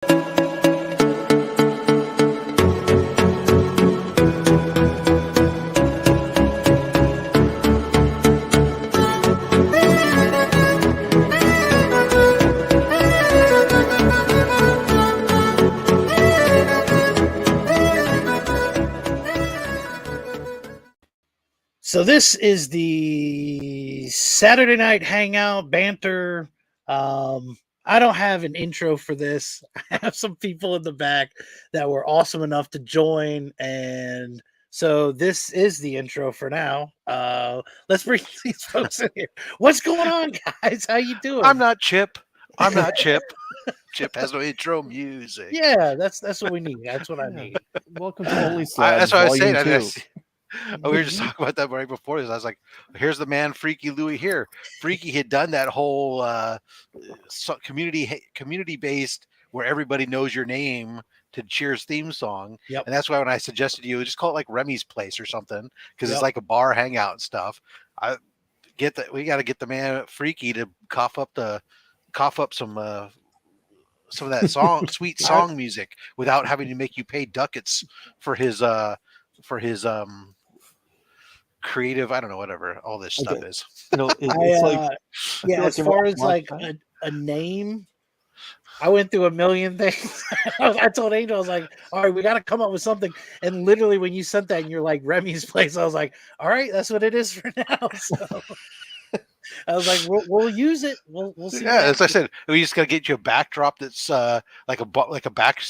So this is the Saturday night hangout banter. I don't have an intro for this. I have some people in the back that were awesome enough to join, and so this is the intro for now. Let's bring these folks in here. What's going on, guys? How you doing? I'm not Chip. Chip has no intro music. Yeah, that's what we need. That's what I need. Welcome to Only Slabs. That's what I was saying. Volume 2. We were just talking about that right before this. I was like, here's the man, Freaky Louie here. Freaky had done that whole community-based where everybody knows your name to Cheers theme song. Yep. And that's why when I suggested to you, just call it like Remy's Place or something, because Yep. it's like a bar hangout and stuff. We got to get the man Freaky to cough up some of that song, sweet song music, without having to make you pay ducats for his creative, I don't know, whatever all this stuff is. You know, it's like as far as like a name, I went through a million things. I told Angel, I was like, all right, we got to come up with something. And literally when you sent that and you're like Remy's Place, I was like, all right, that's what it is for now. So I was like, we'll use it. We'll see. Yeah, as I said, we just got to get you a backdrop that's like a back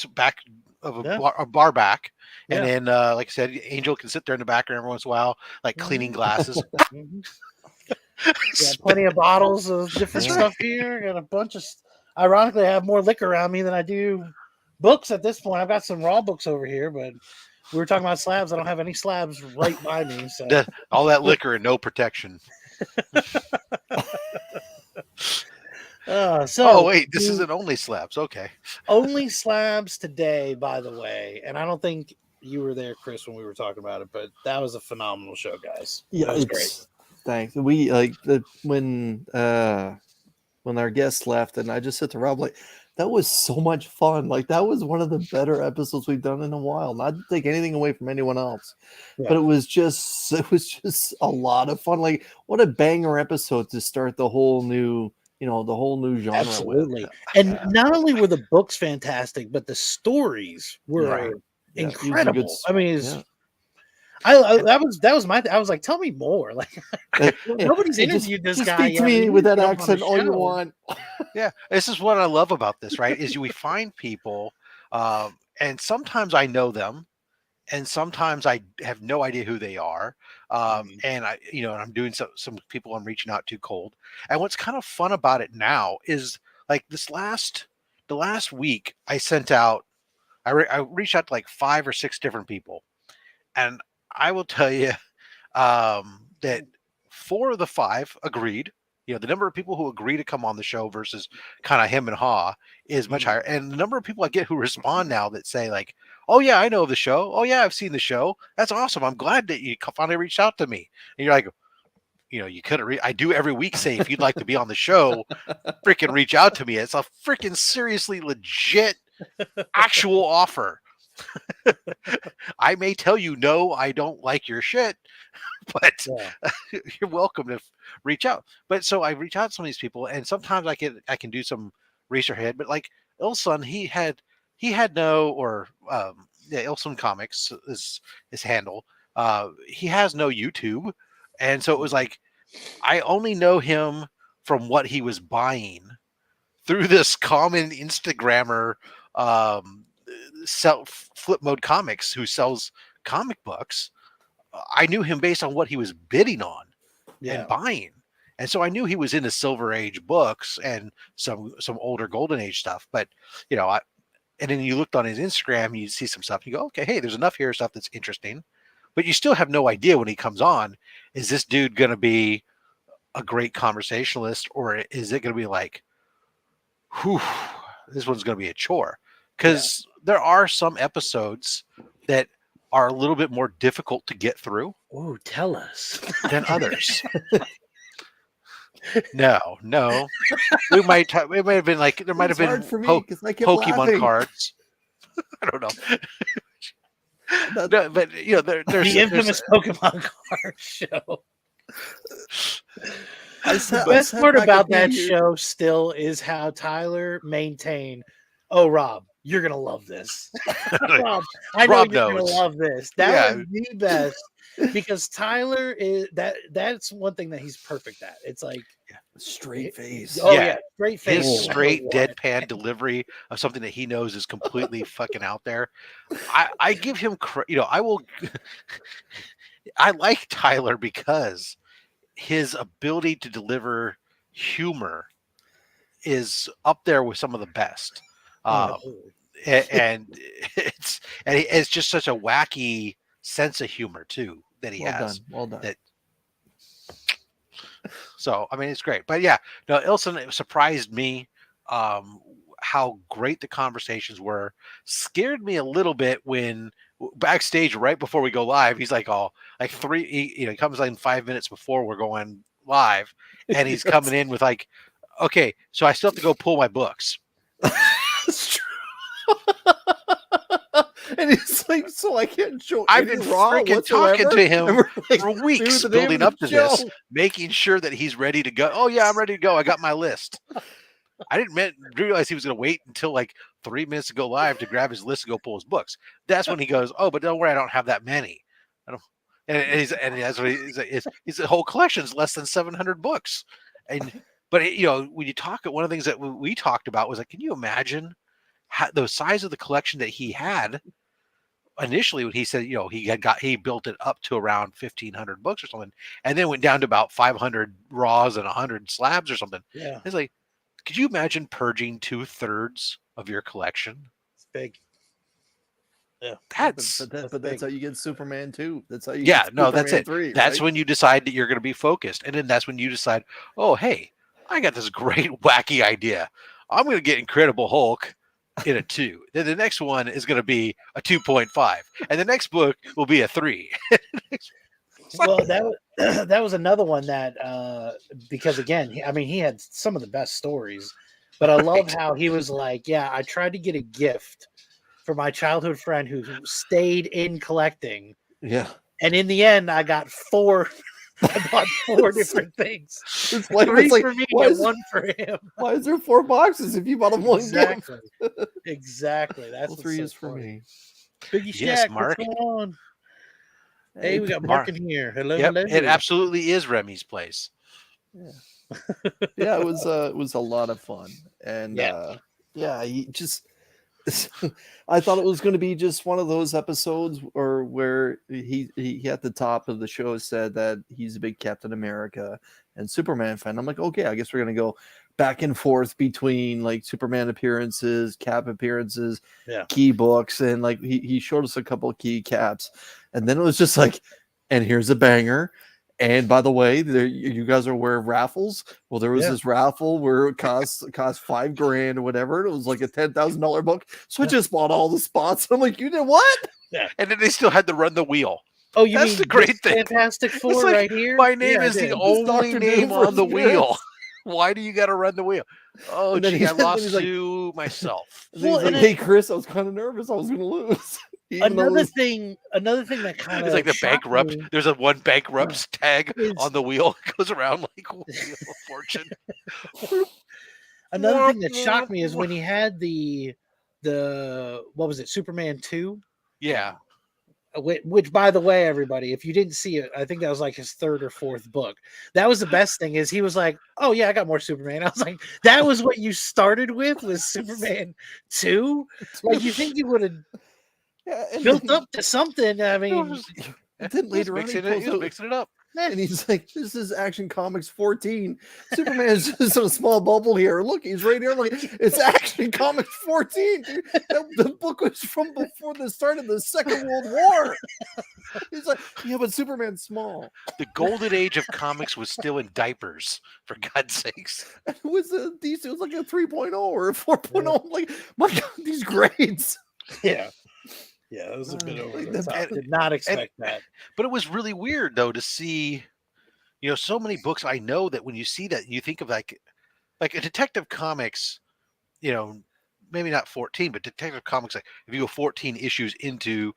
of a bar back. And then, like I said, Angel can sit there in the background every once in a while, like cleaning glasses. Yeah, plenty of bottles of different stuff here. Got a bunch of. Ironically, I have more liquor around me than I do books at this point. I've got some raw books over here, but we were talking about slabs. I don't have any slabs right by me. So all that liquor and no protection. Oh wait, this isn't Only Slabs. Okay, Only Slabs today, by the way, and I don't think you were there, Chris, when we were talking about it, but that was a phenomenal show, guys. Yeah, it was great. Thanks. We like when our guests left, and I just said to Rob, like, that was so much fun. Like, that was one of the better episodes we've done in a while. Not to take anything away from anyone else, but it was just a lot of fun. Like, what a banger episode to start the whole new genre. Absolutely. With. And not only were the books fantastic, but the stories were incredible. I mean, that was my. I was like, tell me more. Like, nobody's interviewed this guy. Speak to me with that accent all you want. Yeah, this is what I love about this. Right, is we find people, and sometimes I know them, and sometimes I have no idea who they are. And I'm doing some people I'm reaching out to cold. And what's kind of fun about it now is like the last week I sent out, I reached out to like 5 or 6 different people, and I will tell you that 4 of the 5 agreed. You know, the number of people who agree to come on the show versus kind of him and haw is much higher. And the number of people I get who respond now that say like, oh yeah, I know the show. Oh yeah, I've seen the show. That's awesome. I'm glad that you finally reached out to me. And you're like, you could have. I do every week say, if you'd like to be on the show, freaking reach out to me. It's a freaking seriously legit actual offer. I may tell you, no, I don't like your shit, but you're welcome to reach out. But so I reach out to some of these people, and sometimes I can do some research ahead. But like Ilson, he had no, or Ilson Comics is his handle. He has no YouTube, and so it was like I only know him from what he was buying through this common Instagrammer. Flip Mode Comics, who sells comic books. I knew him based on what he was bidding on and buying, and so I knew he was into Silver Age books and some older Golden Age stuff. But and then you looked on his Instagram, you see some stuff, you go, okay, hey, there's enough here stuff that's interesting, but you still have no idea when he comes on, is this dude going to be a great conversationalist, or is it going to be like, whew, this one's going to be a chore? Because there are some episodes that are a little bit more difficult to get through. Oh, tell us. Than others. No. We might have been like there might have It's hard been for me because I kept Pokemon laughing. cards. I don't know. That- No, but there's The infamous Pokemon card show. I The sat best part back a about few that years- show still is how Tyler maintained. Oh, Rob, you're gonna love this. Rob, I know Rob you're gonna knows. love this. That Yeah. was the best because Tyler is that's one thing that he's perfect at. It's like, straight face. oh Yeah. yeah, straight face. His no matter straight what. deadpan delivery of something that he knows is completely fucking out there. I give him I will I like Tyler because his ability to deliver humor is up there with some of the best. Oh, And it's just such a wacky sense of humor too that he Well has. done. Well done. That So I mean, it's great. But yeah, no, Ilson, it surprised me how great the conversations were. Scared me a little bit when backstage right before we go live, he's like, "Oh, like he comes in 5 minutes before we're going live, and he's coming in with like, okay, so I still have to go pull my books." That's true. And it's like, so I can't show I've any been raw freaking talking whatsoever? to him And we're like, for weeks dude, the name building of up the to this, show. making sure that he's ready to go. Oh yeah, I'm ready to go. I got my list. I didn't realize he was going to wait until like 3 minutes to go live to grab his list and go pull his books. That's when he goes, "Oh, but don't worry, I don't have that many." I don't, and that's what his whole collection is less than 700 books. But when you talk, one of the things that we talked about was like, can you imagine the size of the collection that he had initially when he said, he built it up to around 1,500 books or something, and then went down to about 500 raws and 100 slabs or something. yeah, It's like, could you imagine purging 2/3 of your collection? it's big. Yeah, That's But big. that's how you get Superman 2. That's how you yeah, get no, Superman that's it. 3. That's right? when you decide that you're going to be focused, and then that's when you decide, oh, hey, I got this great wacky idea. I'm going to get Incredible Hulk in a 2. Then the next one is going to be a 2.5, and the next book will be a 3. Well, that was another one that because again, he had some of the best stories, but I love Right. how he was like, yeah, I tried to get a gift for my childhood friend who stayed in collecting, Yeah. and in the end, I got 4. I bought 4 different things. It's like, 3 it's like for me why, and is, 1 for him. why is there 4 boxes if you bought them one Exactly. gift? Exactly. That's Well, what's 3 so is for funny. me. Biggie Yes, Shack, Mark. what's going on? Hey, we got Mark. Mark in here. Hello, Yep, hello. it absolutely is Remy's place. Yeah, it was a lot of fun. And Yeah. he just I thought it was going to be just one of those episodes where he at the top of the show said that he's a big Captain America and Superman fan. I'm like, okay, I guess we're going to go back and forth between like Superman appearances, Cap appearances, Yeah. key books, and like he showed us a couple of key caps, and then it was just like, and here's a banger. And by the way, you guys are aware of raffles. Well, there was this raffle where it cost $5,000 or whatever. It was like a $10,000 book. So I just bought all the spots. I'm like, you did what? Yeah. And then they still had to run the wheel. Oh, you That's mean the great this thing. Fantastic Four It's like, right here? my name Yeah, is I the did. only Dr. name Doom on the versus wheel. Goods. Why do you got to run the wheel? Oh, And then gee, I and then lost he's like- to myself. And then Well, he's like, and hey, Chris, I was kind of nervous. I was going to lose. Even though it Another was- thing that kind of It's like the bankrupt. There's a one bankrupt tag Is- on the wheel. It goes around like Wheel of Fortune. Another thing that shocked me is when he had the what was it, Superman 2? Yeah. Which, by the way, everybody, if you didn't see it, I think that was like his 3rd or 4th book. That was the best thing is he was like, "Oh yeah, I got more Superman." I was like, "That was what you started with was Superman 2?" Like you think you would have yeah, and built then- up to something? I mean, and then later on, he pulls out- mixing it up. and he's like, "This is Action Comics 14. Superman's just in a small bubble here. Look, he's right here. Like, it's Action Comics 14. Dude. The book was from before the start of the Second World War." He's like, "Yeah, but Superman's small." The golden age of comics was still in diapers, for God's sakes. And it was a decent. It was like a 3.0 or a 4.0. I'm like, my God, these grades. yeah, that was a bit over Like the the- top. Did not expect that. But it was really weird though to see so many books. I know that when you see that, you think of like a Detective Comics. Maybe not 14, but Detective Comics. Like if you go 14 issues into,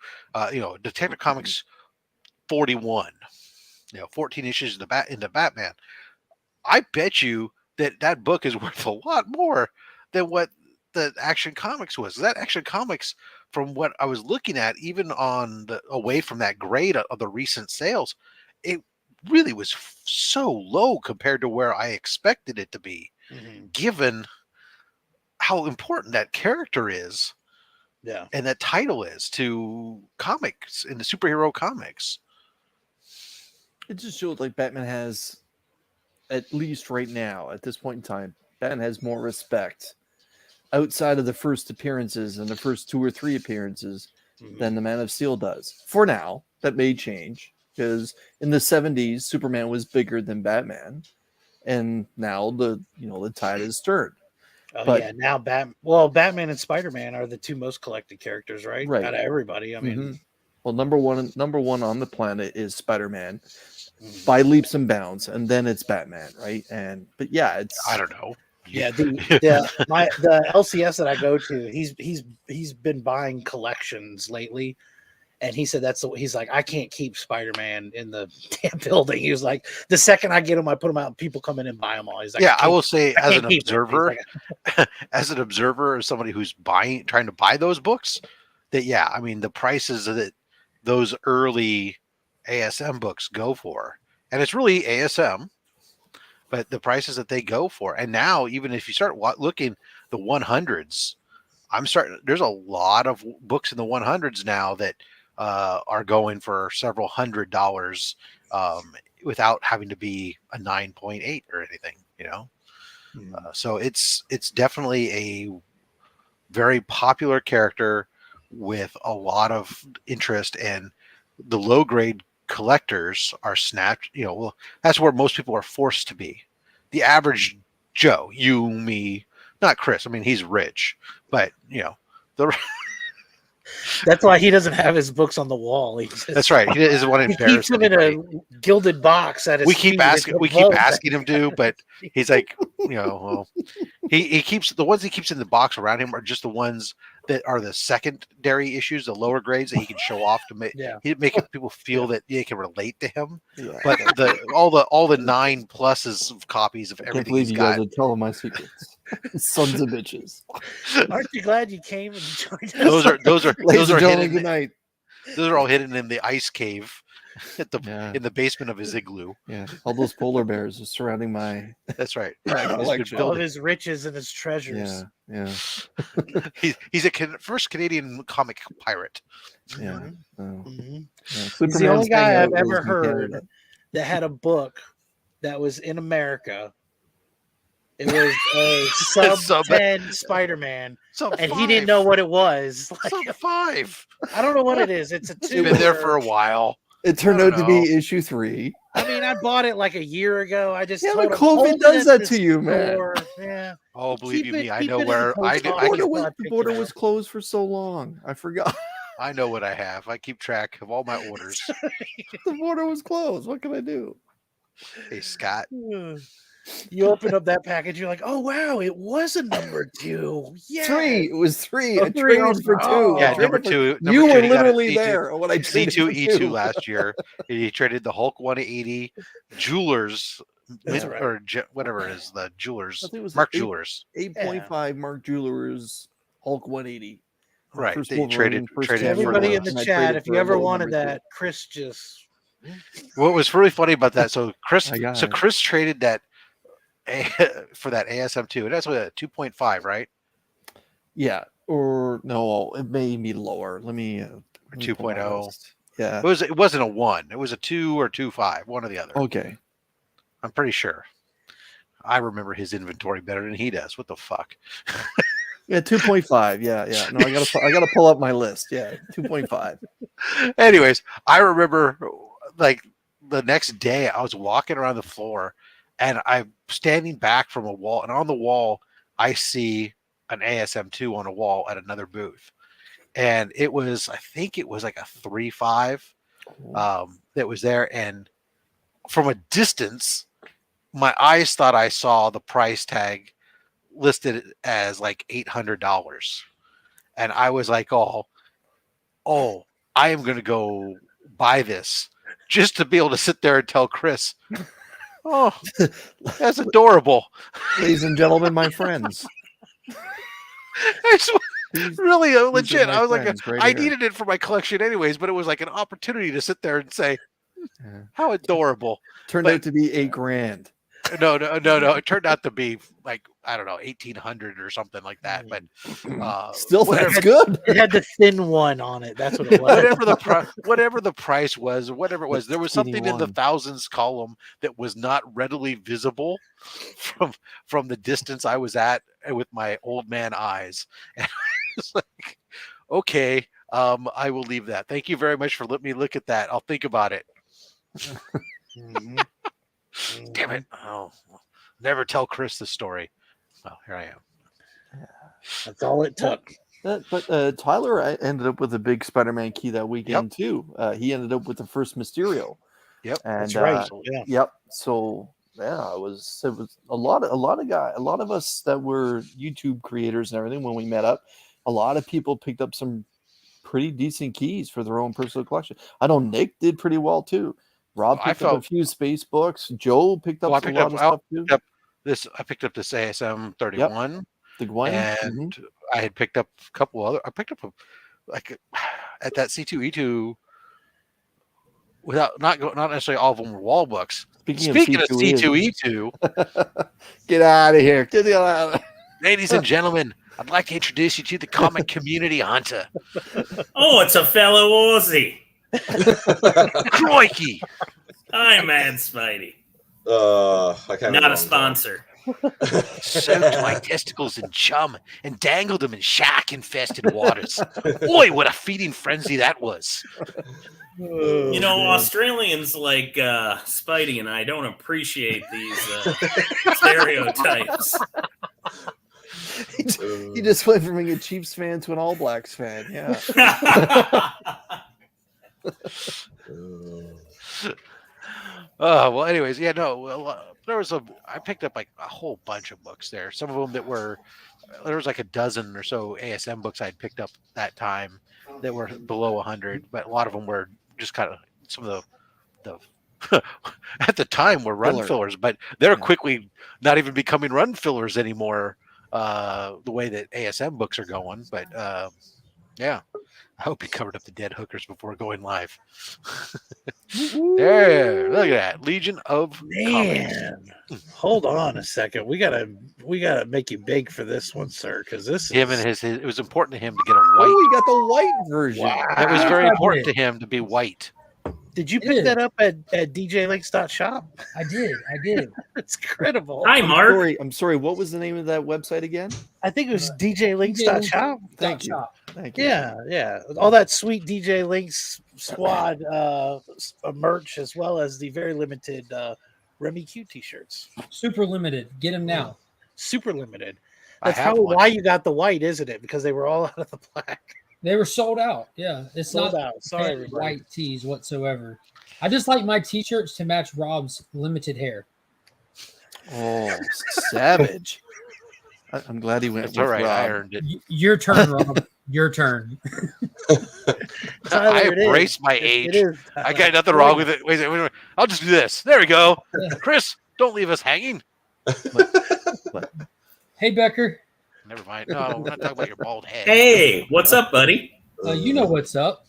Detective Comics 41. 14 issues into Batman. I bet you that book is worth a lot more than what the Action Comics was. That Action Comics, from what I was looking at, even on the away from that grade of the recent sales, it really was so low compared to where I expected it to be, given how important that character is Yeah. and that title is to comics in the superhero comics. It just shows like Batman has, at least right now, at this point in time, Batman has more respect outside of the first appearances and the first 2 or 3 appearances than the Man of Steel does. For now, that may change because in the 70s, Superman was bigger than Batman, and now the tide has turned. Oh But yeah, now Batman and Spider-Man are the two most collected characters, right? Right. Out of everybody. I mean, well, number one on the planet is Spider-Man by leaps and bounds, and then it's Batman, right? But yeah, it's I don't know. yeah, the LCS that I go to, he's been buying collections lately, and he said he's like, I can't keep Spider-Man in the damn building. He was like, the second I get him, I put them out, and people come in and buy them all. He's like, Yeah, I will say, I as can't an keep them. He's observer, like, as somebody who's trying to buy those books, that yeah, I mean the prices that those early ASM books go for, and it's really ASM, but the prices that they go for, and now even if you start looking the 100s, there's a lot of books in the 100s now that are going for several $100s, without having to be a 9.8 or anything, so it's definitely a very popular character with a lot of interest, and the low grade collectors are snapped. Well, that's where most people are forced to be. The average Joe, you, me, not Chris. I mean, he's rich, but the that's why he doesn't have his books on the wall. that's right. He doesn't want to He embarrass keeps them anybody. in a gilded box at his We feet. keep asking him to, but he's like, well, he keeps the ones he keeps in the box around him are just the ones that are the secondary issues, the lower grades that he can show off to make people feel that they can relate to him. Yeah. But all the 9 pluses of copies of I can't everything believe he's you got. guys are telling my secrets. Sons of bitches. Aren't you glad you came and joined us? Those are Ladies and gentlemen, hidden. good night. Those are all hidden in the ice cave Yeah. in the basement of his igloo. Yeah, all those polar bears are surrounding my That's right. collection. All of his riches and his treasures. Yeah. He's a first Canadian comic pirate. Yeah. He's the only guy I've ever heard that had a book that was in America. It was a sub 10 Spider-Man, and he didn't know what it was. Sub 5. I don't know what it is. It's a 2. It's been there for a while. It turned out to be issue 3. I mean, I bought it like a year ago. I just but COVID does that to you, man. Yeah. Oh, believe you me, I know it in where the the border was closed for so long. I forgot. I know what I have. I keep track of all my orders. The border was closed. What can I do? Hey, Scott. You open up that package, you're like, oh wow, it was a number 2. Yeah. 3. It was 3. Oh, I traded for 2. Yeah, number 2. You were literally there when I traded C2 for 2. E2 last year. He traded the Hulk 180 Jewelers, or whatever it is, the Jewelers, Mark Jewelers. 8.5 Mark Jewelers, Hulk 180. Right. First They traded everybody in the chat, if you ever wanted that, Chris just. What was really funny about that? So Chris traded that for that ASM2, and that's what a 2.5, right? Yeah, or no, it may be lower. Let me 2.0. Yeah, it wasn't a 1. It was a 2 or 2.5, one or the other. Okay, I'm pretty sure. I remember his inventory better than he does. What the fuck? Yeah, 2.5. Yeah. No, I gotta pull up my list. Yeah, 2.5. Anyways, I remember like the next day I was walking around the floor and I'm standing back from a wall, and on the wall I see an ASM2 on a wall at another booth. And I think it was like a 3.5 that was there. And from a distance, my eyes thought I saw the price tag listed as like $800, and I was like, oh, I am going to go buy this just to be able to sit there and tell Chris, oh, that's adorable. Ladies and gentlemen, my friends. It's really These are legit. my I was like, friends right I here. needed it for my collection anyways, but it was like an opportunity to sit there and say, Yeah. how adorable. Turned But- out to be $8,000. No. It turned out to be like, I don't know, 1,800 or something like that. But Still, whatever, that's good. It had the thin one on it. That's what it was. whatever the price was, whatever it was, there was skinny something in the one. thousands column that was not readily visible from the distance I was at with my old man eyes. And I was like, okay, I will leave that. Thank you very much for letting me look at that. I'll think about it. Mhm. Damn it. Oh, never tell Chris the story. Well, here I am. That's all it took. But Tyler ended up with a big Spider-Man key that weekend too. He ended up with the first Mysterio. Yep, And, That's right. Yeah. Yep. So yeah, it was a lot of us that were YouTube creators and everything when we met up. A lot of people picked up some pretty decent keys for their own personal collection. I know Nick did pretty well too. Rob picked up a few space books. Joe picked up a lot of stuff too. I picked up this ASM 31. The Gwen. And I had picked up a couple other. I picked up at that C2E2 without not necessarily all of them were wall books. Speaking of C2E2, get out of here! Get out of here. Ladies and gentlemen, I'd like to introduce you to the comic community hunter. Oh, it's a fellow Aussie. Crikey! I'm Mad Spidey. I can't. Not a sponsor. Soaked my testicles in chum and dangled them in shark-infested waters. Boy, what a feeding frenzy that was! You know, Australians like Spidey and I don't appreciate these stereotypes. He just went from being a Chiefs fan to an All Blacks fan. Yeah. Well, anyways, yeah, no. I picked up like a whole bunch of books there. Some of them that were there was like a dozen or so ASM books I'd picked up that time that were below 100, but a lot of them were just kind of some of the at the time were run fillers, but they're quickly not even becoming run fillers anymore. The way that ASM books are going, but yeah, I hope you covered up the dead hookers before going live. There, look at that Legion of Man. Hold on a second. We gotta make you big for this one, sir, because this him is... and his. It was important to him to get a white. Oh, he got the white version. Wow. It was very important to him to be white. Did you pick that up at DJLinks.shop? I did. It's incredible. Hi, Mark. I'm sorry. What was the name of that website again? I think it was DJLinks.shop. Thank you. Thank you. Yeah. All that sweet DJ Links squad merch, as well as the very limited Remy Q t-shirts. Super limited. Get them now. Super limited. I That's have probably one. why you got the white, isn't it? Because they were all out of the black. They were sold out. Yeah, it's Sold not out. Sorry, bad everybody. white tees whatsoever. I just like my t-shirts to match Rob's limited hair. Oh, savage. I'm glad he went It's with all right. I Rob. earned it. Your turn, Rob. Your turn. Tyler, I it is. embrace my It age. is. I got nothing wrong with it. Wait a minute. I'll just do this. There we go. Chris, don't leave us hanging. Hey, Becker. Never mind. No, I'm not talking about your bald head. Hey, what's up, buddy? You know what's up.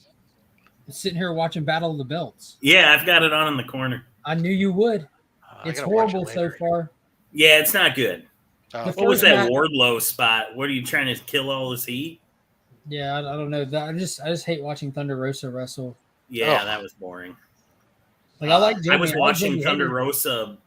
I'm sitting here watching Battle of the Belts. Yeah, I've got it on in the corner. I knew you would. I It's gotta watch it horrible so later. far. Yeah, it's not good. Oh, The What was first that match- Wardlow spot? What are you trying to kill all this heat? Yeah, I don't know. I just hate watching Thunder Rosa wrestle. Yeah, Oh. that was boring. Like I like. I was Jamie. watching Jamie Thunder Hayter. Rosa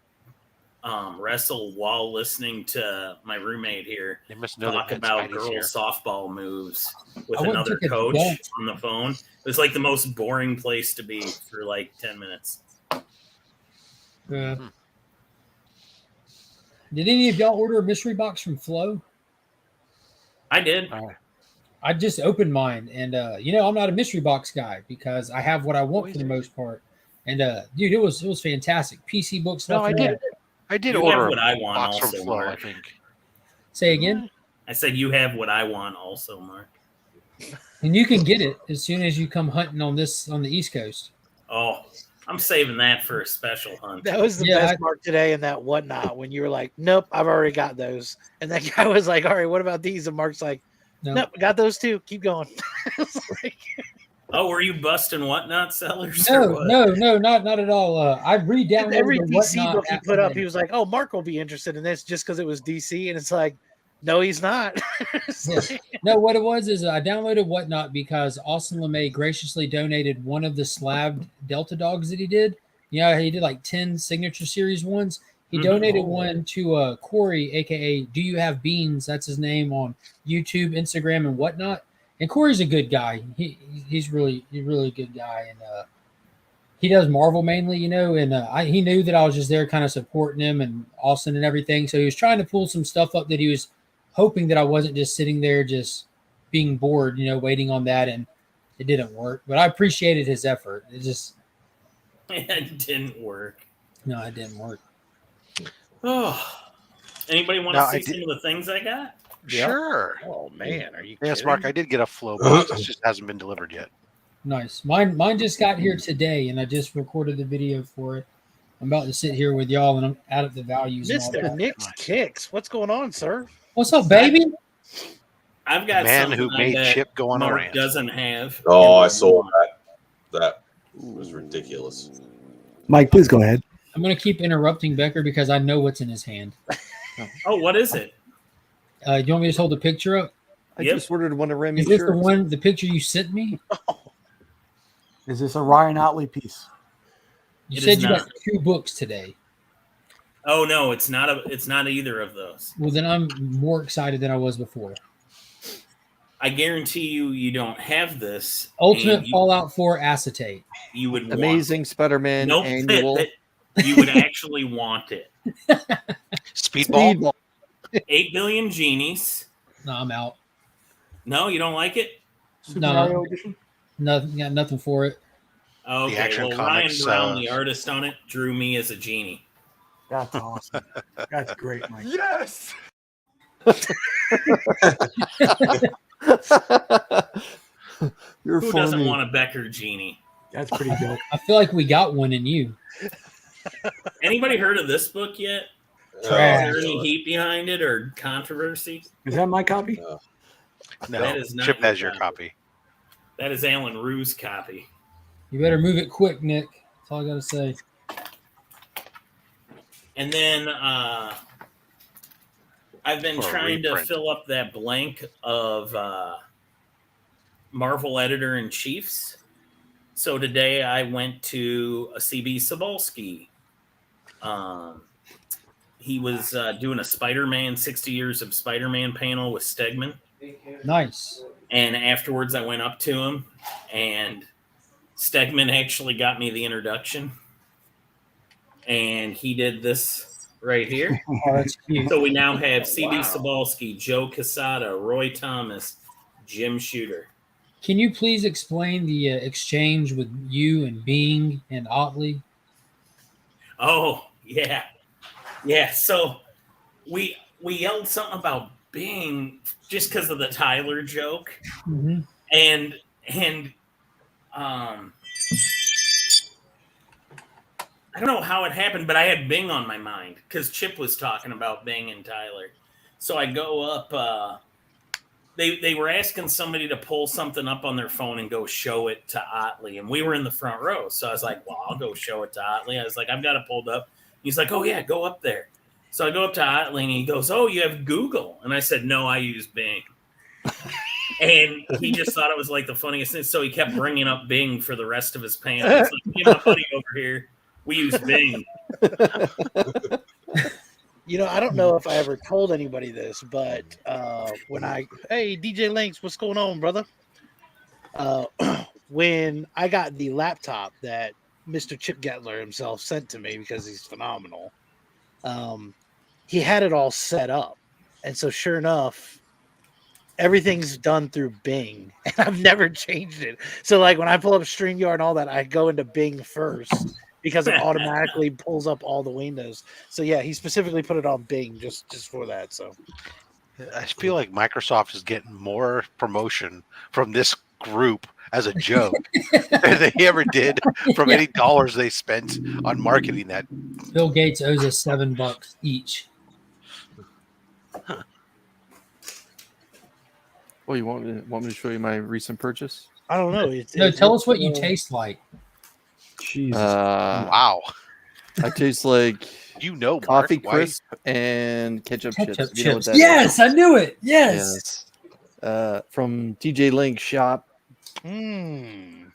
wrestle while listening to my roommate here they must know talk that about Spidey's girl here. softball moves with I went and another took a coach dump. on the phone. It was like the most boring place to be for like 10 minutes. Yeah. Did any of y'all order a mystery box from Flo? I did. I just opened mine, and I'm not a mystery box guy because I have what I want for the most part. And dude, it was fantastic. PC book stuff. No, I did You order have a what I want box from also, Flow, I Mark. think. Say again. I said you have what I want also, Mark. And you can get it as soon as you come hunting on the East Coast. Oh, I'm saving that for a special hunt. That was the best mark today in that whatnot when you were like, nope, I've already got those. And that guy was like, all right, what about these? And Mark's like, nope, got those too. Keep going. Oh, were you busting whatnot sellers? No, not at all. I re-downloaded every the DC Whatnot book he app put up. today. He was like, oh, Mark will be interested in this just because it was DC. And it's like, no, he's not. No, what it was is I downloaded Whatnot because Austin LeMay graciously donated one of the slabbed Delta dogs that he did. Yeah, he did like 10 signature series ones. He donated one to Corey, aka Do You Have Beans? That's his name on YouTube, Instagram, and whatnot. And Corey's a good guy. He's really a good guy, and he does Marvel mainly, you know. And he knew that I was just there, kind of supporting him and Austin and everything. So he was trying to pull some stuff up that he was hoping that I wasn't just sitting there, just being bored, you know, waiting on that. And it didn't work, but I appreciated his effort. It just it didn't work. No, it didn't work. Oh, anybody want to see some of the things I got? Sure. Oh man, are you? Yes, kidding? Mark. I did get a Flow box. It just hasn't been delivered yet. Nice. Mine just got here today, and I just recorded the video for it. I'm about to sit here with y'all, and I'm out of the values. Mr. Nick's Kicks. What's going on, sir? What's up, baby? I've got the man something who made Chip go on a Mark rant. doesn't have. Oh, I saw that. That was ridiculous. Mike, please go ahead. I'm going to keep interrupting Becker because I know what's in his hand. Oh, what is it? You want me to just hold the picture up? I just ordered one of Remy's Is this shirts. the picture you sent me? Is this a Ryan Otley piece? You It said is you not. got 2 books today. Oh no, it's not either of those. Well, then I'm more excited than I was before. I guarantee you don't have this. Ultimate and Fallout 4 acetate. You would Amazing want Spider-Man nope, annual. you would actually want it. Speedball. 8 billion genies. No, I'm out. No, you don't like it? Super No. Mario Edition? Nothing, got nothing for it. Okay, Action well, Ryan Comics, Brown, the artist on it, drew me as a genie. That's awesome. That's great, Mike. Yes. You're Who funny. doesn't want a Becker genie? That's pretty dope. I feel like we got one in you. Anybody heard of this book yet? Trash. Is there any heat behind it or controversy? Is that my copy? No, That is not Chip your has your copy. copy. That is Alan Rue's copy. You better move it quick, Nick. That's all I got to say. And then I've been For a trying to reprint. fill up that blank of Marvel editor-in-chiefs. So today I went to a CB Cebulski. He was doing a Spider-Man, 60 Years of Spider-Man panel with Stegman. Nice. And afterwards I went up to him, and Stegman actually got me the introduction. And he did this right here. Oh, that's cute. So we now have CB Cebulski, Joe Quesada, Roy Thomas, Jim Shooter. Can you please explain the exchange with you and Bing and Otley? Oh, yeah. Yeah, so we yelled something about Bing just because of the Tyler joke. Mm-hmm. And I don't know how it happened, but I had Bing on my mind because Chip was talking about Bing and Tyler. So I go up. They were asking somebody to pull something up on their phone and go show it to Otley. And we were in the front row. So I was like, well, I'll go show it to Otley. I was like, I've got it pulled up. He's like, oh, yeah, go up there. So I go up to Otley and he goes, oh, you have Google. And I said, no, I use Bing. And he just thought it was like the funniest thing. So he kept bringing up Bing for the rest of his panel. It's like, me and my buddy over here, we use Bing. You know, I don't know if I ever told anybody this, but hey, DJ Links, what's going on, brother? When I got the laptop that Mr. Chip Gettler himself sent to me because he's phenomenal, he had it all set up. And so sure enough, everything's done through Bing, and I've never changed it. So like when I pull up StreamYard and all that, I go into Bing first because it automatically pulls up all the windows. So yeah, he specifically put it on Bing just for that. So I feel like Microsoft is getting more promotion from this group as a joke than they ever did from any dollars they spent on marketing that. Bill Gates owes us $7 each. Well, you want me to show you my recent purchase? I don't know. No, tell us what you taste like. Jesus. Wow. I taste like coffee Mark, crisp and ketchup chips. You know what that is? Yes, I knew it. Yes. From TJ Link's shop. Mm,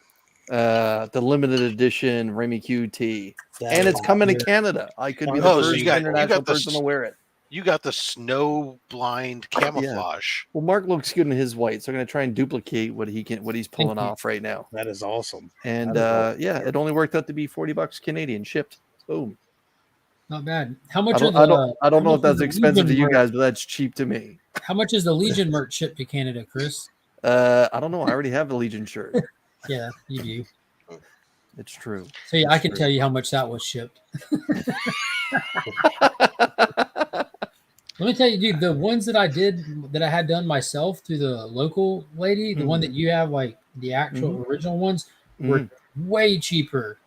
The limited edition Remy QT. that And is it's coming to good. Canada. I could be Oh, the so first you got international the person to wear it. You got the snow blind camouflage. Well, Mark looks good in his white, so I'm going to try and duplicate what he's pulling Thank you. off right now. That is awesome. And That is awesome. yeah, it only worked out to be $40 Canadian shipped. Boom. Not bad. How much I are don't the? know if that's expensive to you merch? guys, but that's cheap to me. How much is the Legion merch shipped to Canada, Chris? I don't know. I already have the Legion shirt. Yeah, you do. It's true. So yeah, I It's can true. tell you how much that was shipped. Let me tell you, dude, the ones that I had done myself through the local lady, the one that you have, like the actual original ones, were way cheaper,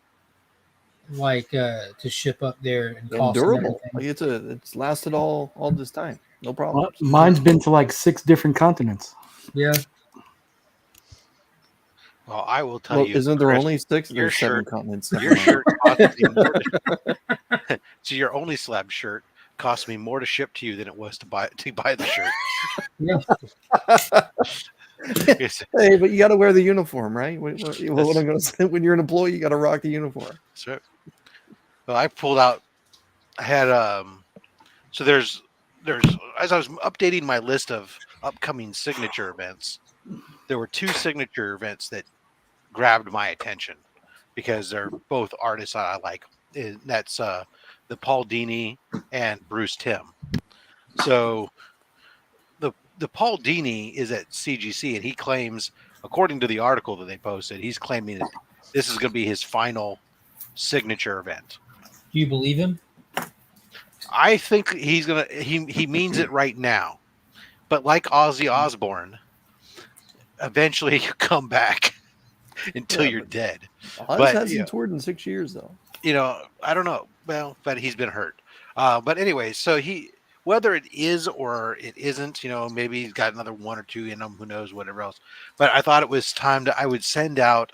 like to ship up there and cost And durable. everything. Like it's lasted all this time. No problem. Mine's been to like 6 different continents. Yeah. Well, I will tell you. Isn't there Chris, only 6? your There's 7 shirt- continents. Your shirt cost me more so your Only Slab shirt cost me more to ship to you than it was to buy the shirt. Yeah. Hey, but you got to wear the uniform, right? What I'm going to say, when you're an employee, you got to rock the uniform. So, well, I pulled out. I had so there's as I was updating my list of upcoming signature events, there were 2 signature events that grabbed my attention because they're both artists that I like. And that's the Paul Dini and Bruce Timm. So the Paul Dini is at CGC, and he claims, according to the article that they posted, he's claiming that this is going to be his final signature event. Do you believe him? I think he's gonna. He means it right now, but like Ozzy Osbourne, eventually you come back until you're dead. Oz hasn't toured in 6 years, though. I don't know. Well, but he's been hurt. But anyway, so whether it is or it isn't, maybe he's got another 1 or 2 in him. Who knows? Whatever else. But I thought it was time I would send out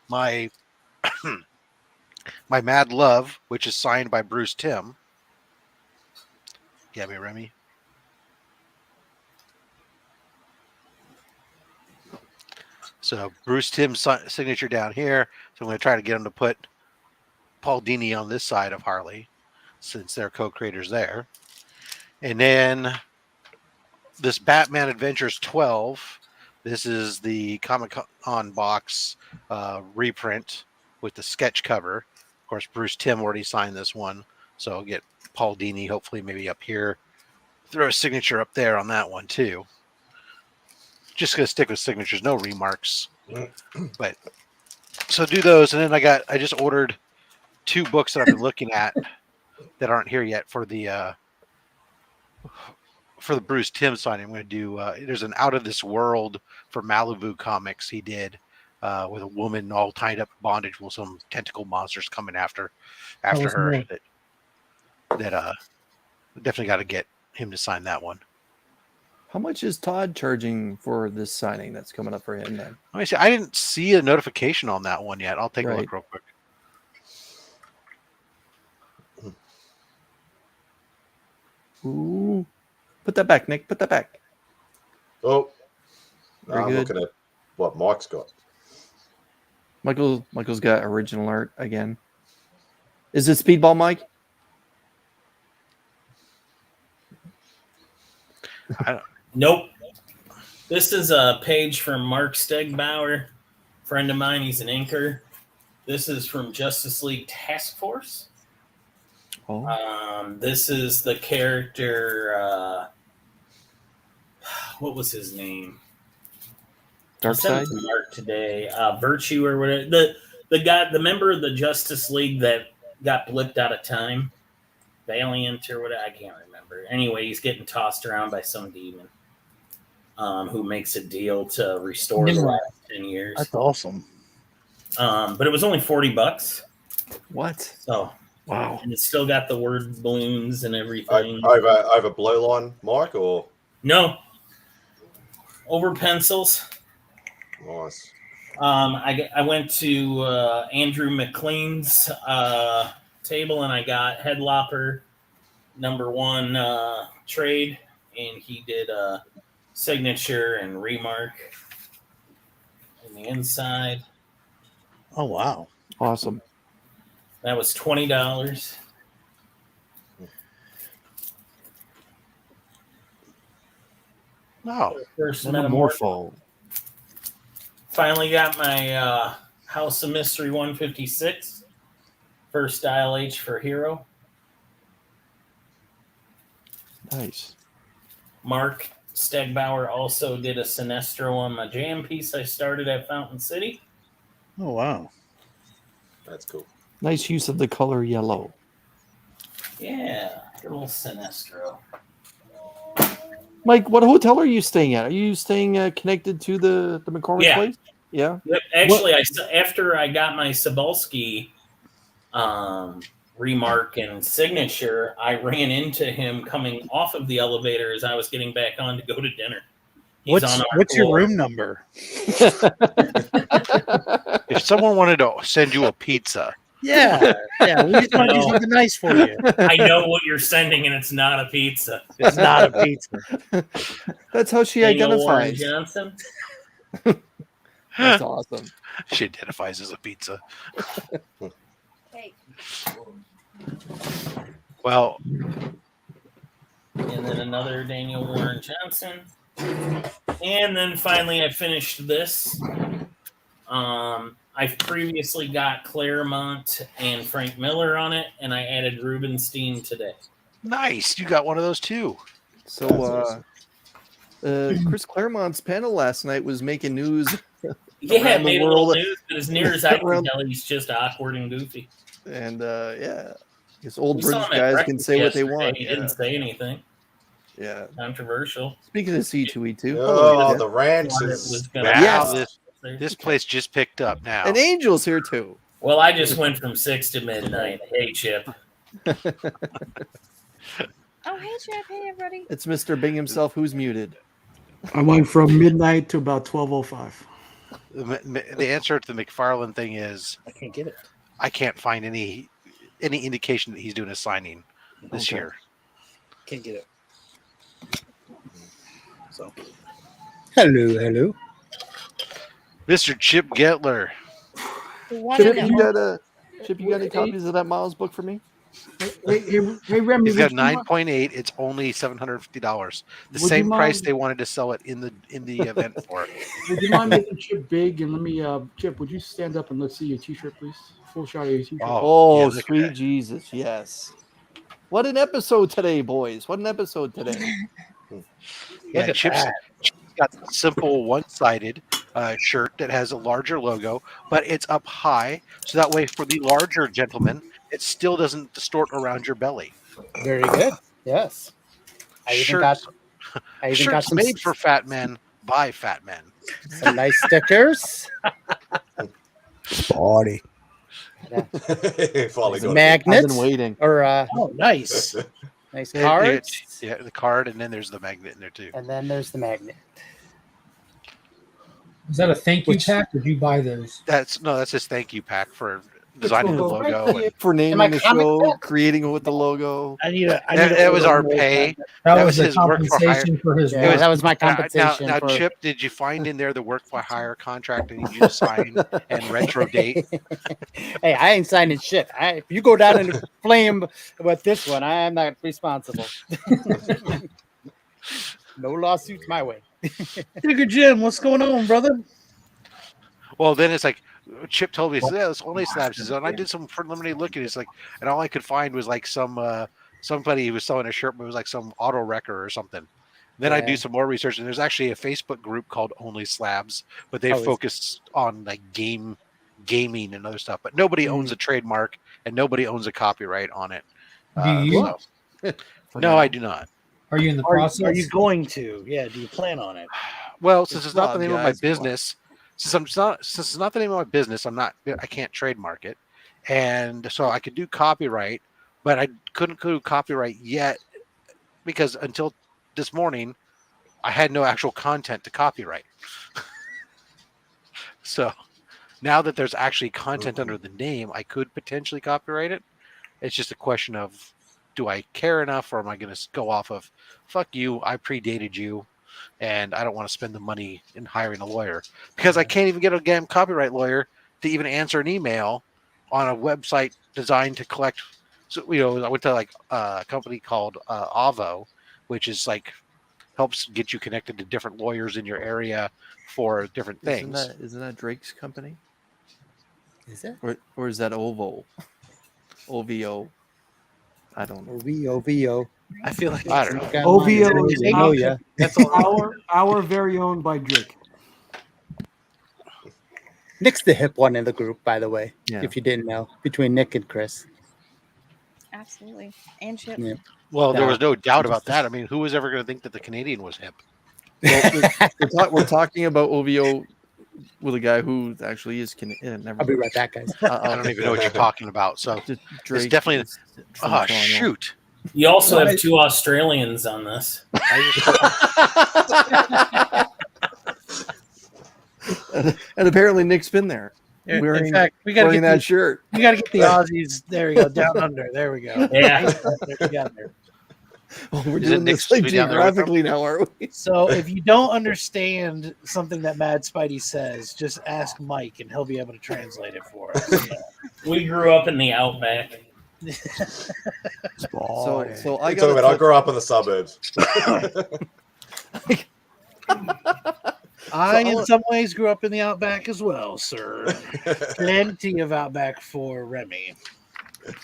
my my Mad Love, which is signed by Bruce Timm. Yeah, me, Remy. So Bruce Timm's signature down here. So I'm going to try to get him to put Paul Dini on this side of Harley, since they're co-creators there. And then this Batman Adventures 12. This is the Comic-Con box reprint with the sketch cover. Of course, Bruce Timm already signed this one. So I'll get Paul Dini, hopefully maybe up here. Throw a signature up there on that one too. Just gonna stick with signatures, no remarks. But so do those, and then I just ordered 2 books that I've been looking at that aren't here yet for the Bruce Timm signing. I'm gonna do there's an Out of This World for Malibu Comics he did with a woman all tied up in bondage with some tentacle monsters coming after her. That definitely got to get him to sign that one. How much is Todd charging for this signing that's coming up for him then? Let me see. I didn't see a notification on that one yet. I'll take a look real quick. Ooh. Put that back, Nick. Put that back. Oh, Very I'm good. looking at what Mike's got. Michael's got original art again. Is it Speedball, Mike? Nope. This is a page from Mark Stegbauer, friend of mine. He's an inker. This is from Justice League Task Force. Oh. This is the character. what was his name? Dark I sent Side. it to Mark today. Virtue or whatever. The member of the Justice League that got blipped out of time. Valiant or whatever. I can't remember. Anyway, he's getting tossed around by some demon. Who makes a deal to restore the Nimrod. last 10 years. That's awesome. But it was only $40. What? So Wow. and it's still got the word balloons and everything. Over blow line, Mike, or No. Over pencils. nice. I went to Andrew McLean's table and I got Headlopper #1 trade, and he did a signature and remark in the inside. Oh wow. Awesome. That was $20. No. First Metamorph. Metamorpho. Finally got my House of Mystery 156. First Dial H for Hero. Nice. Mark Stegbauer also did a Sinestro on my jam piece I started at Fountain City. Oh wow. That's cool. Nice use of the color yellow. Yeah, good old Sinestro. Mike, what hotel are you staying at? Are you staying connected to the McCormick Yeah. place? Yeah. Yep. Actually, after I got my Cebulski remark and signature, I ran into him coming off of the elevator as I was getting back on to go to dinner. He's on our What's your floor. room number? If someone wanted to send you a pizza, Yeah, yeah. We just want to do No. something nice for you. I know what you're sending, and it's not a pizza. It's not a pizza. That's how she Daniel Warren identifies. Johnson. That's awesome. she identifies as a pizza. Hey. Well, And then another Daniel Warren Johnson. And then finally I finished this. I've previously got Claremont and Frank Miller on it, and I added Rubenstein today. nice. You got one of those too. So, That's awesome. Chris Claremont's panel last night was making news. Yeah, Around it the made a little world. news, but as near as I can Around- tell, he's just awkward and goofy. And yeah, I guess old We saw British him at guys can breakfast say what they yesterday. want. He Yeah. didn't say anything Yeah. controversial. Speaking of C2E2, Oh, the ranch Thought it is was gonna Wow, Yes. this place just picked up now. and Angel's here too. Well, I just went from 6 to midnight. Hey, Chip. Oh, hey, Chip. Hey, everybody. It's Mr. Bing himself who's muted. I went from midnight to about 12:05. The answer to the McFarlane thing is I can't get it. I can't find any indication that he's doing a signing this Okay. year. Can't get it. So, hello. Mr. Chip Getler. Wanna Chip, know. you got any copies of that Miles book for me? Hey, Remy, He's got would you mind- 9.8. It's only $750. The Would you same price mind- they wanted to sell it in the event for. Would you mind making Chip big and let me, Chip? Would you stand up and let's see your T-shirt, please? Full shot of your T-shirt. Oh, yeah, look at sweet that. Jesus, yes. What an episode today, boys. What an episode today. Yeah, Look at Chip's that. got a simple one-sided shirt that has a larger logo, but it's up high, so that way for the larger gentleman, it still doesn't distort around your belly. Very good. Yes. I even got Shirts some, made for fat men by fat men. some nice stickers. Party. Finally Some got it. I've magnets been waiting. or Oh, nice. nice There- cards. Yeah, the card, and then there's the magnet in there too. And then there's the magnet. Is that a thank you Which- pack, or do you buy those? That's his thank you pack for designing the one? logo. And For naming Am I the comic show, book? creating it with the logo. I need a. that was our pay. That was the his work for hire. compensation for his Yeah, work. that was my Now, compensation. now, for, Chip, did you find in there the work for hire contract that you just signed and retro date? Hey, I ain't signing shit. If you go down in the flame with this one, I am not responsible. No lawsuits my way. Digger Jim, what's going on, brother? Well, then it's like Chip told me, yeah, it's only slabs. And I did some preliminary looking. It's like, and all I could find was like somebody who was selling a shirt, but it was like some auto wrecker or something. Then I do Yeah. some more research, and there's actually a Facebook group called Only Slabs, but they Oh, is- focus on like gaming and other stuff. But nobody owns a trademark, and nobody owns a copyright on it. Do you? So- For no, now. I do not. Are you in the Are process? you going to? Yeah. Do you plan on it? Well, since It's it's not the Rob, name of my guys, come on. business, since it's not the name of my business, I can't trademark it, and so I could do copyright, but I couldn't do copyright yet because until this morning, I had no actual content to copyright. So now that there's actually content under the name, I could potentially copyright it. It's just a question of, do I care enough, or am I going to go off of, fuck you, I predated you, and I don't want to spend the money in hiring a lawyer because I can't even get a damn copyright lawyer to even answer an email on a website designed to collect. So, I went to like a company called Avo, which is like helps get you connected to different lawyers in your area for different things. Isn't that Drake's company? Is it? Or is that OVO? OVO? I don't know. OVO. I feel like I don't know. OVO They know ya. That's all. our very own by Drake. Nick's the hip one in the group, by the way. Yeah. If you didn't know, between Nick and Chris. Absolutely. And Chip. Yeah. Well, there No. was no doubt about that. I mean, who was ever going to think that the Canadian was hip? Well, we're talking about OVO with a guy who actually is never. I'll be right back, guys. I don't even know what you're talking about. So Just Drake it's definitely. is from Oh Toronto. shoot! You also have two Australians on this. And apparently Nick's been there In fact, we got to wearing get that shirt. we got to get the Aussies. There we go, down under. There we go. Yeah. Together. Oh, we're Is it doing Nick's this like to be down there with geographically now, are we? So if you don't understand something that Mad Spidey says, just ask Mike, and he'll be able to translate it for us. We grew up in the outback. So I I got I grew up in the suburbs. I, in some ways, grew up in the outback as well, sir. Plenty of outback for Remy.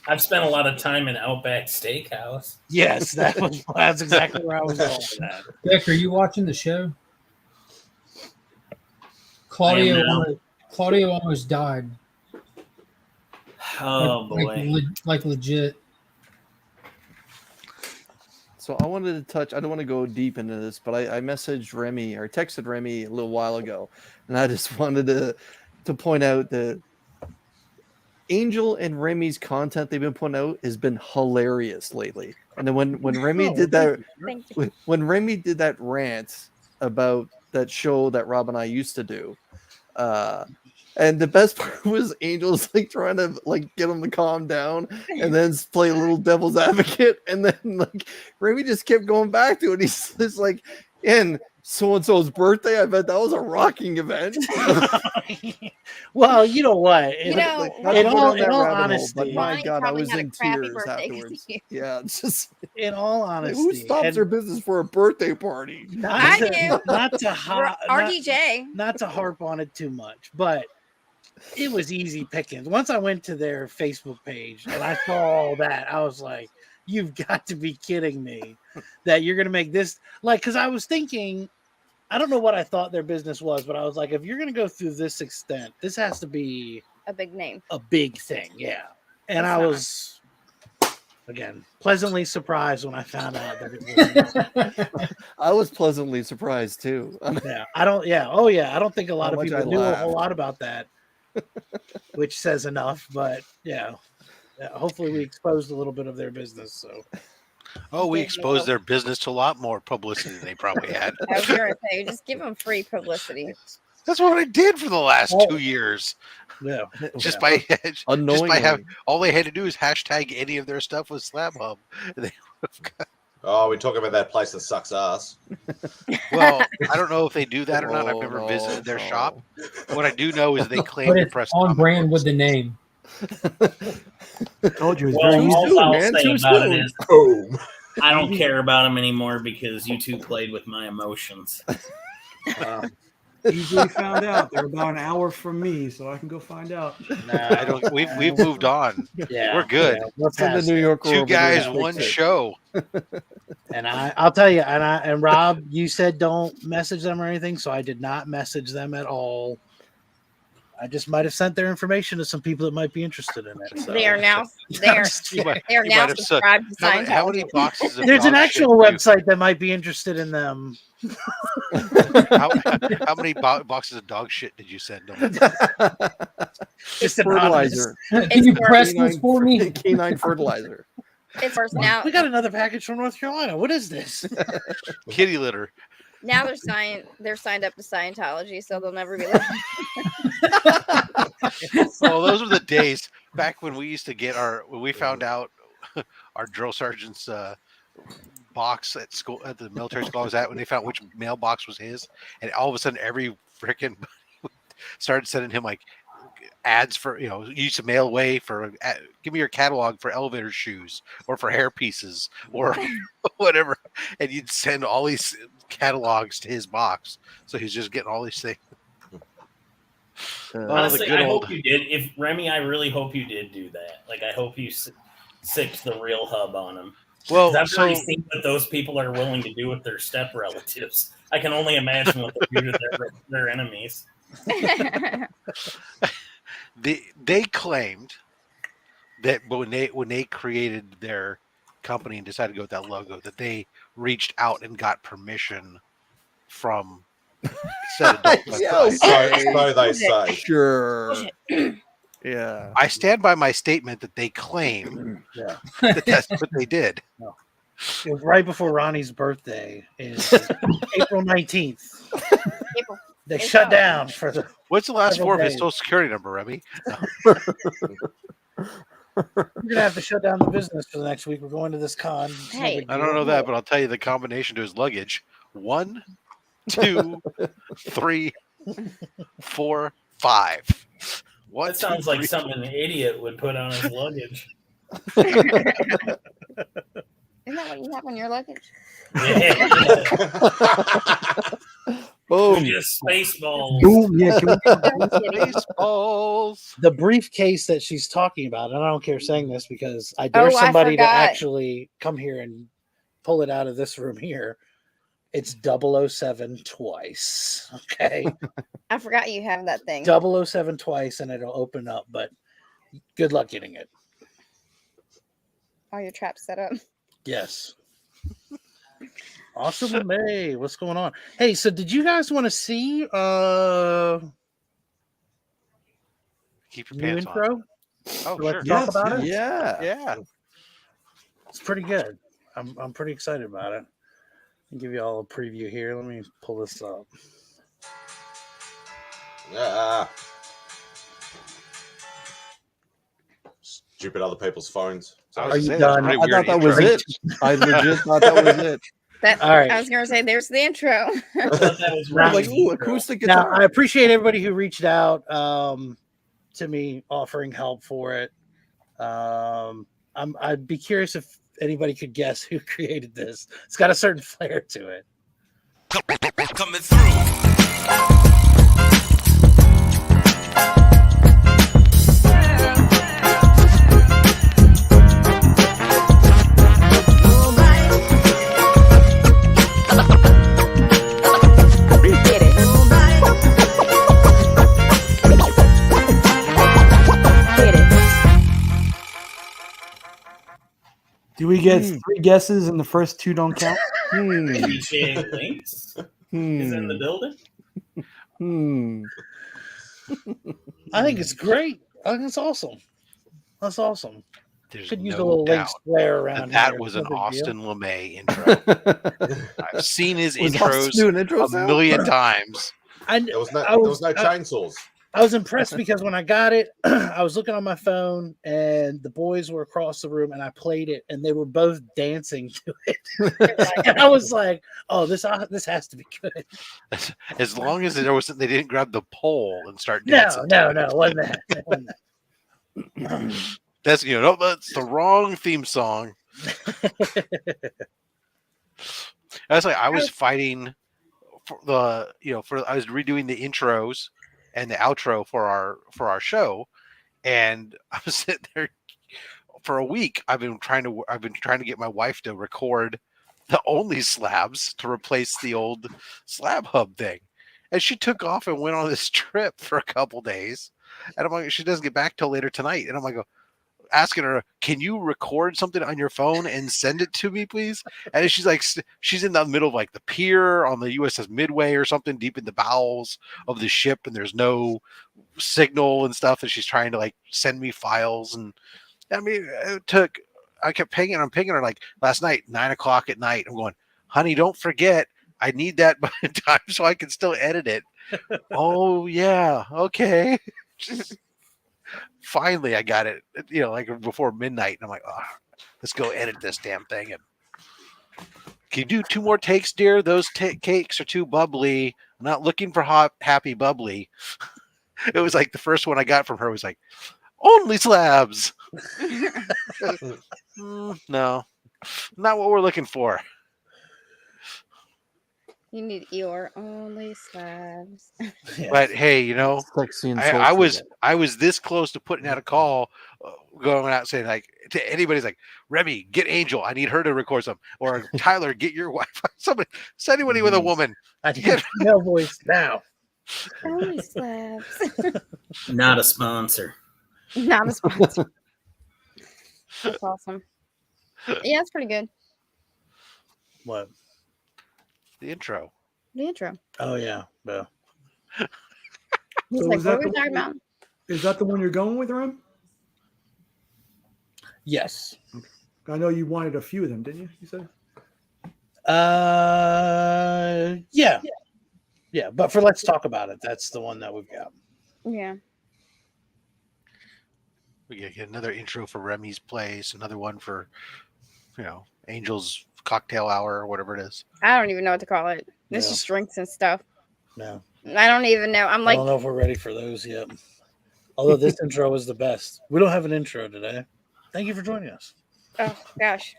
I've spent a lot of time in Outback Steakhouse. Yes, that's exactly where I was going with that. Dick, are you watching the show? Claudio almost died. Oh boy. Like legit. So I wanted to touch. I don't want to go deep into this, but I messaged Remy or texted Remy a little while ago, and I just wanted to point out that Angel and Remy's content they've been putting out has been hilarious lately. And then when Remy did that, when Remy did that rant about that show that Rob and I used to do, and the best part was Angel's like trying to like get him to calm down and then play a little devil's advocate, and then like Remy just kept going back to it. He's just like, and so and so's birthday. I bet that was a rocking event. Well, you know what? You know, Like, Rob- not to in go all, down that in all rabbit hole, honesty, but my Mine God, I probably was had a in crappy tears birthday 'cause afterwards. of you. Yeah, it's just in all honesty, who stops and their business for a birthday party? I do. Not to RDJ. not to harp on it too much, but it was easy pickings. Once I went to their Facebook page and I saw all that, I was like, "You've got to be kidding me that you're going to make this like?" Because I was thinking, I don't know what I thought their business was, but I was like, if you're going to go through this extent, this has to be A big name. a big thing, yeah. And It's I not. was again pleasantly surprised when I found out that it was. I was pleasantly surprised too. Yeah, I don't. Yeah, oh yeah, I don't think a lot How of much people I knew a laughed. whole lot about that, which says enough. But yeah, hopefully we exposed a little bit of their business. So Oh, we There you exposed go. their business to a lot more publicity than they probably had. I was going to say, just give them free publicity. That's what I did for the last Oh. 2 years. yeah, Just yeah. by Unknowingly. having all they had to do is hashtag any of their stuff with Slab Hub. They would've got- Oh, we talk about that place that sucks ass. well, I don't know if they do that or not. I've Oh, never no, visited their no. shop. What I do know is they claim But to it's press on comic brand books. with the name. Told you it's Well, very easy. all soon, I'll man, say too about soon. it is Boom. I don't care about them anymore because you two played with my emotions. Easily found out. They're about an hour from me, so I can go find out. Nah, I don't. We've moved on. yeah, We're good. yeah, we're It's in the past New it. York Two world, but they're guys, gonna one fix it. show. And I'll tell you, and Rob, you said don't message them or anything, so I did not message them at all. I just might have sent their information to some people that might be interested in it. So. They are now I'm they're just kidding. they are you now might have said- subscribed to How many Scientology. boxes of There's an dog actual shit do you- website that might be interested in them. How many boxes of dog shit did you send them? Just Fertilizer. Can you It's press this for me? Canine fertilizer. It's worse now. We got another package from North Carolina. What is this? Kitty litter. Now they're signed up to Scientology, so they'll never be left. Oh, those were the days back when we used to get when we found out our drill sergeant's box at school, at the military school I was at, when they found which mailbox was his, and all of a sudden every freaking started sending him like ads for, you used to mail away for give me your catalog for elevator shoes or for hair pieces or whatever, and you'd send all these catalogs to his box, so he's just getting all these things. Honestly, good I old- hope you did. If Remy, I really hope you did do that. Like, I hope you sicked the real hub on him. Well, I've so already seen what those people are willing to do with their step relatives. I can only imagine what they do to their enemies. they claimed that when they created their company and decided to go with that logo, that they reached out and got permission from said adult website. So they say. Sure. Yeah. I stand by my statement that they claim Yeah. that that's what they did. It was right before Ronnie's birthday, is April 19th. April. They It's shut out. down for the. What's the last Several four of his days. social security number, Remy? We're gonna have to shut down the business for the next week. We're going to this con. It's no Hey. big I don't deal. know that, but I'll tell you the combination to his luggage: 1, 2, 3, 4, 5. One, That sounds two, like three. something an idiot would put on his luggage. Isn't that what you have on your luggage? Yeah. Boom. Just Spaceballs. Boom. Yeah. Can we, I'm kidding. Baseballs. The briefcase that she's talking about, and I don't care saying this because I dare Oh, I somebody to forgot. actually come here and pull it out of this room here. It's 007 twice. Okay. I forgot you have that thing. 007 twice and it'll open up, but good luck getting it. All your traps set up. Yes. Awesome, May. What's going on? Hey, so did you guys want to see Keep your new pants on. intro? Oh, Let's sure. talk about it. Yeah. Yeah. It's pretty good. I'm pretty excited about it. I'll give you all a preview here. Let me pull this up. Yeah. Stupid other people's phones. I Are was you gonna say, that's a done? pretty I weird thought that was intro. it. I legit thought that was it. That, All right. I was gonna say there's the intro. I thought that was Now, I'm like, Remy's ooh, intro. acoustic Now, guitar. I appreciate everybody who reached out to me offering help for it. I'd be curious if anybody could guess who created this. It's got a certain flair to it. Coming through. Get it. Get it. do we get 3 guesses and the first 2 don't count? DJ Links is in the building. I think it's great. I think it's awesome. That's awesome. There's Could use a no little doubt links flair around that here. was No an big deal. Austin LeMay intro. I've seen his Was Austin intros doing intro a sound? million times. There was no, I was- chainsaws. I was impressed because when I got it, I was looking on my phone and the boys were across the room and I played it and they were both dancing to it. And I was like, "Oh, this has to be good." As long as there wasn't, they didn't grab the pole and start No, dancing. no, it wasn't that. It wasn't that. That's no, that's the wrong theme song. That's like I was fighting for I was redoing the intros and the outro for our show, and I was sitting there for a week. I've been trying to get my wife to record the only slabs to replace the old slab hub thing. And she took off and went on this trip for a couple days. And I'm like, she doesn't get back till later tonight. And I'm like, asking her, can you record something on your phone and send it to me, please? And she's like, she's in the middle of like the pier on the USS Midway or something, deep in the bowels of the ship, and there's no signal and stuff. And she's trying to like send me files. And I mean, I kept pinging. I'm pinging her like last night, 9:00 at night. I'm going, honey, don't forget, I need that by time so I can still edit it. Oh yeah, okay. Finally, I got it, like before midnight. And I'm like, oh, let's go edit this damn thing. And can you do 2 more takes, dear? Those cakes are too bubbly. I'm not looking for hot, happy, bubbly. It was like the first one I got from her was like, only slabs. No, not what we're looking for. You need your only slabs. But hey, Sexy and I was sultry. this close to putting out a call, going out saying like to anybody's like, Remy, get Angel. I need her to record some. Or Tyler, get your wife. Somebody, anybody with a woman. I need a female voice now. Only slabs. Not a sponsor. Not a sponsor. That's awesome. Yeah, it's pretty good. What? The intro. The intro. Oh yeah. Well. He's So like, is what that are we the talking one- about? Is that the one you're going with, Rem? Yes. I know you wanted a few of them, didn't you? You said. Yeah. But for let's talk about it. That's the one that we've got. Yeah. We get another intro for Remy's place, another one for, Angel's cocktail hour or whatever it is. I don't even know what to call it. It's Yeah. just drinks and stuff. No. I don't even know. I'm I like, don't know if we're ready for those yet. Although this intro was the best. We don't have an intro today. Thank you for joining us. oh gosh.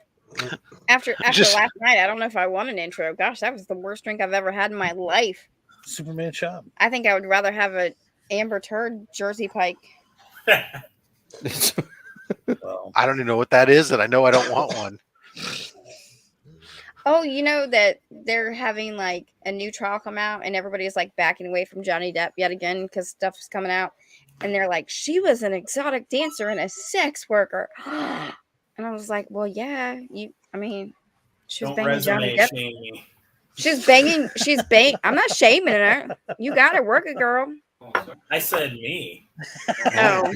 After Just- last night, I don't know if I want an intro. Gosh, that was the worst drink I've ever had in my life. Superman shop. I think I would rather have a Amber Turd Jersey Pike. Well, I don't even know what that is, and I know I don't want one. Oh, you know that they're having like a new trial come out and everybody's like backing away from Johnny Depp yet again because stuff's coming out. And they're like, she was an exotic dancer and a sex worker. And I was like, well, yeah, she was Don't banging Johnny resume Depp. shame me. She's banging. I'm not shaming her. You got to work it, girl. I said me. Oh,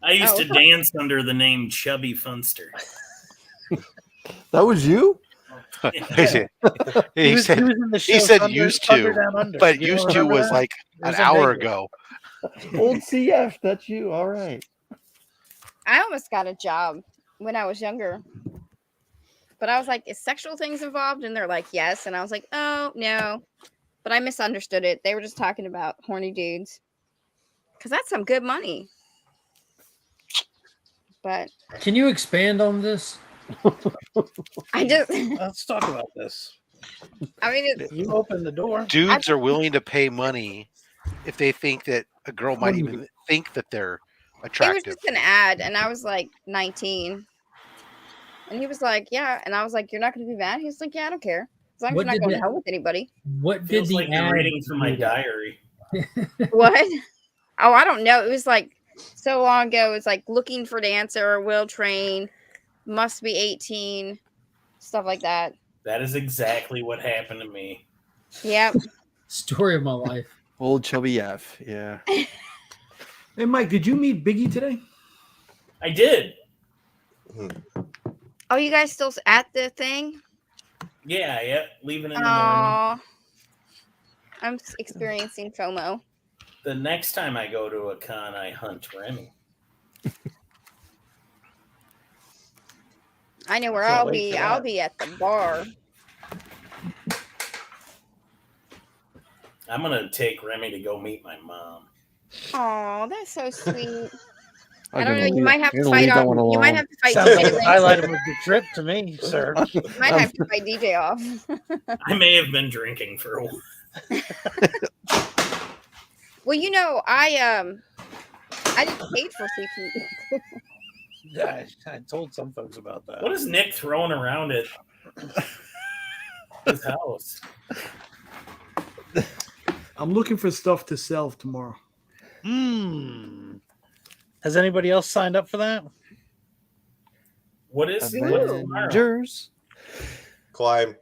I used to Oh. dance under the name Chubby Funster. That was you? He said, he was in the show he said Thunder- used Thunder to, Down Under. but You don't used to remember was that? like It was an in hour Vegas. ago. Old CF, that's you. All right. I almost got a job when I was younger. But I was like, is sexual things involved? And they're like, yes. And I was like, oh, no. But I misunderstood it. They were just talking about horny dudes. Because that's some good money. But Can you expand on this? I just, Let's talk about this. You open the door. Dudes are willing to pay money if they think that a girl might even think that they're it was attractive. just an ad. And I was like 19. And he was like, yeah. And I was like, you're not going to be mad? He was like, yeah, I don't care. As long as What you're not did going to the- hell with anybody. What did Feels the like you're ad reading from my do? diary. What? Oh, I don't know. It was like so long ago. It's like looking for dancer, will train, must be 18, stuff like that. That is exactly what happened to me. Yep. Story of my life. Old chubby F. Yeah. Hey, Mike, did you meet Biggie today? I did. Oh, you guys still at the thing? Yeah. Leaving in the morning. Oh, I'm experiencing FOMO. The next time I go to a con, I hunt Remy. I know where Can't I'll wait be. for I'll that. be at the bar. I'm gonna take Remy to go meet my mom. Oh, that's so sweet. I I'm don't know. gonna You might have I'm to gonna fight leave that off. one You might alone. have to fight Sounds like DJ. the highlight of the trip to me, sir. You might have to fight DJ off. I may have been drinking for a while. Well, you know, I just paid for CP. I told some folks about that. What is Nick throwing around at His house. I'm looking for stuff to sell tomorrow. Has anybody else signed up for that? What is tomorrow? Avengers. Climb.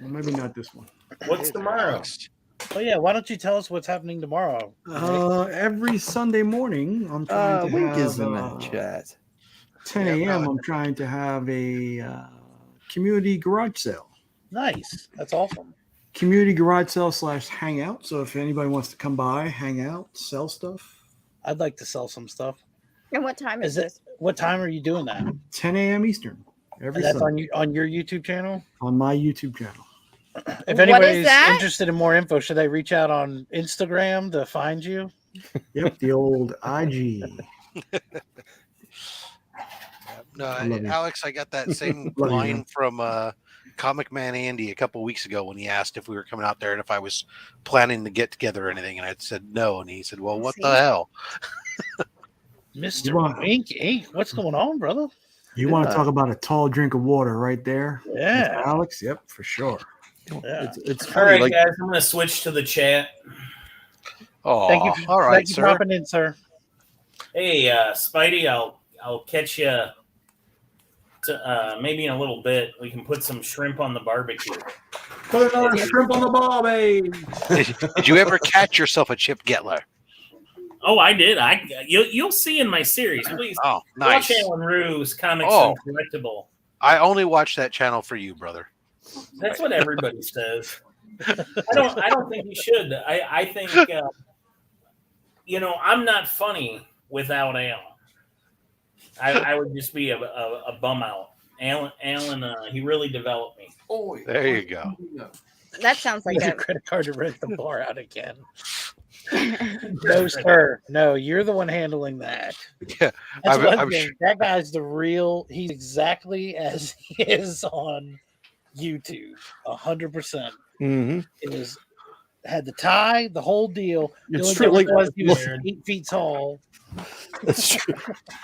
Well, maybe not this one. What's tomorrow? Oh yeah, why don't you tell us what's happening tomorrow? Every Sunday morning, I'm trying to Wink have is in that chat. 10 a.m. I'm trying to have a community garage sale. Nice, that's awesome. Community garage sale / hangout. So if anybody wants to come by, hang out, sell stuff. I'd like to sell some stuff. And what time is this? What time are you doing that? 10 a.m. Eastern. And that's on your YouTube channel? On my YouTube channel. If anybody's interested in more info, should they reach out on Instagram to find you? Yep, the old IG. No, Alex, I got that same line from Comic Man Andy a couple weeks ago when he asked if we were coming out there and if I was planning to get together or anything, and I said no, and he said, "Well, what the hell?" Mr. Winky, what's going on, brother? You want to talk about a tall drink of water right there? Yeah, Mr. Alex. Yep, for sure. Yeah. It's All funny, right, guys. I'm going to switch to the chat. Oh, thank you. All right, thank you for dropping in, sir. Hey, Spidey, I'll catch you. Maybe in a little bit, we can put some shrimp on the barbecue. Put another shrimp on the ball, babe. Did you ever catch yourself a Chip Getler? Oh, I did. You'll see in my series. Please. Oh, nice. Watch Alan Rue's Comics and Collectible. I only watch that channel for you, brother. That's what everybody says. I don't think you should. I think I'm not funny without Alan. I would just be a bum out. Alan, he really developed me. Oh, there you go. That sounds like a credit card to rent the bar out again. No, sir. No, you're the one handling that. Yeah, I'm sure. That guy's the real. He's exactly as he is on YouTube. 100%. Mm-hmm. It was had the tie, the whole deal. It's The only true. difference was he was 8 feet tall. That's true.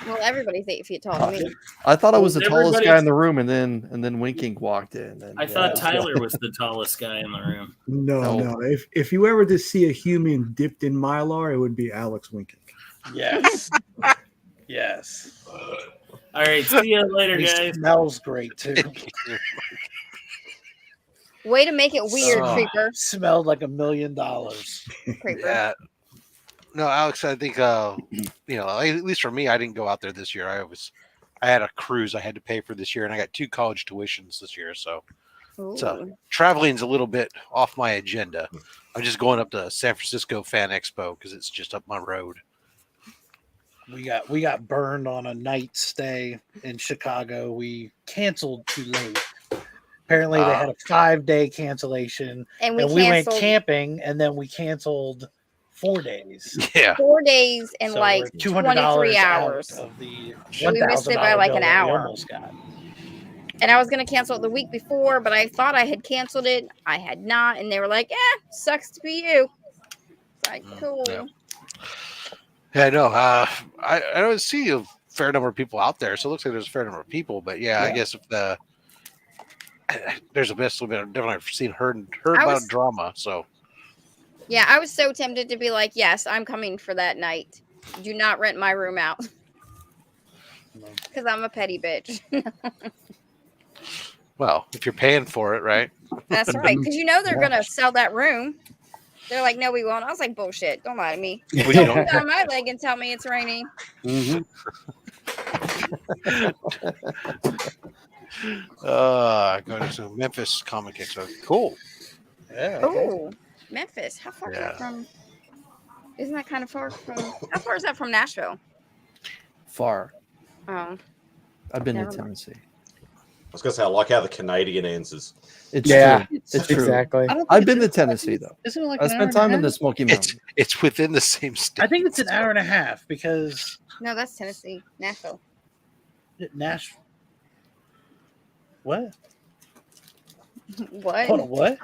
Well, everybody's 8 feet tall to me. I thought I was the tallest guy in the room, and then Winking walked in. And, I thought Tyler was the tallest guy in the room. No. If you ever just see a human dipped in Mylar, it would be Alex Winking. Yes. Yes. All right. See you later, He guys. Smells great too. Way to make it weird, Creeper. Smelled like $1 million. Creeper. Yeah. No, Alex, I think at least for me, I didn't go out there this year. I had a cruise I had to pay for this year, and I got 2 college tuitions this year, so traveling's a little bit off my agenda. I'm just going up to San Francisco Fan Expo because it's just up my road. We got burned on a night stay in Chicago. We canceled too late. Apparently, they had a 5-day cancellation, and we went camping, and then we canceled 4 days. Yeah, 4 days and So like we're $200 23 hours. out of the We missed it by like an $1,000 hour. almost got. And I was going to cancel it the week before, but I thought I had canceled it. I had not. And they were like, sucks to be you. It's like, cool. Yeah, I know. I don't see a fair number of people out there, so it looks like there's a fair number of people. But I guess if there's a best little bit, definitely I've heard about drama. So yeah, I was so tempted to be like, yes, I'm coming for that night. Do not rent my room out. Because I'm a petty bitch. Well, if you're paying for it, right? That's right. Because they're going to sell that room. They're like, no, we won't. I was like, bullshit. Don't lie to me. Don't put on my leg and tell me it's raining. Mm-hmm. Going to some Memphis Comic Expo. Cool. Yeah. Oh, Memphis. How far is that from? Isn't that kind of far from? How far is that from Nashville? Far. Oh. I've been in Never mind. Tennessee. I was gonna say I like how the Canadian answers. It's Yeah, true. It's true. exactly. I've been to Tennessee though. Isn't it like I an hour spent and a time in half? the Smoky Mountains. It's within the same state. I think it's an hour and a half because No, that's Tennessee. Nashville. Nashville. What? What? Hold on, what?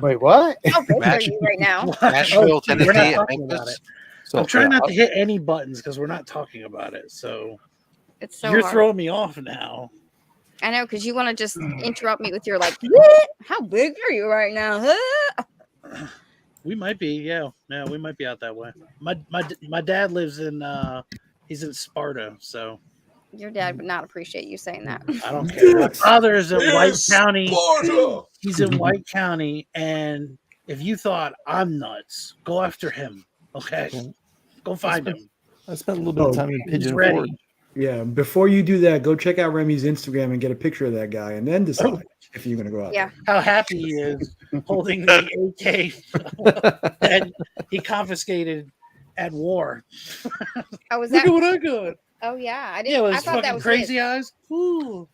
Wait, what? How big are you right now? Nashville, Tennessee, We're not and talking about Memphis. it. So, I'm trying not to hit any buttons because we're not talking about it. So It's so you're hard. throwing me off now. I know, because you want to just interrupt me with your like, "What? How big are you right now? Huh?" We might be, yeah. We might be out that way. My dad lives in he's in Sparta, so Your dad would not appreciate you saying that. I don't care. My Yes. father is in White Yes, County. Sparta! He's in White County, and if you thought I'm nuts, go after him. Okay, go find him. I spent a little bit of time in He's Pigeon ready. Forge. Yeah. Before you do that, go check out Remy's Instagram and get a picture of that guy, and then decide if you're going to go out. Yeah. How happy he is holding the AK that he confiscated at war. Oh, was Look that? at what I got. Oh, yeah. I Yeah, didn't. with I his thought that fucking was crazy his. eyes. Ooh.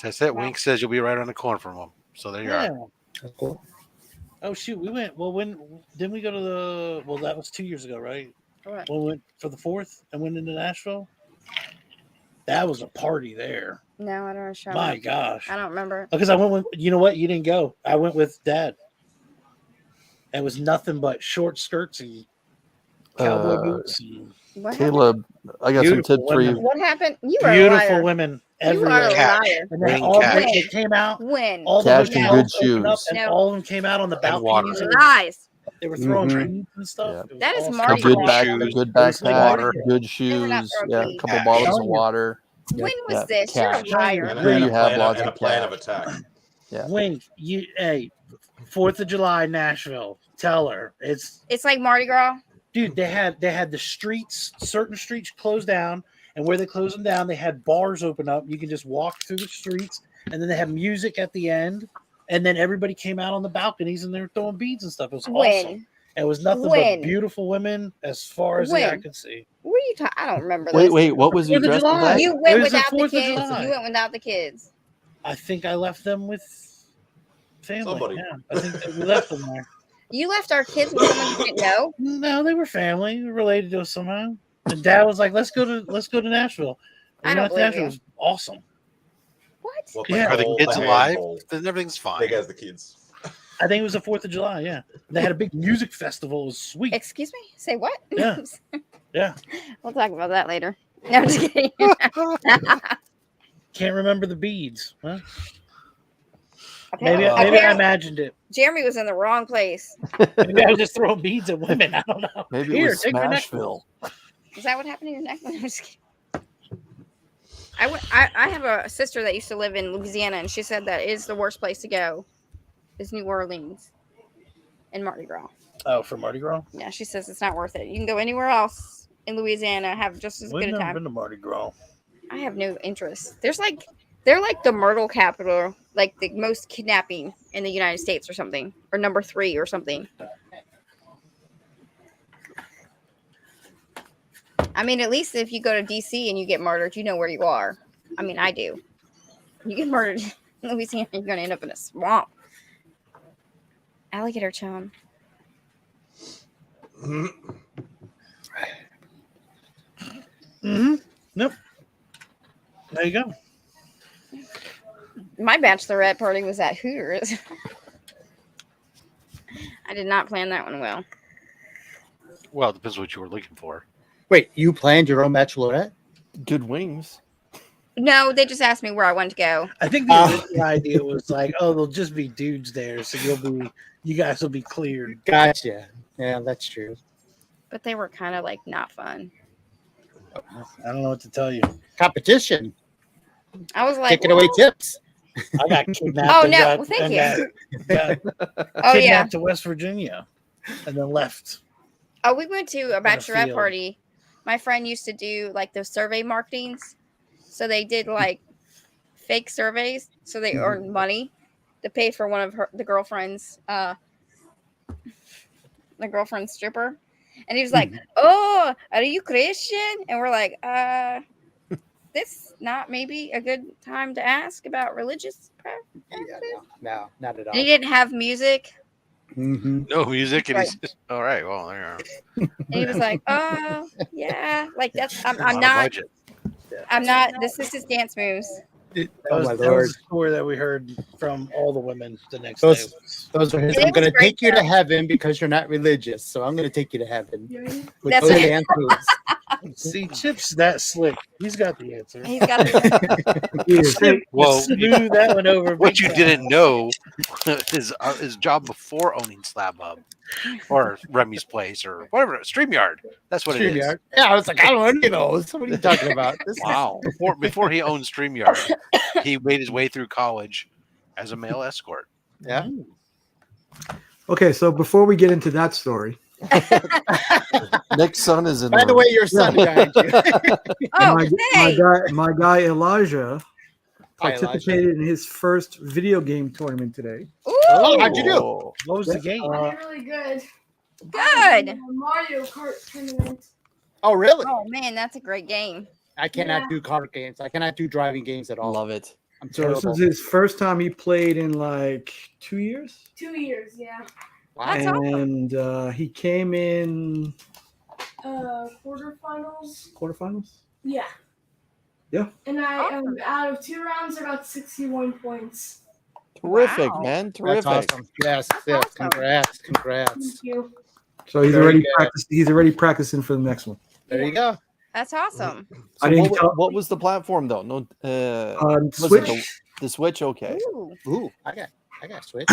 That's it. Wow. Wink says you'll be right around the corner from him. So there you Yeah. are. That's cool. Oh shoot, we went. Well, when didn't we go to the? Well, that was 2 years ago, right? What? When we went for the 4th and went into Nashville. That was a party there. No, I don't know. Shut My up. gosh. I don't remember. Because I went with. You know what? You didn't go. I went with Dad. It was nothing but short skirts and cowboy boots. And What happened? Caleb, I got some Beautiful tips for you. women. What happened? You are a Beautiful liar. women You are everywhere. a Cash. liar. And then Green all cash. they came out. When? All the Cash hotel and good opened up, shoes. and No. all of them came out on the water. balconies. And Lies. they were throwing Mhm. beads and stuff. Yeah. It was That is awesome. Mardi A good Gras. back, Shoes. a good It was like backpack, water. good They were not shoes, throwing yeah, a beads. couple Cash. bottles of Telling you. water. When was Yeah, this? cash. You're a liar. And, Where and, you a, have plan, lots and of a plan cash. of attack. Yeah. Wink, hey, 4th of July, Nashville. Tell her it's It's like Mardi Gras. dude. They had the streets, certain streets closed down, and where they closed them down, they had bars open up. You can just walk through the streets, and then they had music at the end, and then everybody came out on the balconies and they were throwing beads and stuff. It was awesome. When? It was nothing When? but beautiful women as far as the eye When? could see. What are you talking? I don't remember Wait, this. wait, what was you 4th of dressed July. as? You It went was the without the 4th of kids. July. You went without the kids. I think I left them with family. Somebody. Yeah, I think that we left them there. You left our kids with someone you didn't know. No, they were family, related to us somehow. And Dad was like, "Let's go to Nashville." I We don't went to believe Nashville. you. It was awesome. What? Well, Yeah. Are the whole kids alive? handful, Then everything's fine. big as the kids. I think it was the 4th of July. Yeah, they had a big music festival. It was sweet. Excuse me? Say what? Yeah. Yeah, We'll talk about that later. No, I'm just kidding. can't remember the beads. Huh? Apparently- Maybe I apparently, imagined it. Jeremy was in the wrong place. Maybe I was just throwing beads at women. I don't know. Maybe it Here, was take your necklace. Smashville. Is that what happened to your neck? I'm just kidding. I have a sister that used to live in Louisiana, and she said that is the worst place to go, is New Orleans and Mardi Gras. Oh, for Mardi Gras. Yeah, she says it's not worth it. You can go anywhere else in Louisiana, have just as We've good a never time. been to Mardi Gras. I have no interest. They're like the myrtle capital, like the most kidnapping in the United States or something, or number 3 or something. I mean, at least if you go to DC and you get murdered, you know where you are. I mean, I do. You get murdered in Louisiana, you're going to end up in a swamp. Alligator chum. Mm-hmm. Nope. There you go. My bachelorette party was at Hooters. I did not plan that one well. Well, it depends what you were looking for. Wait, you planned your own bachelorette? Good wings. No, they just asked me where I wanted to go. I think the original idea was like, oh, there'll just be dudes there, so you guys will be cleared. Gotcha. Yeah, that's true. But they were kind of like not fun. I don't know what to tell you. Competition. I was like, Taking away "Well, tips. I got kidnapped. Oh, and no. got, Well, thank and you. got oh yeah. kidnapped to West Virginia, and then left. Oh, we went to a bachelorette field. party. My friend used to do like those survey marketings. So they did like fake surveys. So they earned money to pay for one of the girlfriend's, the girlfriend's stripper. And he was like, "Oh, are you Christian?" And we're like, this not maybe a good time to ask about religious practices. Yeah, no, not at all. And he didn't have music. Mm-hmm. No music, and Right. he's just, all right. Well, there you are. And he was like, "Oh, yeah, like that's I'm On a not budget. I'm not. This is his dance moves." Oh my That lord. was a story that we heard from all the women the next Those- day. Those are his. It I'm was going to great, take you though. to heaven because you're not religious. So I'm going to take you to heaven with That's those it. dance moves. See, Chip's that slick. He's got the answer. He's got the Chip Well, smooth that one over. what big you time. didn't know his job before owning Slab Hub or Remy's Place or whatever, StreamYard. That's what it is. StreamYard. Yeah, I was like, I don't know any of those. What are you talking about? This Wow. Before he owned StreamYard, he made his way through college as a male escort. Yeah. Okay, so before we get into that story, Nick's son is in By the room. way, your son behind you. Oh, my hey. guy Elijah Hi, Elijah. participated in his first video game tournament today. Oh, how'd you do? Oh. What was the game? Really good. Good. Mario Kart tournament. Oh, really? Oh man, that's a great game. I cannot do car games. I cannot do driving games at all. Love it. I'm So this terrible. is his first time he played in like 2 years. 2 years, yeah. That's awesome. And he came in Quarterfinals. quarterfinals. Yeah. Yeah. And I Awesome. out of 2 rounds, I got 61 points. Terrific, Wow. man. That's Terrific. awesome. Yes, That's yes. awesome. Congrats. Thank Congrats. you. So he's Very already good. He's already practicing for the next one. There you go. That's awesome. So I didn't what, tell- what was the platform though? No, was it Switch. the Switch. Okay. Ooh. Ooh, I got Switch.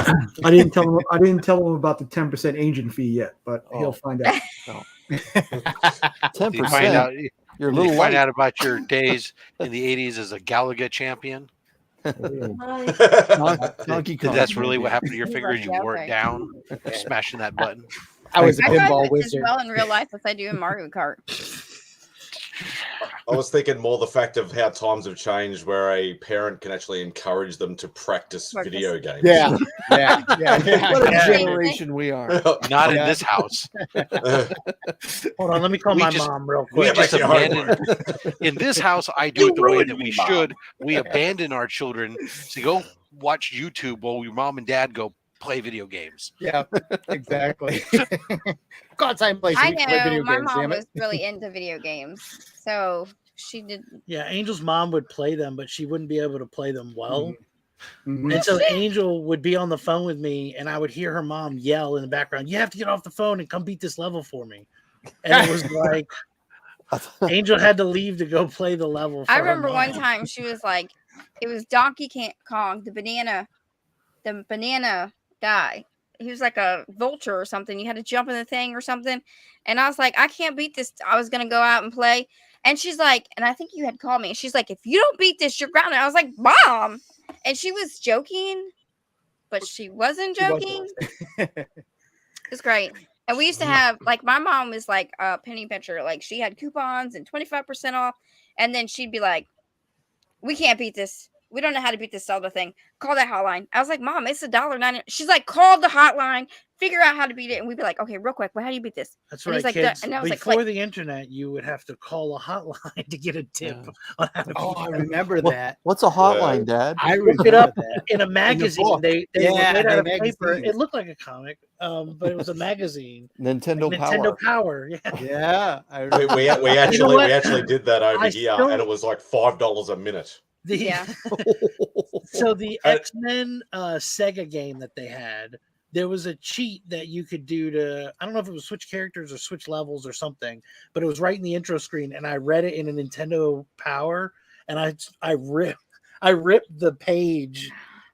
I didn't tell him. I didn't tell him about the 10% agent fee yet, but Oh. he'll find out. 10%. You find out, You're a you little find light. out about your days in the 80s as a Galaga champion. Nice. Donkey Kong. That's really what happened to your He's fingers. like, You yeah, wore it okay. down, smashing that button. I was a I pinball drive as wizard. well in real life as I do in Mario Kart. I was thinking more the fact of how times have changed, where a parent can actually encourage them to practice Practice. video games. Yeah, yeah. What a Yeah. generation we are. Not in Yeah. this house. Hold on, let me call We my just- mom real We Yeah, quick. just make your abandoned. In this house, I do You it the way ruined that me, we Mom. should. We abandon our children to go watch YouTube while your mom and dad go play video games. Yeah, exactly. God's time place. I We play video know my games, mom damn it. was really into video games, so she did. Yeah, Angel's mom would play them, but she wouldn't be able to play them well. Mhm. And so Angel would be on the phone with me, and I would hear her mom yell in the background, "You have to get off the phone and come beat this level for me." And it was like Angel had to leave to go play the level. For I her remember one mom. time she was like, it was Donkey Kong, the banana guy. He was like a vulture or something. You had to jump in the thing or something. And I was like, I can't beat this. I was gonna go out and play. And she's like, and I think you had called me. And she's like, if you don't beat this, you're grounded. I was like, Mom. And she was joking, but she wasn't joking. It was great. And we used to have, like, my mom was like a penny pincher. Like, she had coupons and 25% off. And then she'd be like, we can't beat this. We don't know how to beat this Zelda thing. Call that hotline. I was like, Mom, it's $1.99. She's like, call the hotline, figure out how to beat it. And we'd be like, okay, real quick, well, how do you beat this? That's And right, he's like, kids. and I was like, Before click. the internet, you would have to call a hotline to get a tip Yeah. on how to Oh, beat I it. remember that. What's a hotline, Dad? I Look remember it up that. in a magazine. book. They Yeah, were made out of the paper. magazines. It looked like a comic, but it was a magazine. Nintendo Nintendo Power. Power. Yeah. Yeah, I we, remember. we actually what? we actually did that over I here, still- and it was like $5 a minute. Yeah. So the And- X-Men Sega game that they had, there was a cheat that you could do to, I don't know if it was switch characters or switch levels or something, but it was right in the intro screen, and I read it in a Nintendo Power, and I ripped the page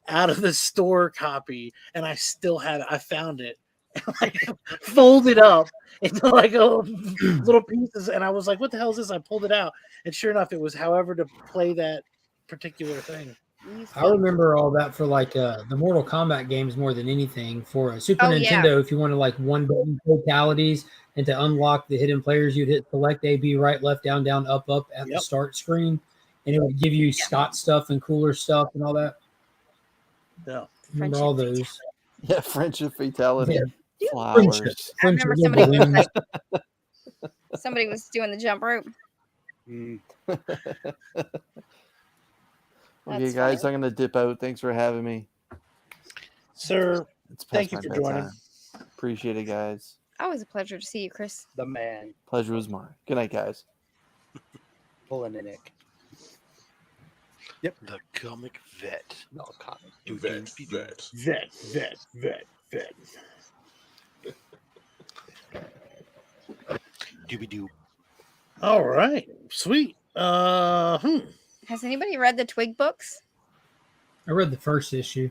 out of the store copy, and I still have it. I found it. Like, folded up into like little pieces, and I was like, "What the hell is this?" I pulled it out, and sure enough, it was however to play that particular thing. I remember all that for like the Mortal Kombat games more than anything. For a Super Oh, yeah. Nintendo, if you wanted like one button fatalities and to unlock the hidden players, you'd hit select A, B, right, left, down, down, up at the Yep. start screen, and it would give you Scott stuff and cooler stuff and all that. No. Remember all those? Yeah, friendship fatality. Yeah. Flowers. I remember Friendship somebody was balloons. like, somebody was doing the jump rope. Mm. Okay, That's guys, funny. I'm gonna dip out. Thanks for having me. Sir, It's past Thank you my for joining. bedtime. Appreciate it, guys. Always a pleasure to see you, Chris. The man Pleasure was mine. Good night, guys. pulling the Nick. The comic vet. No comic. Vet. Doobie doo. All right, sweet. Has anybody read the Twig books? I read the first issue.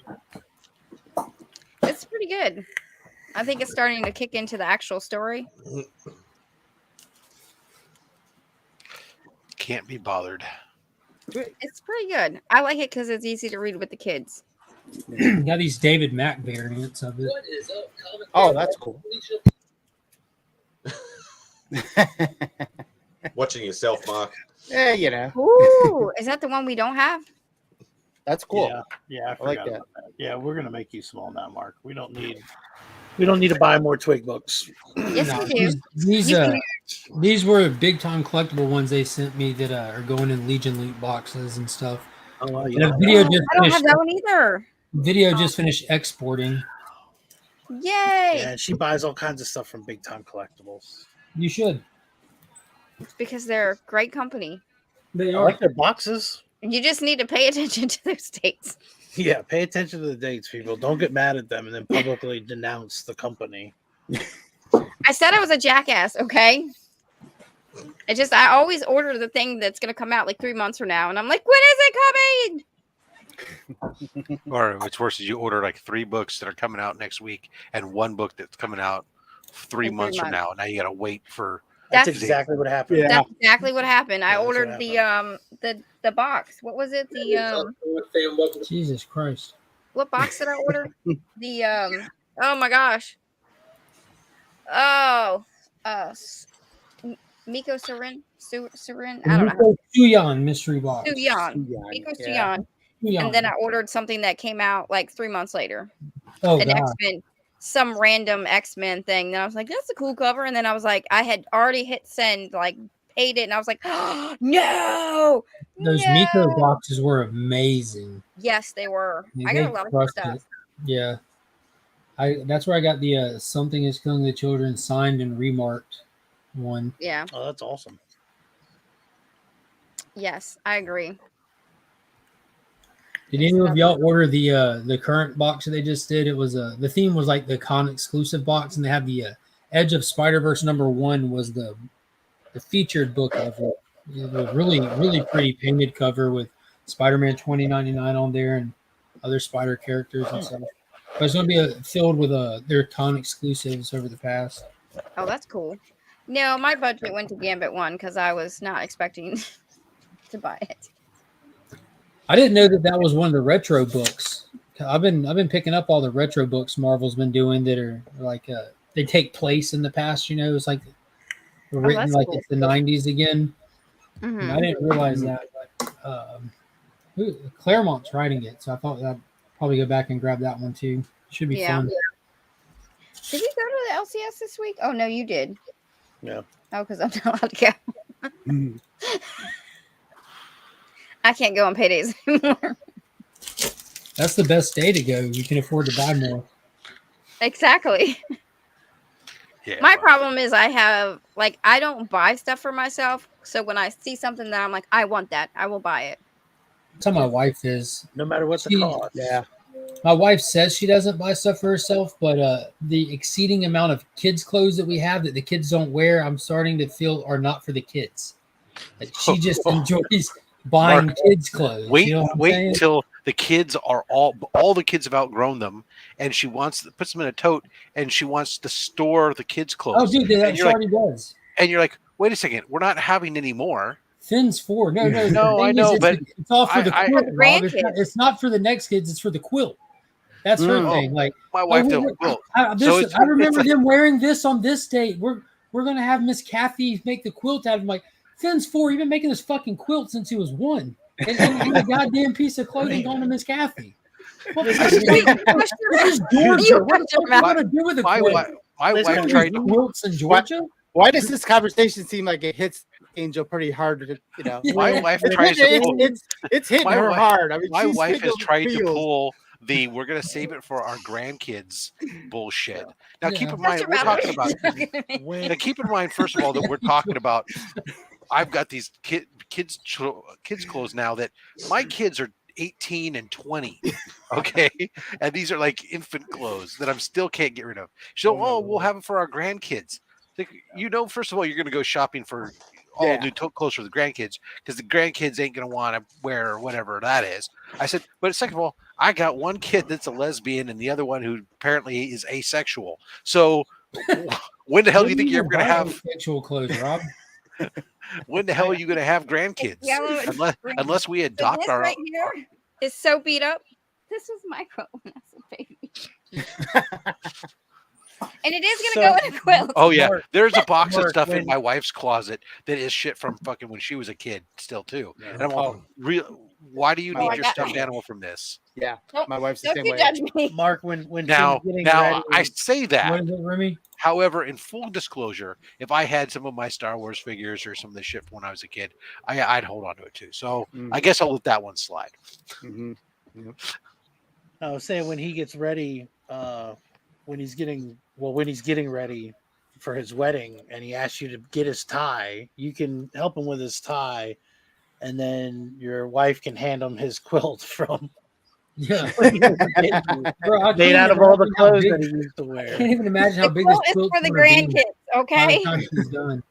It's pretty good. I think it's starting to kick into the actual story. Can't be bothered. It's pretty good. I like it because it's easy to read with the kids. Got these David Mack variants of it. Oh, that's cool. Watching yourself, Mark. Yeah, you know, Ooh, is that the one we don't have? that's cool. Yeah, I I like forgot that. about that. Yeah, we're gonna make you small now, Mark. We don't need to buy more Twig books. Yes, No, we do. these were big time collectible ones they sent me that are going in Legion loot boxes and stuff. Oh, And yeah. a video I just don't finished. have that one either. Video just finished exporting. Yay! Yeah, she buys all kinds of stuff from Big Time Collectibles. You should. Because they're great company. They I are. like their boxes. You just need to pay attention to those dates. Yeah, pay attention to the dates, people. Don't get mad at them and then publicly denounce the company. I said I was a jackass, okay? I always order the thing that's gonna come out like 3 months from now, and I'm like, when is it coming? Or what's worse is you order like 3 books that are coming out next week and 1 book that's coming out 3 In 3 months from months. now. Now you got to wait for. That's That's- exactly what happened. Yeah. That's exactly what happened. I Yeah, that's what ordered the box. What was it? Jesus Christ. What box did I order? Oh my gosh. Oh, Miko Surin. I don't know. Suyan mystery box. Suyan. Miko Yeah. Suyan. Suyan. And then I ordered something that came out like 3 months later. Oh An god. X-Men, some random X-Men thing. Then I was like, that's a cool cover. And then I was like, I had already hit send, like paid it, and I was like, oh, no. Those no. Miko boxes were amazing. Yes, they were. Yeah, I they got a lot of good crushed stuff. it. Yeah. That's where I got the Something is Killing the Children signed and remarked one. Yeah. Oh, that's awesome. Yes, I agree. Did any of y'all order the current box that they just did? It was the theme was like the con exclusive box, and they had the Edge of Spider-Verse #1 was the featured book of it. It was really pretty painted cover with Spider-Man 2099 on there and other Spider characters and stuff. But it's going to be filled with their con exclusives over the past. Oh, that's cool. No, my budget went to Gambit 1 because I was not expecting to buy it. I didn't know that was one of the retro books. I've been picking up all the retro books Marvel's been doing that are like they take place in the past. You know, it's like written that's like cool. it's the '90s again. Mhm. And I didn't realize that. But, Claremont's writing it, so I thought I'd probably go back and grab that one too. Should be Yeah. fun. Did you go to the LCS this week? Oh, no, you did. Yeah. Oh, because I'm not allowed to go. I can't go on paydays anymore. That's the best day to go. You can afford to buy more. Exactly. Yeah. My problem is I don't buy stuff for myself. So when I see something that I'm like, I want that, I will buy it. That's how my wife is. No matter what the She- cost. Yeah. My wife says she doesn't buy stuff for herself, but the exceeding amount of kids' clothes that we have that the kids don't wear, I'm starting to feel are not for the kids. Like she just enjoys buying Mark, kids' clothes. Wait, you know what I'm wait saying? until the kids are all the kids have outgrown them, and she puts them in a tote, and she wants to store the kids' clothes. Oh, dude, that and she you're like, already does. and you're like, wait a second, we're not having any more. Finn's 4. No. the No, I thing know, is, but it's all for the I- quilt. Rob. Grandkids. It's not for the next kids. It's for the quilt. That's her Mm. thing. Like My wife oh, don't quilt. I So it's- remember it's them wearing this on this date. We're gonna have Miss Kathy make the quilt out of. I'm like, Finn's 4. You've been making this fucking quilt since he was 1, and a goddamn piece of clothing going to Miss Kathy. What the fuck? Wait, question This is mark. Georgia. You What the question fuck mark. you gonna do with a My quilt? wife, my Listen, wife tried to. Quilts in Georgia. Why does this conversation seem like it hits Angel pretty hard? My wife It's, tries to pull. it's hitting My her wife- hard. I mean, My she's wife hitting has the tried to feels. pull the "we're going to save it for our grandkids" bullshit. Now, keep Yeah. in mind, Shut we're your talking mouth. about. Now, keep in mind, first of all, that we're talking about. I've got these kids clothes now that my kids are 18 and 20. Okay, and these are like infant clothes that I'm still can't get rid of. So, we'll have them for our grandkids. Like, first of all, you're going to go shopping for all new clothes for the grandkids because the grandkids ain't gonna want to wear whatever that is. I said, but second of all, I got one kid that's a lesbian and the other one who apparently is asexual. So when the hell do you think you're ever gonna have sexual clothes, Rob? when the hell are you gonna have grandkids? Yellow and green. Unless we So adopt this our right here is so beat up. This was my quilt when I was a baby. And it is gonna go in a quilt. Oh yeah, there's a box of Mark, stuff in when- my wife's closet that is shit from fucking when she was a kid, still too. And I'm all, why do you Oh, need I your got stuffed that. animal from this? Yeah, Nope, my wife's the don't same you way. judge me. Mark, when Now, Tim's getting now ready, I say What that. is it, Remy? However, in full disclosure, if I had some of my Star Wars figures or some of the shit from when I was a kid, I'd hold on to it too. So I guess I'll let that one slide. Mm-hmm. I was saying when he gets ready, when he's getting ready for his wedding, and he asks you to get his tie, you can help him with his tie, and then your wife can hand him his quilt from Yeah. Bro, I made can't out of all the imagine how clothes big- that he used to I wear. can't even imagine how The big this quilt is quilt's for the gonna be grandkids, by the okay? time she's done.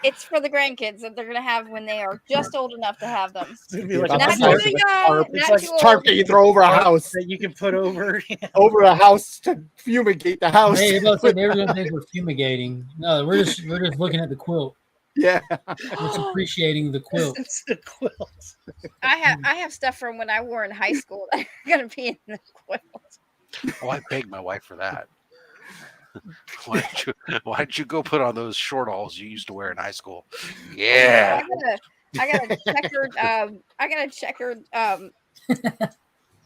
It's for the grandkids that they're gonna have when they are just old enough to have them. It'd be like About a Not the size too of a young, tarp. It's not like too Tarp old. that you throw over a house. that you can put over. Over a house to fumigate the house. Hey, about to say they were gonna think we're fumigating. No, we're just looking at the quilt. Yeah. We're just appreciating the quilt. It's the quilt. I have stuff from when I wore in high school that are gonna be in the quilt. Oh, I begged my wife for that. Why don't you go put on those short alls you used to wear in high school? Yeah. I got a checkered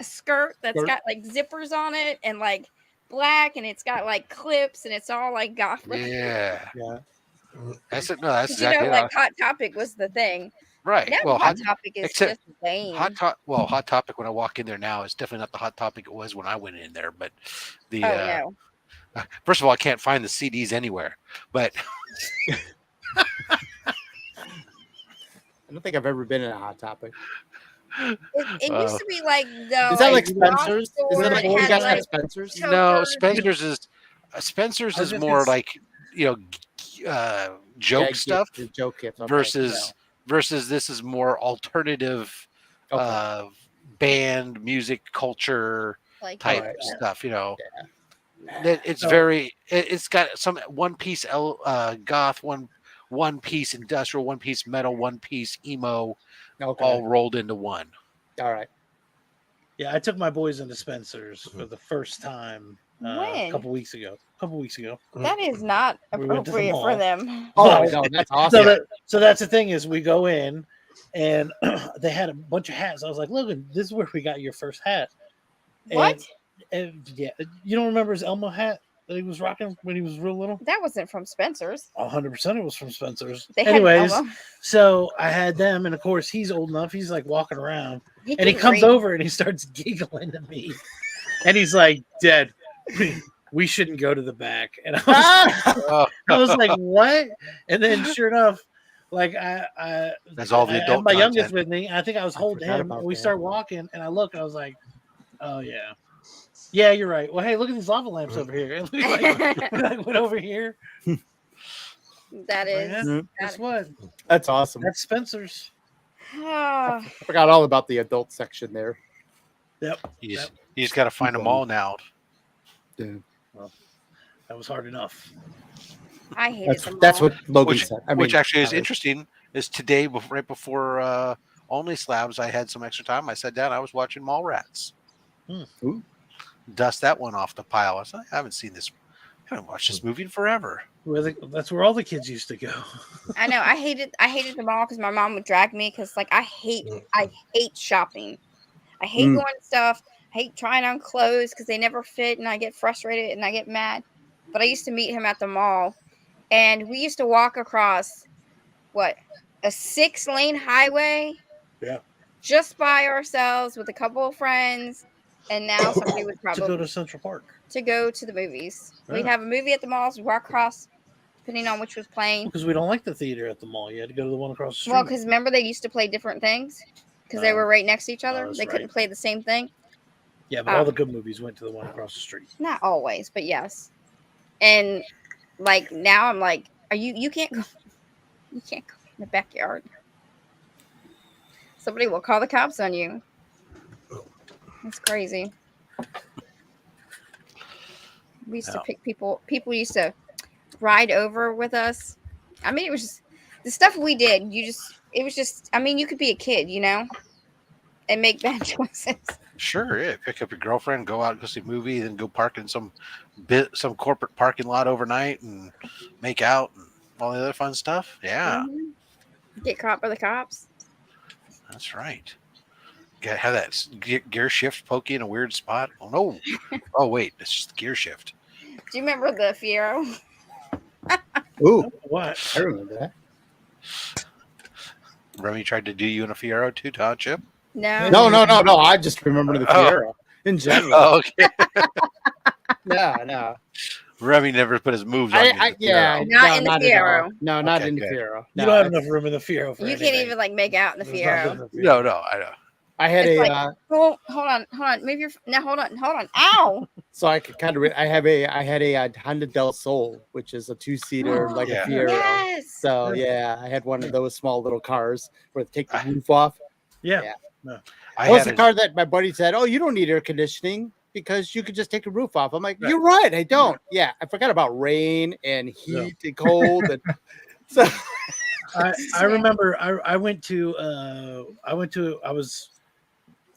skirt that's got like zippers on it and like black, and it's got like clips, and it's all like goth looking. Yeah. Yeah. That's it. No, that's 'Cause, exactly like Hot Topic was the thing. right. Now Well, Hot Topic is except just lame. Hot Topic when I walk in there now is definitely not the Hot Topic it was when I went in there. But the no. first of all, I can't find the CDs anywhere. But I don't think I've ever been in a Hot Topic. It used to be like the Is that like rock Spencer's? Is store that like that you had, guys like, have Spencer's? no, chokers. Spencer's I was is just more gonna like joke stuff The joke kits. Okay. versus this is more alternative Okay. band music culture Like type Alright. stuff. It's So- very it's got some one piece goth, one piece industrial, one piece metal, one piece emo, Okay. all rolled into one. All right. Yeah, I took my boys into Spencer's for the first time a When? couple weeks ago. That is not We went to the appropriate for mall. them. Oh no, that's awesome. So that's the thing is we go in and they had a bunch of hats. I was like, look, this is where we got your first hat. What? And yeah, you don't remember his Elmo hat that he was rocking when he was real little? That wasn't from Spencer's. 100% it was from Spencer's. They had Anyways, Elmo. so I had them, and of course he's old enough. He's like walking around, and he couldn't comes read. over and he starts giggling to me, and he's like, "Dad, we shouldn't go to the back." And I was like, "What?" And then sure enough, like That's all the I had adult my youngest content. with me. I think I was holding forgot him. about And we that. start walking, and I look, and I was like, "Oh yeah." Yeah, you're right. Well, hey, look at these lava lamps over here. And we went over here. That is. Yeah, guess what? That's awesome. That's Spencer's. Ah, I forgot all about the adult section there. Yep. He's got to find them all now. Yeah. Well, that was hard enough. I hated them That's all. what Logan Which, said. which actually is interesting. Is today, right before Only Slabs, I had some extra time. I sat down. I was watching Mallrats. Ooh. Dust that one off the pile. I said, I haven't seen this. I haven't watched this movie in forever. That's where all the kids used to go. I know. I hated them all because my mom would drag me because like I hate shopping. I hate going to stuff. I hate trying on clothes because they never fit and I get frustrated and I get mad. But I used to meet him at the mall and we used to walk across a 6-lane highway. Yeah. Just by ourselves with a couple of friends. And now somebody would probably to go to Central Park. To go to the movies. Yeah. We'd have a movie at the malls, we'd walk across depending on which was playing. Because we don't like the theater at the mall. You had to go to the one across the street. Well, because remember they used to play different things because they were right next to each other. that's They couldn't right. play the same thing. Yeah, but all the good movies went to the one across the street. Not always, but yes. And like now I'm like, you can't go. You can't go. the backyard. Somebody will call the cops on you. It's crazy. We used to pick people. People used to ride over with us. I mean, it was just the stuff we did. It was just. I mean, you could be a kid, and make bad choices. Sure, yeah. Pick up your girlfriend, go out, go see a movie, then go park in some corporate parking lot overnight and make out and all the other fun stuff. Yeah, Get caught by the cops. that's right. Have that gear shift poke you in a weird spot. Oh no! Oh wait, it's just the gear shift. Do you remember the Fiero? Ooh, What? I remember that. Remy tried to do you in a Fiero too, huh, Chip? No. No. I just remember the Fiero in general. Oh, okay. No. Remy never put his moves on you. Yeah, Not in the at all. Fiero. No, not Okay, in the good. Fiero. You No, don't have enough room in the Fiero for You anything. can't even like make out in the There's nothing in Fiero. the No, I know. I had It's a like, oh, hold on. Move your now. Hold on. Ow! so I could kind of I had a Honda Del Sol, which is a 2-seater like Yeah. a Fiero. Yes. So yeah, I had one of those small little cars where they take the roof off. Yeah. I That was had the a- car that my buddy said, "Oh, you don't need air conditioning because you could just take the roof off." I'm like, "You're right, I don't." Yeah, I forgot about rain and heat and cold, and so I remember I was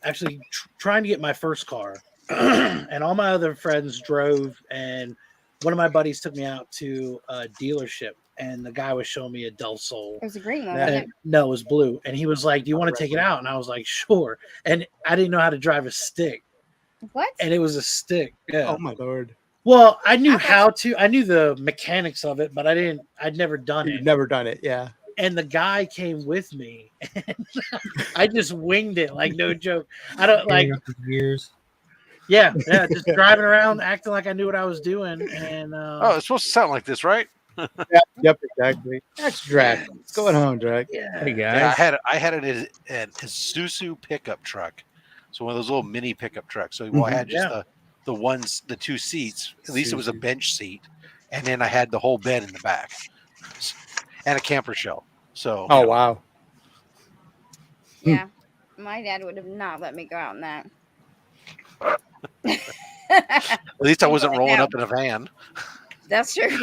actually trying to get my first car and all my other friends drove, and one of my buddies took me out to a dealership, and the guy was showing me a Del Sol. It was a green one. And, Wasn't it? no, it was blue. And he was like, "Do you want to take it out?" And I was like, "Sure." And I didn't know how to drive a stick. What? And it was a stick. Yeah. oh my lord, Well, I knew how to. I knew the mechanics of it, but I'd never done you've it. never done it, yeah. And the guy came with me, and I just winged it, like no joke. I don't like. Years. Yeah, just driving around, acting like I knew what I was doing, and Oh, it's supposed to sound like this, right? Yep, exactly. That's Drake. What's going on, Drake? yeah, Hey Yeah, guys. I had an Isuzu pickup truck, so one of those little mini pickup trucks. So I had just the 2 seats. At least it was a bench seat, and then I had the whole bed in the back, and a camper shell. So Oh wow. Yeah. My dad would have not let me go out in that. at least I wasn't Like rolling now. up in a van. That's true.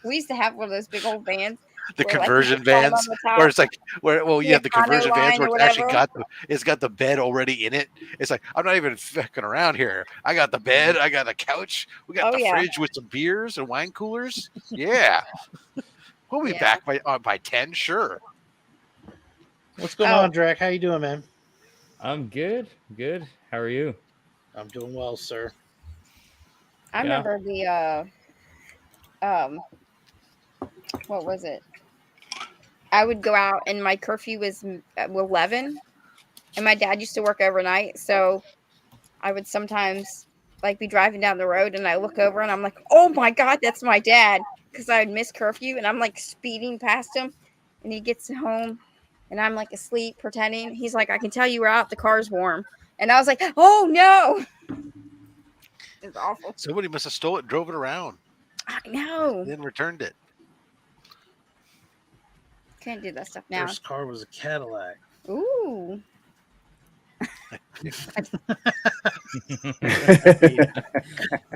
We used to have one of those big old vans. The where, like, you conversion could climb vans, on the top. where it's like you Yeah, have the conversion condo vans line where or it's actually whatever. it's got the bed already in it. It's like I'm not even fucking around here. I got the bed, I got a couch, we got Oh, the yeah. fridge with some beers and wine coolers. Yeah, we'll be Yeah. back by 10, sure. what's going Oh. on, Drac? How you doing, man? I'm good. Good. How are you? I'm doing well, sir. I remember the what was it? I would go out and my curfew was 11, and my dad used to work overnight, so I would sometimes like be driving down the road and I look over and I'm like, "Oh my god, that's my dad," because I would miss curfew and I'm like speeding past him, and he gets home and I'm like asleep pretending. He's like, "I can tell you were out. The car's warm," and I was like, "Oh no." It's awful. Somebody must have stole it, drove it around, I know. then returned it. Can't do that stuff now. First car was a Cadillac. Ooh.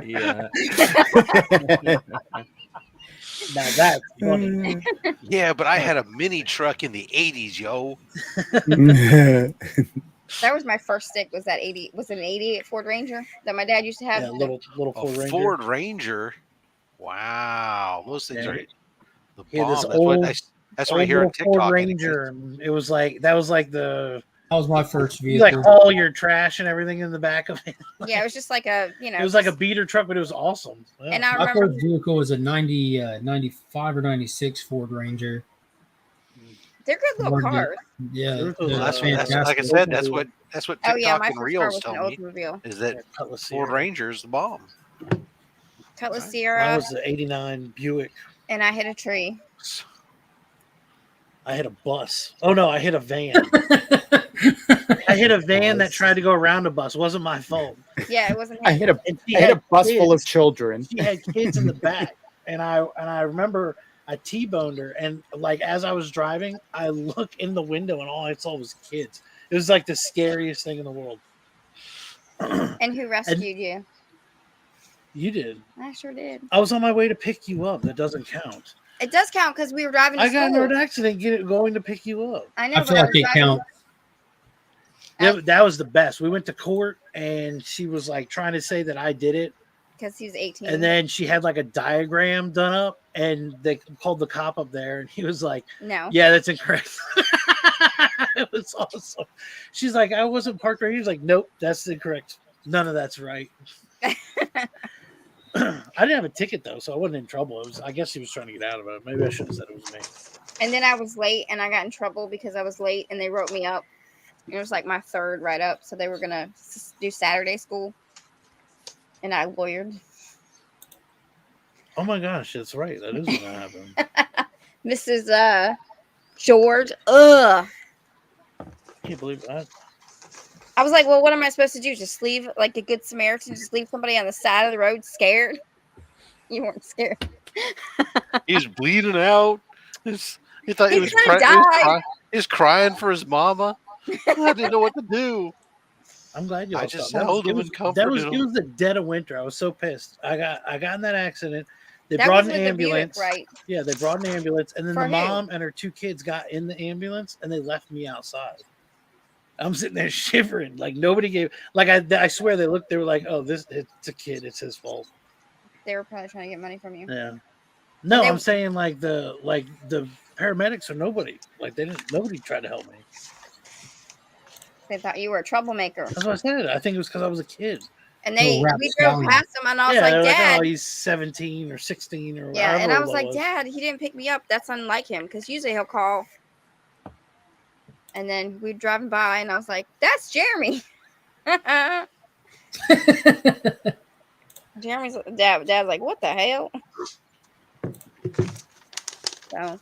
Yeah. Now that's funny. Yeah, but I had a mini truck in the 80s, yo. That was my first stick. Was that 80? Was it an 88 Ford Ranger that my dad used to have? Yeah, little A Ford Ranger. Ford Ranger. Wow, those things Yeah. are the He had this bomb. That's what old- that's what I Old hear on little TikTok. Ford anyways. Ranger. And it was like that was like the That was my first you like vehicle. haul your trash and everything in the back of it. Yeah, it was just like a, It was like a beater truck, but it was awesome. Yeah. And I My remember, first vehicle was a 95 or 96 Ford Ranger. they're good little Loved it. cars. Yeah, Well, they're That's fantastic. like I said. That's what Oh TikTok yeah, my and first car Reels was an tell me Oldsmobile. is that Cutlass Ford Sierra. Ranger's the bomb. Cutlass Mine Sierra, was the '89 Buick. and I hit a tree. I hit a bus. Oh no, I hit a van. I hit a van that tried to go around a bus. It wasn't my fault. Yeah, it wasn't. I hit a And she I hit a had bus full of kids. children. She had kids in the back, and I remember I T-boned her, and like as I was driving, I look in the window, and all I saw was kids. It was like the scariest thing in the world. And who rescued you? You did. I sure did. I was on my way to pick you up. That doesn't count. It does count because we were driving to I got school. into an accident going to pick you up. I know, I feel but like it counts. Yeah, that was the best. We went to court, and she was like trying to say that I did it. Because he's 18. And then she had like a diagram done up, and they called the cop up there, and he was like, No. Yeah, that's incorrect. It was awesome. She's like, I wasn't parked right here. He's like, Nope, that's incorrect. None of that's right. I didn't have a ticket, though, so I wasn't in trouble. I guess he was trying to get out of it. Maybe I should have said it was me. And then I was late, and I got in trouble because I was late, and they wrote me up. It was like my third write-up, so they were going to do Saturday school. And I lawyered. Oh my gosh, that's right. That is what happened. Mrs. George. Ugh. Can't believe that. I was like, well, what am I supposed to do? Just leave like a good Samaritan? Just leave somebody on the side of the road scared? You weren't scared. He was bleeding out. He thought he was crying for his mama. I didn't know what to do. I'm glad you. I just held him and comforted him. It was the dead of winter. I was so pissed. I got in that accident. They That brought was an with the Buick, ambulance, right? Yeah, they brought an ambulance, and then For the who? mom and her 2 kids got in the ambulance, and they left me outside. I'm sitting there shivering, like nobody gave. Like I swear they looked. They were like, "Oh, it's a kid. It's his fault." They were probably trying to get money from you. Yeah. No, I'm saying like the paramedics or nobody. Like nobody tried to help me. They thought you were a troublemaker. That's what I said. I think it was because I was a kid. And we drove past him, and I was like, Dad. Oh, he's 17 or 16 or Yeah, and I was like, was. Dad, he didn't pick me up. That's unlike him, because usually he'll call. And then we were driving by, and I was like, that's Jeremy. Jeremy's Dad's like, what the hell? So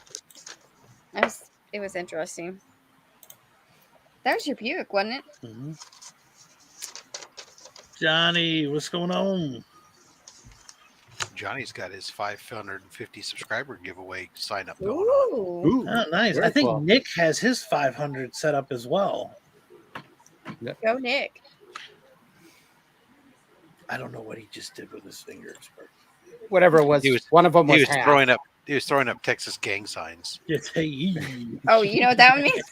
it was interesting. That was your Buick, wasn't it? Mm-hmm. Johnny, what's going on? Johnny's got his 550 subscriber giveaway sign up going on. Ooh, oh, nice. I think Nick has his 500 set up as well. Go Nick. I don't know what he just did with his fingers. Whatever it was, one of them was throwing up. He was throwing up Texas gang signs. Oh, you know what that one means?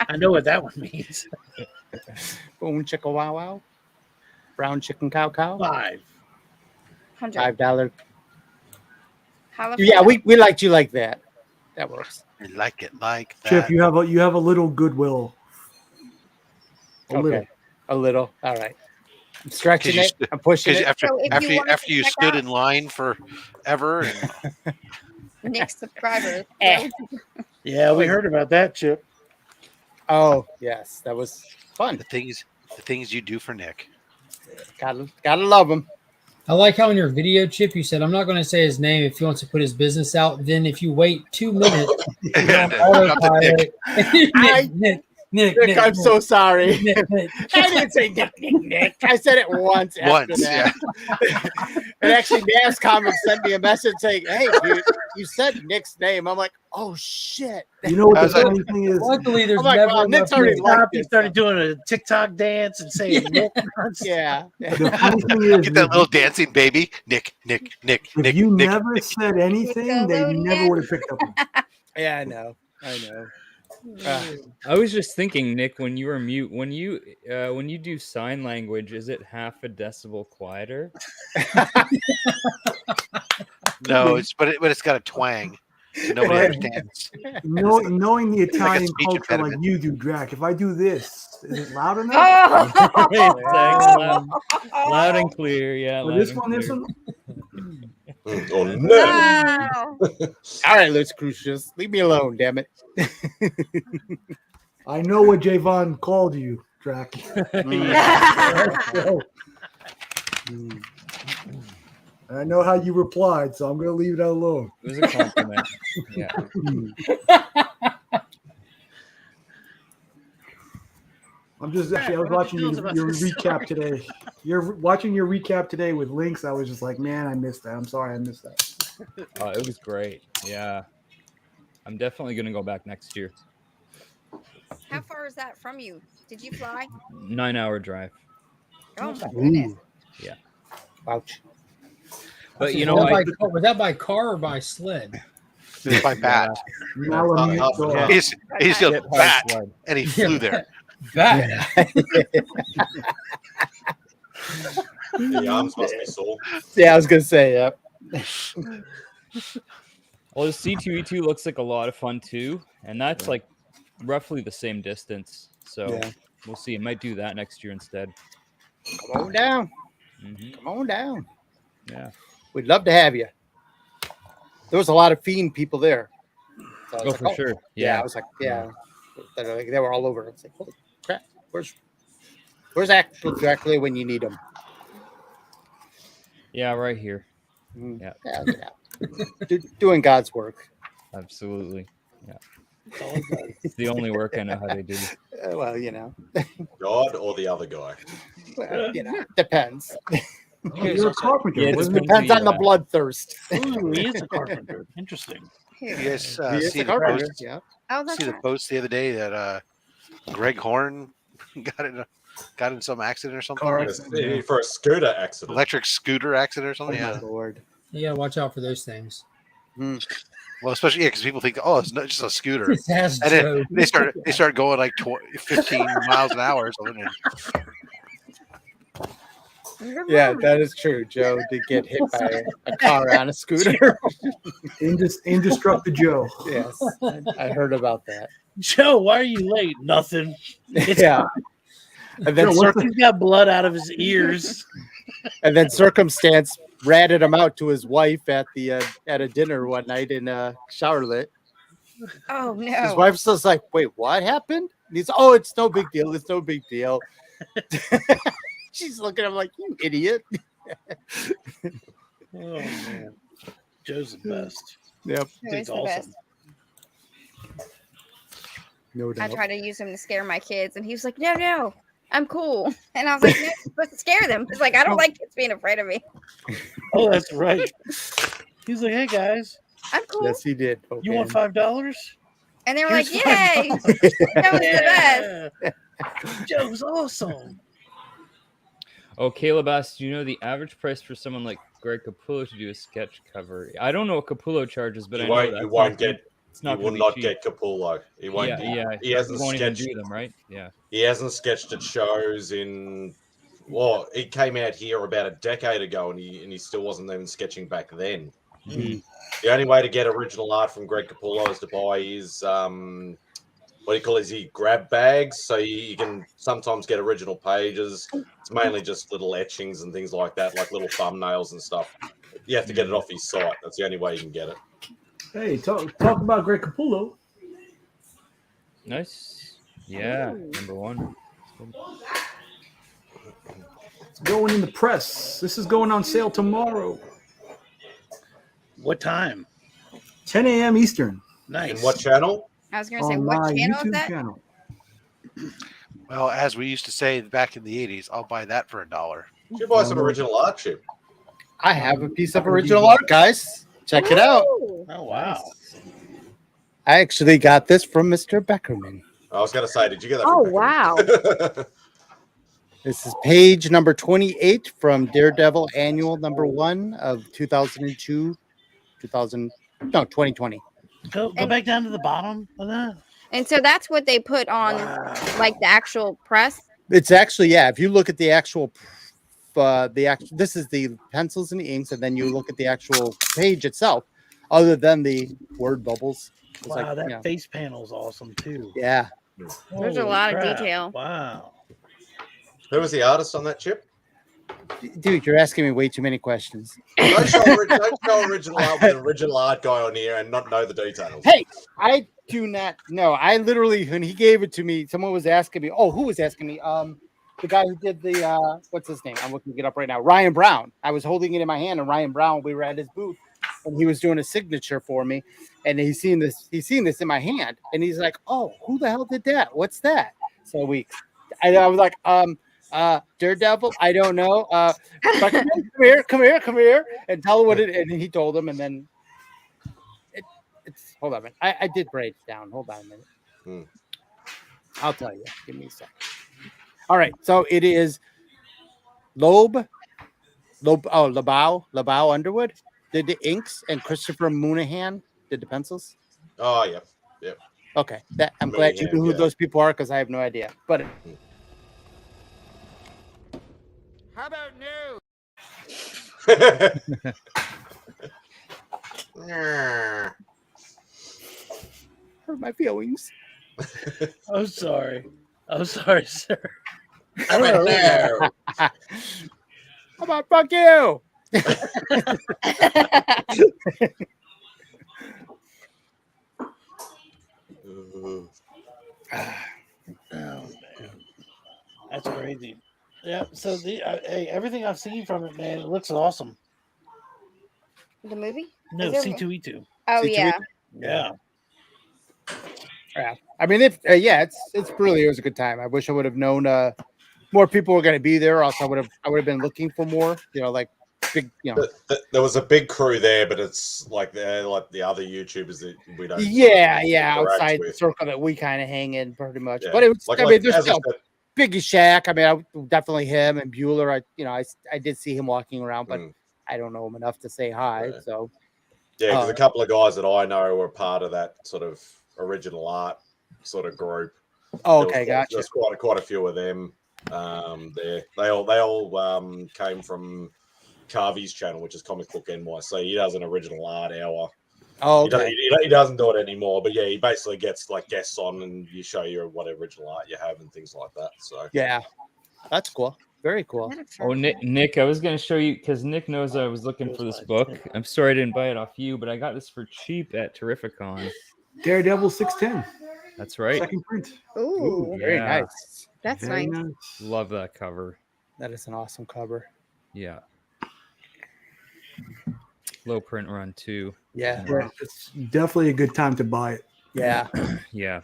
I know what that one means. Boom chicka wow wow. Brown chicken cow. $5. $5. Jalapeno. Yeah, we liked you like that. That works. We like it like that. Chip, you have a little goodwill. A little. All right. I'm stretching it. I'm pushing it. After you stood in line forever. Nick's subscribers. Yeah, we heard about that, Chip. Oh yes, that was fun. The things you do for Nick. Gotta love him. I like how in your video, Chip, you said, I'm not going to say his name if he wants to put his business out. Then if you wait 2 minutes, autopilot. Nick, I'm so sorry. I didn't say Nick. I said it once. Yeah. And actually, Nav's comments sent me a message saying, "Hey, dude, you said Nick's name." I'm like, "Oh shit!" You know what the funny thing is? Luckily, there's never. Nick's already He started doing a TikTok dance and saying, "Nick." Yeah. The funny thing is, Get that little dancing baby, Nick. If you never said anything, they never would have picked up on it. Yeah, I know. I was just thinking, Nick, when you were mute, when you do sign language, is it half a decibel quieter? No, but it's got a twang. So nobody understands. Knowing the Italian speech culture impediment. like you do, Drac, if I do this, is it loud enough? Loud and clear, yeah. Well, this one. Oh no! All right, let's Crucius. Leave me alone, damn it. I know what Javon called you, Drac. I know how you replied, so I'm going to leave it alone. It was a compliment. Yeah. I'm just I was watching your recap today. You're watching your recap today with links. I was just like, man, I missed that. I'm sorry, I missed that. It was great. Yeah, I'm definitely gonna go back next year. How far is that from you? Did you fly? 9-hour drive. Oh my goodness. Yeah. Ouch. But Was that was that by car or by sled? Just by bat. He's just bat, and he flew there. Bat. The arms must be sore. Yeah, I was gonna say, yep. Well, the C2E2 looks like a lot of fun too, and that's like roughly the same distance. So Yeah. we'll see. I might do that next year instead. Come on down. Mhm. Come on down. Yeah. We'd love to have you. There was a lot of Fiend people there. So I was Oh, like, for sure. Yeah. I was like, yeah. They were all over. I was like, holy crap. Where's actual directly when you need them? Yeah, right here. Yeah. Yeah. Doing God's work. Absolutely. Yeah. It's the only work I know how to do. Well, you know. God or the other guy? Well, you know, depends. You're a carpenter. Yeah, It depends on the bloodthirst. Ooh, he is a carpenter. Interesting. You guys He is see a the carpenter, post? yeah. Oh, that's See the right. post the other day that Greg Horn got in some accident or something? For a scooter accident. Electric scooter accident or Oh something? my Yeah. Lord. You gotta watch out for those things. Well, especially because people think, oh, it's not just a scooter, Just ask and Joe. then they start going like 15 miles an hour or something. Yeah, that is true. Joe did get hit by a car on a scooter. Indestructible Joe. Yes, I heard about that. Joe, why are you late? Nothing. It's Yeah. And then, he's got blood out of his ears. and then circumstance ratted him out to his wife at a dinner one night in Charlotte. Oh His no. wife's just like, "Wait, what happened?" And he's, "Oh, it's no big deal. It's no big deal." She's looking at him like, "You idiot." Oh man, Joe's the best. Yep. Who Dude's is the awesome. best? No I doubt. tried to use him to scare my kids, and he was like, "No, I'm cool." And I was like, "No, you're supposed to scare them." He's like, "I don't like kids being afraid of me." Oh, that's right. He's like, "Hey guys, I'm cool." Yes, he did. you want $5?" And they were like, Here's "Yay!" That was the best. Joe's awesome. Oh, Caleb asked, do you know the average price for someone like Greg Capullo to do a sketch cover? I don't know what Capullo charges, but I know that's You won't not- get. it's not You will gonna be not cheap. get Capullo. He won't. He hasn't won't even sketched. do them, right? Yeah. He hasn't sketched at shows in. Well, he came out here about a decade ago, and he still wasn't even sketching back then. Mhm. The only way to get original art from Greg Capullo is to buy his what do you call it? He grab bags, so you can sometimes get original pages. It's mainly just little etchings and things like that, like little thumbnails and stuff. You have to get it off his site. That's the only way you can get it. Hey, talk about Greg Capullo. Nice. Yeah, number one. It's going in the press. This is going on sale tomorrow. What time? 10 a.m. Eastern. Nice. And what channel? I was going to say, On what my channel is YouTube that? channel. Well, as we used to say back in the 80s, I'll buy that for $1. Did you buy some original art, Chip? I have a piece of original art, guys. Check it out. Ooh. Oh wow. I actually got this from Mr. Beckerman. I was going to say, did you get that? Oh, from wow. Beckham? This is page number 28 from Daredevil Annual number 1 of 2020. Go back down to the bottom of that. And so that's what they put on, like the actual press. It's actually, yeah, if you look at the actual this is the pencils and the inks, and then you look at the actual page itself, other than the word bubbles. It's Wow, like, that you know, face panel's awesome too. yeah. There's a lot of detail. Wow. Who was the artist on that, Chip? Dude, you're asking me way too many questions. Don't show original art with an original art guy on here and not know the details. Hey, I do not know. I literally, when he gave it to me, someone was asking me. Oh, who was asking me? The guy who did the what's his name? I'm looking it up right now. Ryan Brown. I was holding it in my hand, and Ryan Brown. We were at his booth, and he was doing a signature for me. And he's seen this in my hand, and he's like, "Oh, who the hell did that? What's that?" So I was like, Daredevil, I don't know. But come here, and tell her what it. And he told him, and then it's hold on a minute. I did break it down. Hold on a minute. Hmm. I'll tell you. Give me a second. All right, so it is Labau Underwood did the inks, and Christopher Moonahan did the pencils. Oh, yeah. Yep. Okay, that I'm glad you Moonahan, knew who yeah. those people are because I have no idea. But how about new? Hurt my feelings. I'm sorry. I'm sorry, sir. How about now? How about fuck you? Oh man, that's crazy. Yeah. So hey, everything I've seen from it, man, it looks awesome. The movie? No, Is there- C2E2. Oh C2E2? yeah. Yeah. Yeah, I mean, it's really it was a good time. I wish I would have known more people were going to be there, or else I would have been looking for more. Like big, There was a big crew there, but it's like they're like the other YouTubers that we don't. Yeah, interact outside the with. circle that we kind of hang in pretty much. Yeah. But it was, Like, I mean, there's as I still said, Biggie Shack. I mean, definitely him and Bueller. I did see him walking around, but I don't know him enough to say hi. Yeah. So yeah, because a couple of guys that I know were part of that sort of original art sort of group. okay, gotcha. There's quite a few of them there. They all came from Carvey's channel, which is Comic Book NYC. He does an original art hour. Oh, okay. He doesn't do it anymore, but yeah, he basically gets like guests on and you show you what original art you have and things like that. So Yeah, that's cool. Very cool. Oh, Nick, I was gonna show you because Nick knows I was looking for this book. I'm sorry I didn't buy it off you, but I got this for cheap at Terrificon. Daredevil 610. That's right. Second print. Ooh, Very nice. That's Very nice. Love that cover. That is an awesome cover. Yeah. Low print run too. Yeah. It's definitely a good time to buy it. Yeah. Yeah.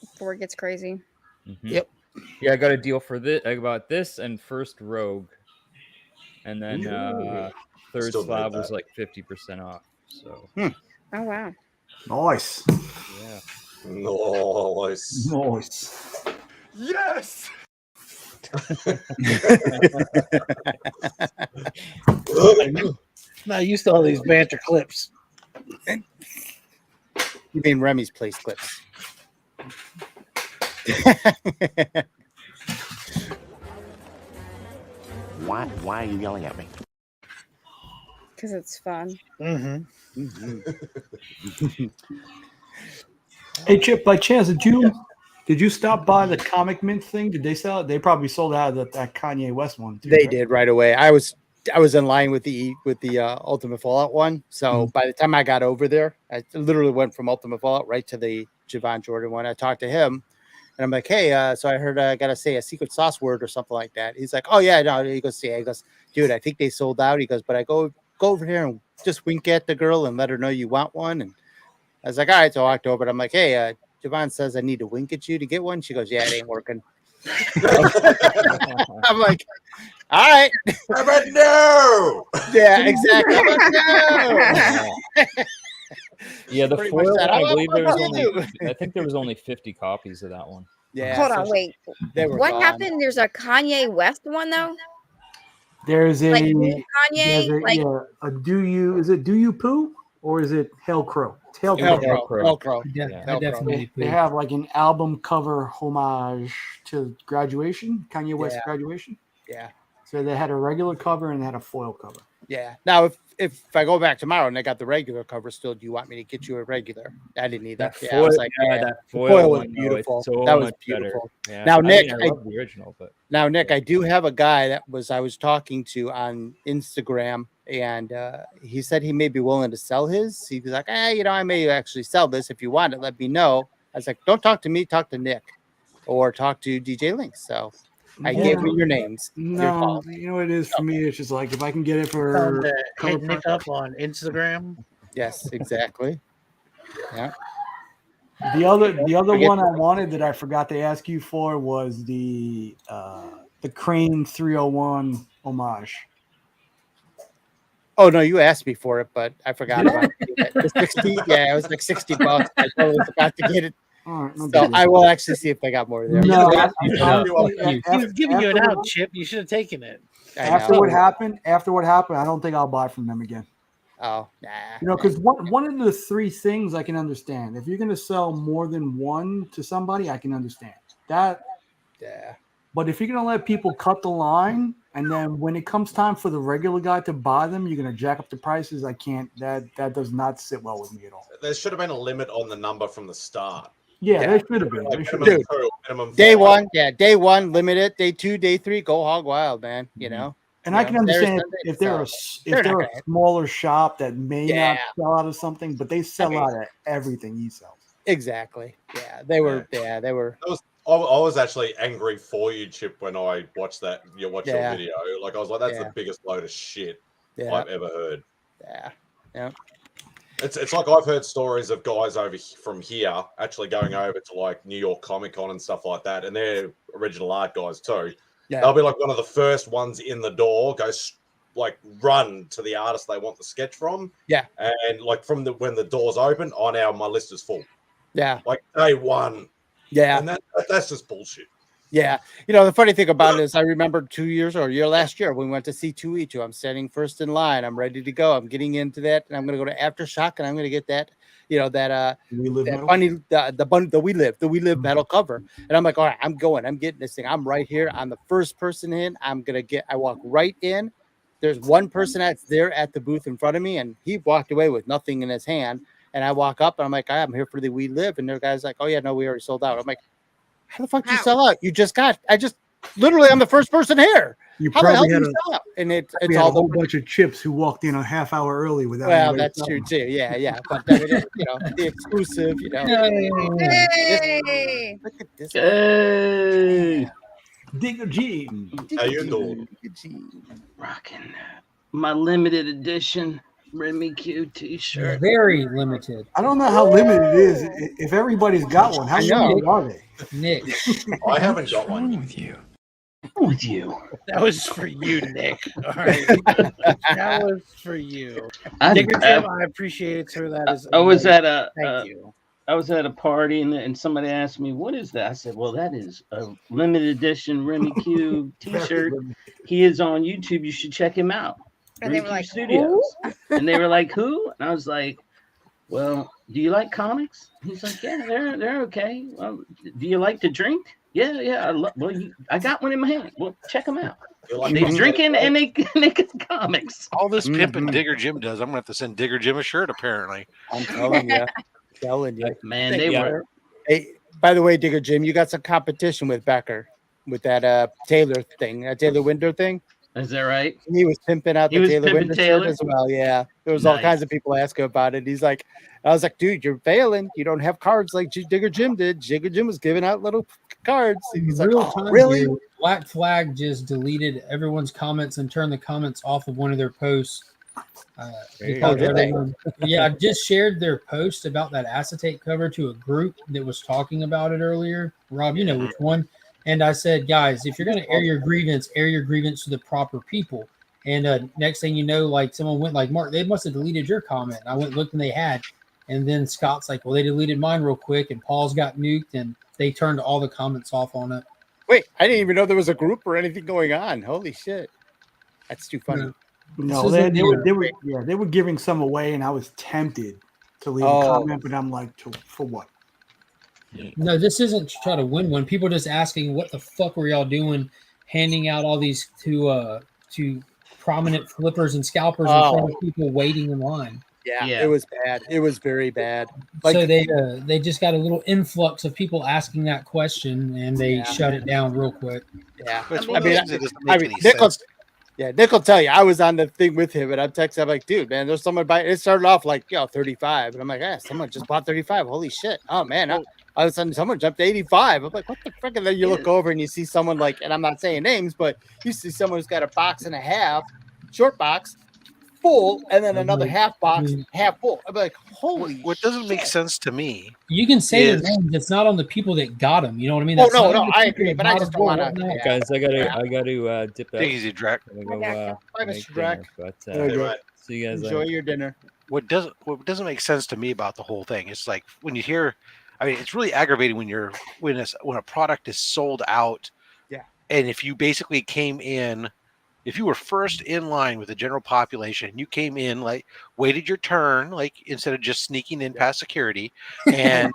Before it gets crazy. Mm-hmm. Yep. Yeah, I got a deal for this. I bought this and First Rogue, and then Third Still need Slab was that. like 50% off. So. Oh wow. Nice. Yeah. nice. Nice. Yes. Not used to all these banter clips. You mean Remy's place clips? Why are you yelling at me? Because it's fun. Mm-hmm. Hey Chip, by chance, did you stop by the Comic Mint thing? Did they sell it? They probably sold out of that Kanye West one too. They right? did right away. I was in line with the Ultimate Fallout one. So by the time I got over there, I literally went from Ultimate Fallout right to the Javon Jordan one. I talked to him, and I'm like, "Hey, so I heard I gotta say a secret sauce word or something like that." He's like, "Oh yeah, no." He goes, "Yeah." He goes, "Dude, I think they sold out." He goes, "But I go over here and just wink at the girl and let her know you want one." And I was like, "All right." So I walked over. And I'm like, "Hey, Javon says I need to wink at you to get one." She goes, "Yeah, it ain't working." I'm like, "All right." How about no? Yeah, exactly. How about no? Yeah, the Pretty much foil that. one, I How believe there was about you? only. I think there was only 50 copies of that one. Yeah. Hold so on, wait. They were What gone. happened? There's a Kanye West one though. There's a Like new Kanye, there's like a do you poo or is it Hail Crow? It's Hail Crow. Velcro. I definitely They have like an album cover homage to graduation, Kanye West Yeah. graduation. Yeah. So they had a regular cover and they had a foil cover. Yeah. Now, if I go back tomorrow and they got the regular cover still, do you want me to get you a regular? I didn't need that. That I was like, that the foil, foil was one, though, beautiful. it's so That was much beautiful. better. Yeah. Now, Nick, I love the original, but I do have a guy I was talking to on Instagram, and he said he may be willing to sell his. He was like, I may actually sell this. If you want it, let me know. I was like, don't talk to me, talk to Nick, or talk to DJ Links. So I gave him your names. No, you know what it is for me. It's just like if I can get it Tell for 'em to cover hit Nick up on Instagram. Yes, exactly. Yeah. The other Forget- one I wanted that I forgot to ask you for was the the Crane 301 homage. Oh no, you asked me for it, but I forgot Did I? about it. The 60. Yeah, it was like $60. I totally forgot to get it. All right, no So big deal. I will actually see if they got more there. No, Honestly, He was giving you an after out, what- Chip. You should have taken it. After what happened, I don't think I'll buy from them again. Oh, nah. You know, because one of the three things I can understand. If you're going to sell more than one to somebody, I can understand that. Yeah. But if you're going to let people cut the line, and then when it comes time for the regular guy to buy them, you're going to jack up the prices. I can't. That does not sit well with me at all. There should have been a limit on the number from the start. Yeah, there should have been. Like There should minimum have been. two, minimum Day five. one, day one, limit it. Day two, day three, go hog wild, man. You know. And You I can know, Saturday, understand Sunday, if they're they're not a gonna- smaller shop that may Yeah. not sell out of something, but they sell mean- out of everything he sells. Exactly. Yeah, they were. Yeah, they were. I was actually angry for you, Chip, when I watched that. You watched Yeah. your video. Like I was like, that's Yeah. the biggest load of shit Yeah. I've ever heard. Yeah. Yeah. It's like I've heard stories of guys from here actually going over to like New York Comic Con and stuff like that, and they're original art guys too. Yeah. They'll be like one of the first ones in the door, like run to the artist they want the sketch from. Yeah. And like from when the doors open, now my list is full. Yeah. Like day one. Yeah. And that's just bullshit. Yeah. You know, the funny thing about it is I remember 2 years or last year when we went to see 2E2. I'm standing first in line. I'm ready to go. I'm getting into that. And I'm going to go to Aftershock and I'm going to get that, you know, that We Live that metal? bunny, the We Live metal cover. And I'm like, all right, I'm going. I'm getting this thing. I'm right here. I'm the first person in. I walk right in. There's one person that's there at the booth in front of me, and he walked away with nothing in his hand. And I walk up and I'm like, I'm here for the We Live. And their guy's like, oh yeah, no, we already sold out. I'm like, how the fuck did you sell out? I'm the first person here. You How the hell probably did had you sell out? And it's we had all a whole the bunch of chips who walked in a half hour early without. well, anybody that's true telling too. Yeah. But I mean, you know, the exclusive, you know. Hey. Look at this. Hey, them. Digger G. How you doing? rocking my limited edition Remy Q T-shirt. Very limited. I don't know how limited it is. If everybody's got one, how I know. limited are they? Nick. I haven't got one. With you, with you. That was for you, Nick. All right. That was for you. I, Digger Jim, I appreciate it, sir. That is I was amazing. at Thank you. I was at a party and somebody asked me, "What is that?" I said, "Well, that is a limited edition Remy Q T-shirt. He is on YouTube. You should check him out." And they Remy were Q like, Studios. And they were like, "Who?" And I was like, "Well, do you like comics?" He's like, "Yeah, they're okay." Well, do you like to drink? Yeah. I got one in my hand. Well, check them out. Like They drinking and they get comics. All this pimping Mhm. Digger Jim does, I'm gonna have to send Digger Jim a shirt. Apparently, I'm telling you. Man, Thank they you. were. Hey, by the way, Digger Jim, you got some competition with Becker with that Taylor thing, Taylor Winter thing. Is that right? He was pimping out He the was Taylor pimping Winter Taylor? shirt as well. Yeah, there was all Nice. kinds of people asking about it. He's like, I was like, dude, you're failing. You don't have cards like Digger Jim did. Digger Jim was giving out little cards. And he's like, Real oh, time really? here, Black Flag just deleted everyone's comments and turned the comments off of one of their posts. Because did they? everyone- yeah, I just shared their post about that acetate cover to a group that was talking about it earlier. Rob, you know which one. And I said, guys, if you're going to air your grievance to the proper people. And next thing you know, like someone went like, Mark, they must have deleted your comment. And I went and looked and they had. And then Scott's like, well, they deleted mine real quick. And Paul's got nuked and they turned all the comments off on it. Wait, I didn't even know there was a group or anything going on. Holy shit. That's too funny. No, This they were giving some away, and I was tempted to leave Oh. a comment, but I'm like, for what? No, this isn't to try to win one. People just asking, what the fuck were y'all doing handing out all these to prominent flippers and scalpers in front of people waiting in line? Yeah, Yeah. it was bad. It was very bad. So they just got a little influx of people asking that question, and they Yeah. shut it down real quick. Yeah, But it's I one of mean, those things that doesn't make any Nick will, sense. Nick will tell you. I was on the thing with him, and I'm texting. I'm like, dude, man, there's someone buying. It started off like 35, and I'm like, yeah, someone just bought 35. Holy shit! Oh man, all of a sudden someone jumped to 85. I'm like, what the frick? And then you look over and you see someone like, and I'm not saying names, but you see someone who's got a box and a half, short box, full, and then Mhm. another half box Mhm. half full. I'd be like, holy. What doesn't make shit. sense to me You can say their is names. It's not on the people that got them. You know what I mean? Oh, That's no, not no, on the I people agree, that but I got just them don't or want to. whatnot. Guys, I gotta dip out. take it easy, Drac. Gotta Bye, Jack. go Bye, make Mr. Drac. dinner. But There you go. see you guys Enjoy later. your dinner. What doesn't make sense to me about the whole thing is like when you hear, I mean, it's really aggravating when when a product is sold out. Yeah. And if you basically came in, if you were first in line with the general population, you came in like waited your turn, like instead of just sneaking in past security, and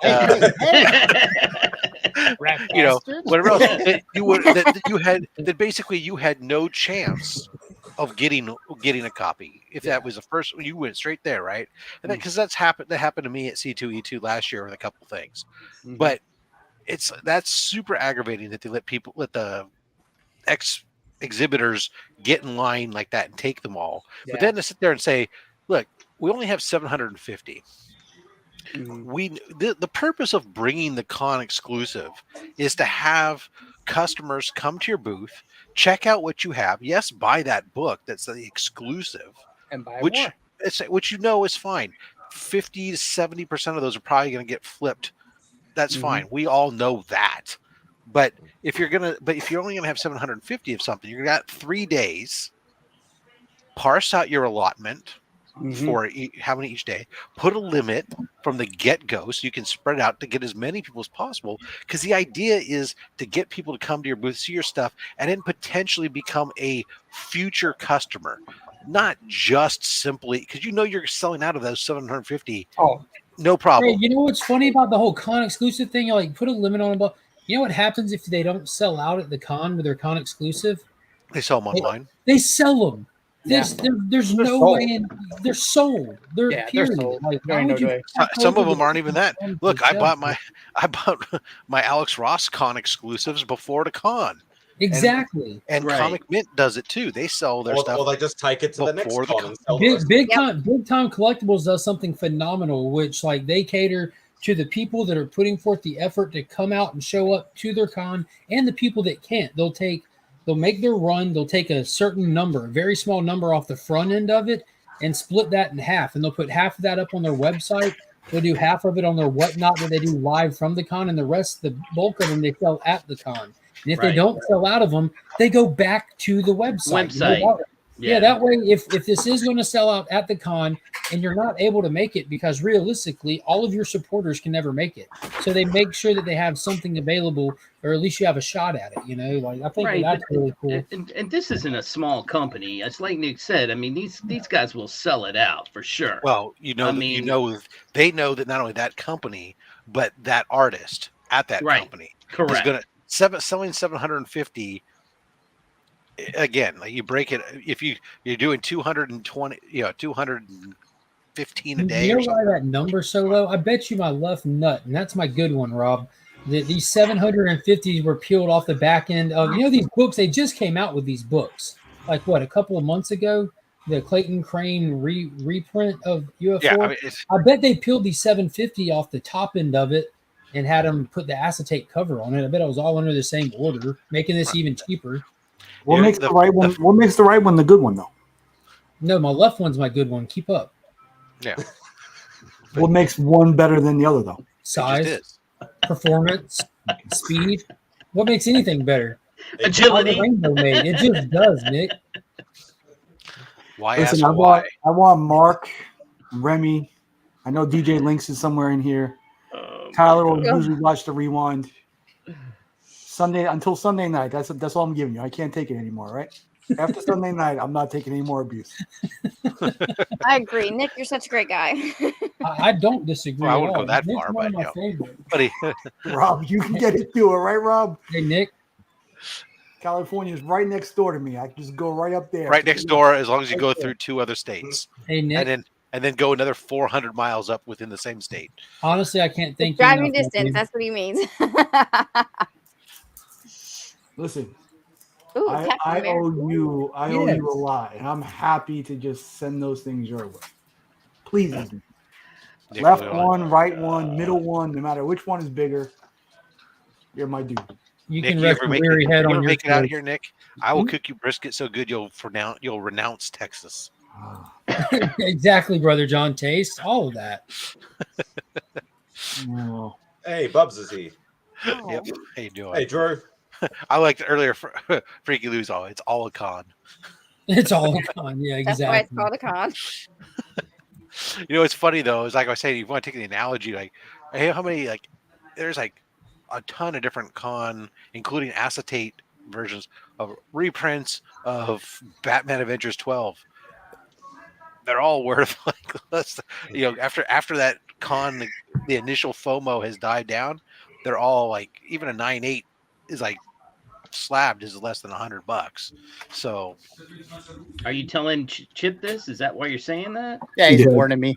Rat you know bastard. whatever else that that basically you had no chance of getting a copy if that was the first you went straight there, right? And because that happened to me at C2E2 last year with a couple things, but that's super aggravating that they let the exhibitors get in line like that and take them all. But then to sit there and say, look, we only have 750. The purpose of bringing the con exclusive is to have customers come to your booth, check out what you have. Yes, buy that book that's the exclusive, and buy which more. which is fine. 50 to 70% of those are probably going to get flipped. That's fine. We all know that. But if you're only gonna have 750 of something, you're got 3 days. Parse out your allotment for how many each day. Put a limit from the get-go so you can spread it out to get as many people as possible. Because the idea is to get people to come to your booth, see your stuff, and then potentially become a future customer. Not just simply because you're selling out of those 750. Oh, no problem. Hey, you know what's funny about the whole con exclusive thing? You like put a limit on them. But you know what happens if they don't sell out at the con with their con exclusive? They sell them online. They sell them. Yeah. There's They're no sold. way they're sold. They're Yeah, they're period. sold. Like, There why ain't would no you? way. Some of them aren't even that. on Look, the I shelf? bought my Alex Ross con exclusives before the con. Exactly. And Right. Comic Mint does it too. They sell their stuff. Or they just take it to the next before the con and sell the rest. Big time collectibles does something phenomenal, which like they cater to the people that are putting forth the effort to come out and show up to their con, and the people that can't. They'll make their run. They'll take a certain number, a very small number off the front end of it, and split that in half. And they'll put half of that up on their website. They'll do half of it on their whatnot that they do live from the con, and the rest, the bulk of them, they sell at the con. And if they Right. don't sell out of them, they go back to the website. You know, that way, if this is going to sell out at the con and you're not able to make it, because realistically, all of your supporters can never make it. So they make sure that they have something available, or at least you have a shot at it. You know, like I think Right, that's but- really cool. And this isn't a small company. It's like Nick said. I mean, these guys will sell it out for sure. Well, I they know that not only that company, but that artist at that Right. company Correct. is going to selling 750. Again, like you break it if you're doing 220, 215 a day You or know something. why that number's so low? I bet you my left nut, and that's my good one, Rob. These 750s were peeled off the back end of these books. They just came out with these books, like what, a couple of months ago. The Clayton Crane reprint of UFO. Yeah, I mean, I bet they peeled these 750 off the top end of it and had them put the acetate cover on it. I bet it was all under the same order, making this even cheaper. What makes the right one? What makes the right one the good one though? No, my left one's my good one. Keep up. Yeah. What makes one better than the other though? Size, performance, speed. What makes anything better? Agility. How the rainbow made. It just does, Nick. Why Listen, ask why? I want Mark, Remy. I know DJ Links is somewhere in here. Tyler will usually watch the rewind. Sunday until Sunday night. That's all I'm giving you. I can't take it anymore, right? After Sunday night, I'm not taking any more abuse. I agree. Nick, you're such a great guy. I don't disagree. Well, I at wouldn't go all. that Nick's far, one of but, my you know. favorites. But Rob, you can get it to it, right, Rob? Hey, Nick. California is right next door to me. I can just go right up there. right next door, as long as you go Right there. through 2 other states, Hey, Nick. and then go another 400 miles up within the same state. Honestly, I can't thank you Driving enough, distance, man. that's what he means. Listen, Ooh, I Captain owe America. you. I owe Yes. you a lot, and I'm happy to just send those things your way. Please, Nick, left really, one, right one, middle one, no matter which one is bigger. You're my dude. You Nick, can you rest ever your make weary it, head you on ever your make it out toes. here, Nick? I will cook you brisket so good you'll renounce Texas. Exactly, brother John. Taste all of that. No. Hey, Bubs is here. Yep. How you doing? Hey, Drew. I liked it earlier. Freaky Lou's all. It's all a con. It's all gone. Yeah, That's why it's exactly. called a con. You know, it's funny though. It's like I was saying, you want to take the analogy, like, hey, how many like, there's like a ton of different con, including acetate versions of reprints of Batman Adventures 12. They're all worth like less. After that con, the initial FOMO has died down. They're all like, even a 9.8 is like slabbed is less than $100. So, Are you telling Chip this? Is that why you're saying that? Yeah, he's Yeah. warning me.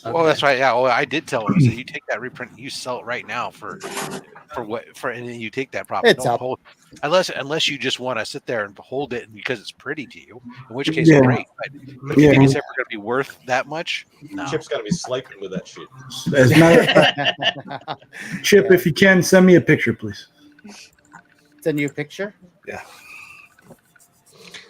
well, that's right. Yeah, well, I did tell him. I said, you take that reprint, and you sell it right now for and then you take that profit. It's Don't up. hold unless you just want to sit there and hold it because it's pretty to you. In which case, Yeah. great. But if you Yeah. think it's ever going to be worth that much, no. Chip's gonna be sleeping with that shit. As a matter of fact, Chip, if you can, send me a picture, please. Send you a picture? Yeah.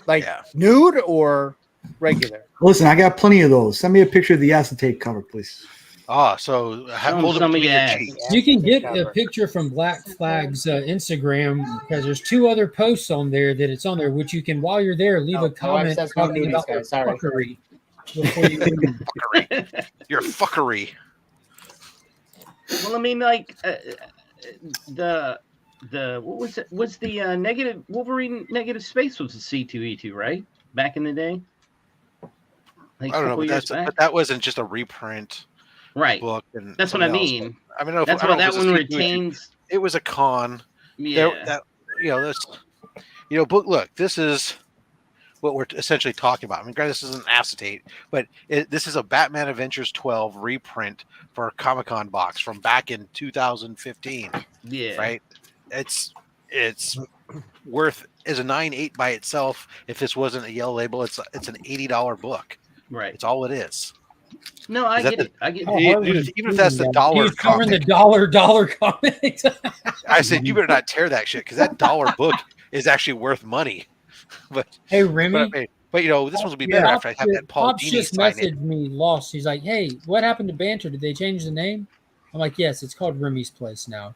Like Yeah. nude or regular? Listen, I got plenty of those. Send me a picture of the acetate cover, please. So Show 'em hold it some of between your your ass. cheeks. You can get a picture from Black Flag's Instagram because there's 2 other posts on there that it's on there, which you can, while you're there, leave No, a my wife comment says no talking nudies, about their guys. Sorry. fuckery before you leave. Fuckery. You're fuckery. Well, I mean, like the what was it? Was the negative Wolverine negative space was a C2E2, right? Back in the day, like I a don't know, couple but years back. that wasn't just a reprint Right. book. And That's what I something else. mean. I mean, I That's don't why know if that it was a one C2E2. retains. It was a con. Yeah. Book. Look, this is what we're essentially talking about. I mean, granted, this isn't acetate, but this is a Batman Adventures 12 reprint for a Comic-Con box from back in 2015. Yeah. Right. It's worth as a 9.8 by itself. If this wasn't a yellow label, it's an $80 book. Right. It's all it is. No, I Is that get it. I get How it. hard was it Even if that's the doing that? dollar He's covering the comic. dollar comics. I said you better not tear that shit because that dollar book is actually worth money. But Hey, Remy. but this one will be better after I have that Paul Pops Dini just sign it. messaged me lost. He's like, "Hey, what happened to Banter? Did they change the name?" I'm like, "Yes, it's called Remy's Place now."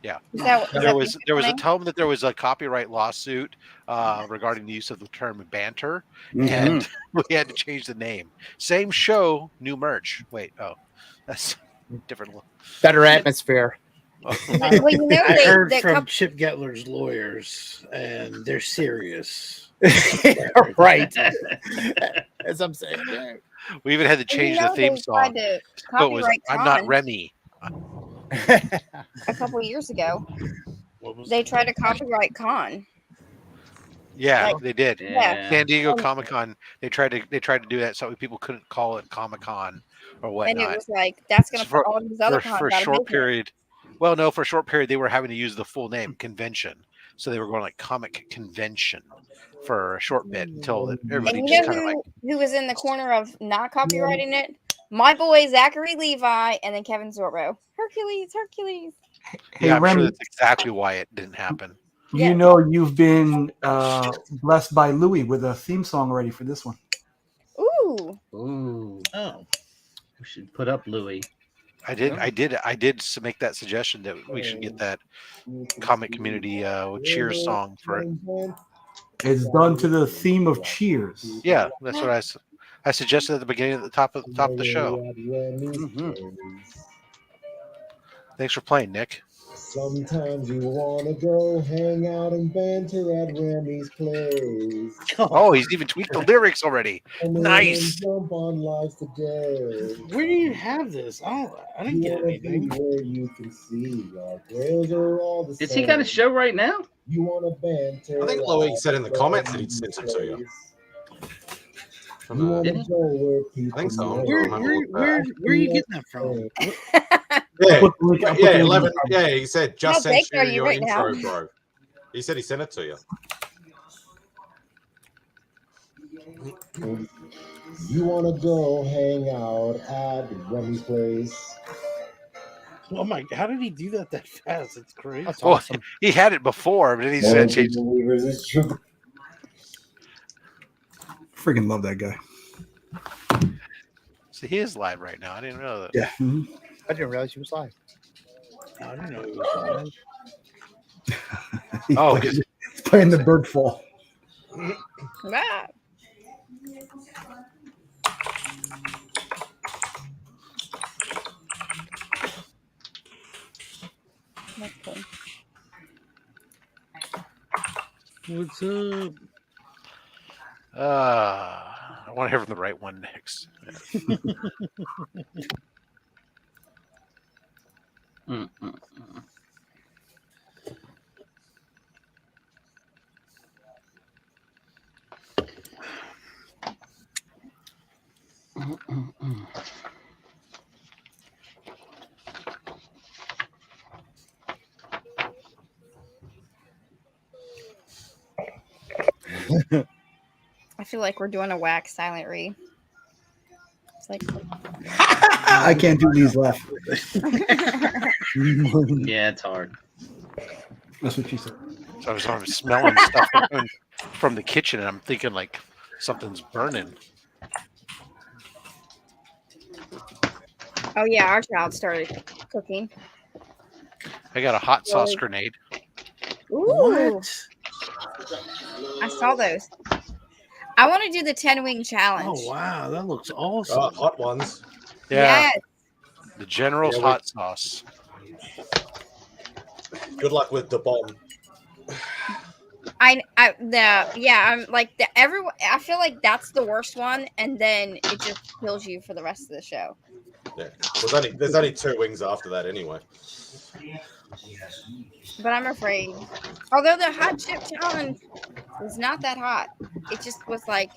Yeah, Is that there was a name? tell me that there was a copyright lawsuit regarding the use of the term banter, Mhm. and we had to change the name. Same show, new merch. Wait, that's different. Better atmosphere. Well, you know, I heard that from Chip Getler's lawyers, and they're serious. Right. As I'm saying. Yeah. We even had to change the theme song. To So it was, copyright I'm not Con Remy. a couple of years ago. They tried to copyright Con. Yeah, Like, they did. yeah. San Diego Comic Con. They tried to do that so people couldn't call it Comic Con or whatnot. And it was like, that's going to For- put all these other cons for a out of short business. period. Well, no, for a short period they were having to use the full name convention, so they were going like Comic Convention for a short bit until everybody And you just know kind of like. who was in the corner of not copywriting it? My boy Zachary Levi and then Kevin Zorro. Hercules. Hey, Yeah, I'm Remy, sure that's exactly why it didn't happen. you know you've been blessed by Louis with a theme song already for this one. Ooh. Ooh. Oh. We should put up Louis. I did make that suggestion that we should get that comic community cheers song for it. It's done to the theme of Cheers. Yeah, that's what I suggested at the beginning, at the top of the show. Thanks for playing, Nick. Sometimes you wanna go hang out and banter at Remy's place. Oh, he's even tweaked the lyrics already. Nice. Jump on lives today. Where do you have this? I didn't get anything. Where you can see our grails are all the same. Has he got a show right now? You wanna banter? I think Louis said in the comments that he'd sent it to you. You wanna go where I people think so. know. Where are you getting that from? Yeah, 11. Yeah, he said just How sent baked you are you your right intro, now? bro. He said he sent it to you. You wanna go hang out at Remy's place? Oh my! How did he do that fast? It's crazy. That's Well, awesome. he had it before, but then he More said change. believers, it's true. Freaking love that guy. So he is live right now. I didn't know that. Yeah. I didn't realize he was live. I didn't know he was live. Oh, he's playing the bird fall. Ah. That's cool. What's up? I want to hear from the right one next. I feel like we're doing a wax silent read. It's like I can't do these left. Yeah, it's hard. That's what she said. So I was smelling stuff from the kitchen, and I'm thinking like something's burning. oh yeah, our child started cooking. I got a hot sauce grenade. Ooh. I saw those. I want to do the 10-wing challenge. Oh wow, that looks awesome. Hot ones. Yeah. Yes. The General's hot sauce. Good luck with the bomb. I'm like I feel like that's the worst one, and then it just kills you for the rest of the show. Yeah. There's only 2 wings after that anyway. But I'm afraid. Although the hot chip challenge was not that hot. It just was like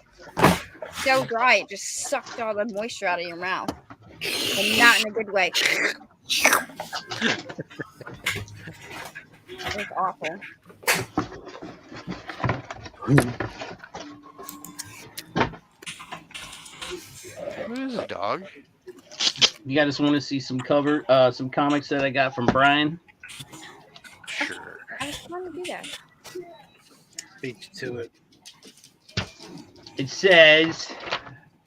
so dry, it just sucked all the moisture out of your mouth. And not in a good way. It was awful. What is a dog? You guys want to see some some comics that I got from Brian? Sure. I was trying to do that. Beat you to it. It says,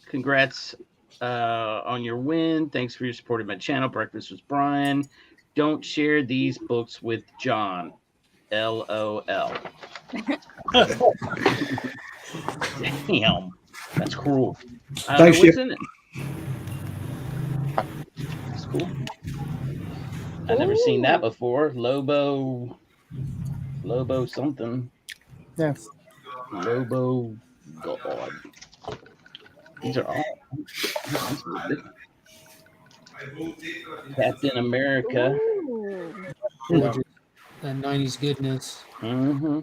"Congrats on your win. Thanks for your support of my channel. Breakfast with Brian. Don't share these books with John. LOL." Damn, that's cruel. I don't know what's in it. It's cool. I've never seen that before. Lobo something. Yeah. Lobo God. These are all Captain America. That 90s goodness. Mm-hmm.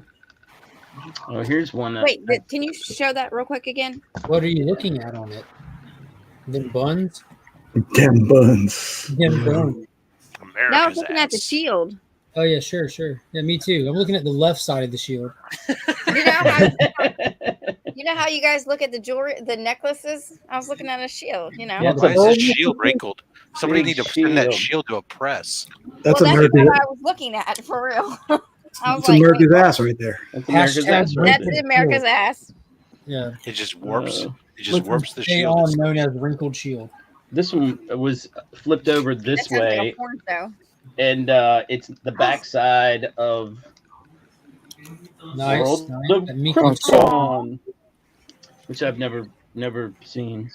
Oh, here's one. Wait, can you show that real quick again? What are you looking at on it? Them buns? Damn buns. Them buns. Now I'm looking at the shield. Oh yeah, sure. Yeah, me too. I'm looking at the left side of the shield. You know how you guys look at the jewelry, the necklaces? I was looking at a shield, you know. Yeah, why is this shield wrinkled? Somebody need to send that shield to a press. That's That's America's. what I was looking at, for real. I was That's like, America's wait, ass right there. That's America's ass. Right that's there. America's ass. Yeah. It just warps. It just Look, warps the stay shield. on known as wrinkled shield. This one was flipped over That this sounds like way, a porn show. and it's the backside of Nice. World nice. of That Miko Krypton, which I've never seen.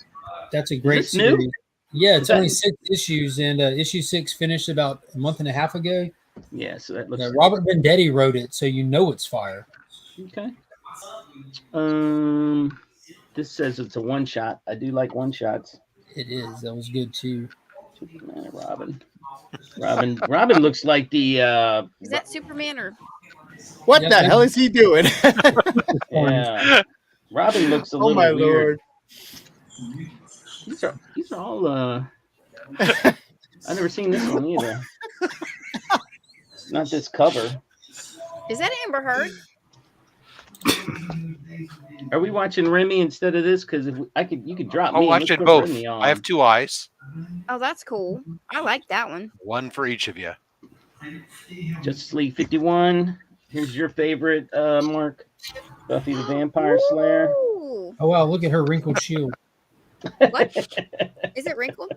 That's a great Is this new? series. Yeah, it's Is only that- 6 issues, and issue 6 finished about a month and a half ago. Yeah, so that looks Robert Vendetti wrote it, so you know it's fire. okay. This says it's a one shot. I do like one shots. It is. That was good too. Robin looks like the Is that Superman or? What Yeah, the hell is he doing? yeah. Robin looks a Oh little my weird. lord. These are all I've never seen this one either. Not this cover. Is that Amber Heard? Are we watching Remy instead of this? Because you could drop me. I'm and let's watching put both. Remy on. I have 2 eyes. Oh, that's cool. I like that one. One for each of you. Justice League 51. Here's your favorite, Mark. Buffy the Vampire Slayer. Ooh. Oh wow, look at her wrinkled shield. What? Is it wrinkled?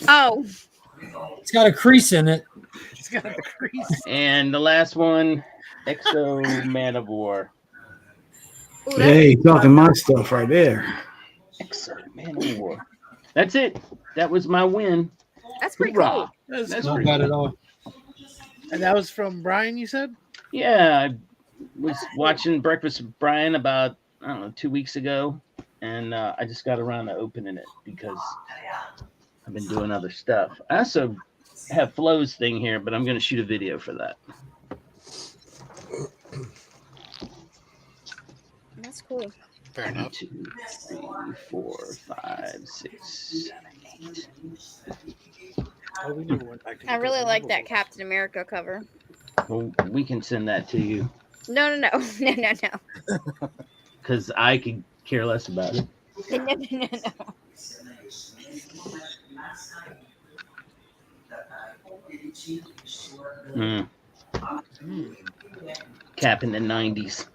Oh, It's got a crease in it. It's got a crease. And the last one, Exo Man of War. ooh, that's Hey, talking my stuff right there. Exo Man of War. That's it. That was my win. that's pretty Hoorah. cool. That's Not pretty bad cool. at all. And that was from Brian, you said? Yeah, I was watching Breakfast with Brian about, I don't know, 2 weeks ago. And I just got around to opening it because I've been doing other stuff. I also have Flo's thing here, but I'm going to shoot a video for that. That's cool. Fair enough. 2, 3, 4, 5, 6, 7, 8. Oh, we never went back to I really like that Captain America cover. Well, we can send that to you No, no, no, no, no, no. because I could care less about it. No, no, no, no. Mm. Cap in the 90s.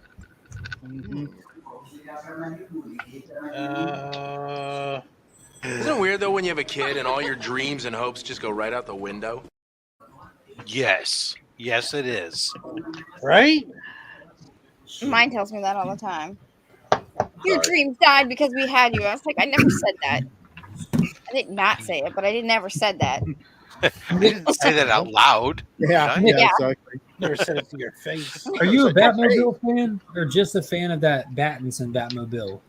Isn't it weird though when you have a kid and all your dreams and hopes just go right out the window? Yes. Yes, it is. Right? Mine tells me that all the time. Your dreams died because we had you. I was like, I never said that. I did not say it, but I never said that. I didn't say that out loud. Yeah, did I? Yeah. exactly. Never said it to your face. Are you a Batmobile fan or just a fan of that Battinson Batmobile?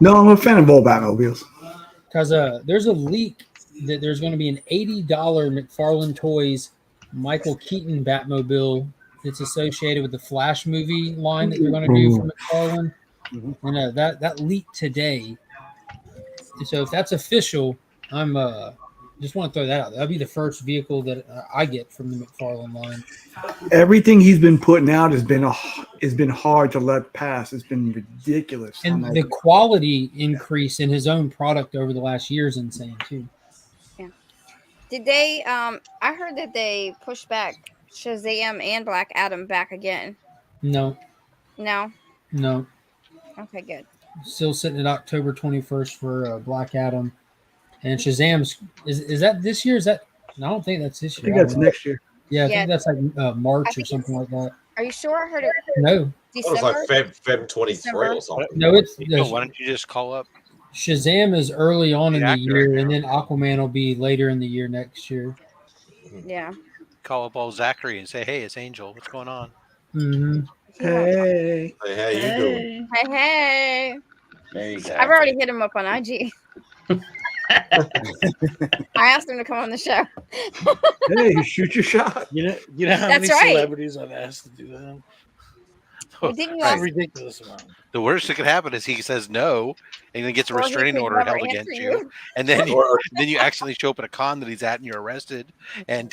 No, I'm a fan of all Batmobiles. Because there's a leak that there's going to be an $80 McFarlane Toys Michael Keaton Batmobile that's associated with the Flash movie line that they're going to do for McFarlane. And that leaked today. So if that's official, I'm just want to throw that out. That'll be the first vehicle that I get from the McFarlane line. Everything he's been putting out has been hard to let pass. It's been ridiculous. And the quality increase in his own product over the last year is insane too. Yeah. Did they? I heard that they pushed back Shazam and Black Adam back again. No, No. no. Okay, good. Still sitting at October 21st for Black Adam. And Shazam's is that this year? Is that? I don't think that's this I year. think that's next year. Yeah, I Yeah. think that's like March or think something like that. Are you sure? I heard it. No, It was December. like Feb 23 or something. no, it's Why don't you just call up? Shazam is early on in the actor year, right and then Aquaman will be later in the year next year. Yeah. Call up old Zachary and say, "Hey, it's Angel. What's going on?" Mm-hmm. Hey. Hey, how you doing? Hey, hey. There you go. I've already hit him up on IG. I asked him to come on the show. Hey, shoot your shot. You know how That's many right. celebrities I've asked to do that? Well, didn't you It's a ask? ridiculous amount. The worst that could happen is he says no, and then gets a Or he restraining could order never held answer against you. you, and then you actually show up at a con that he's at, and you're arrested and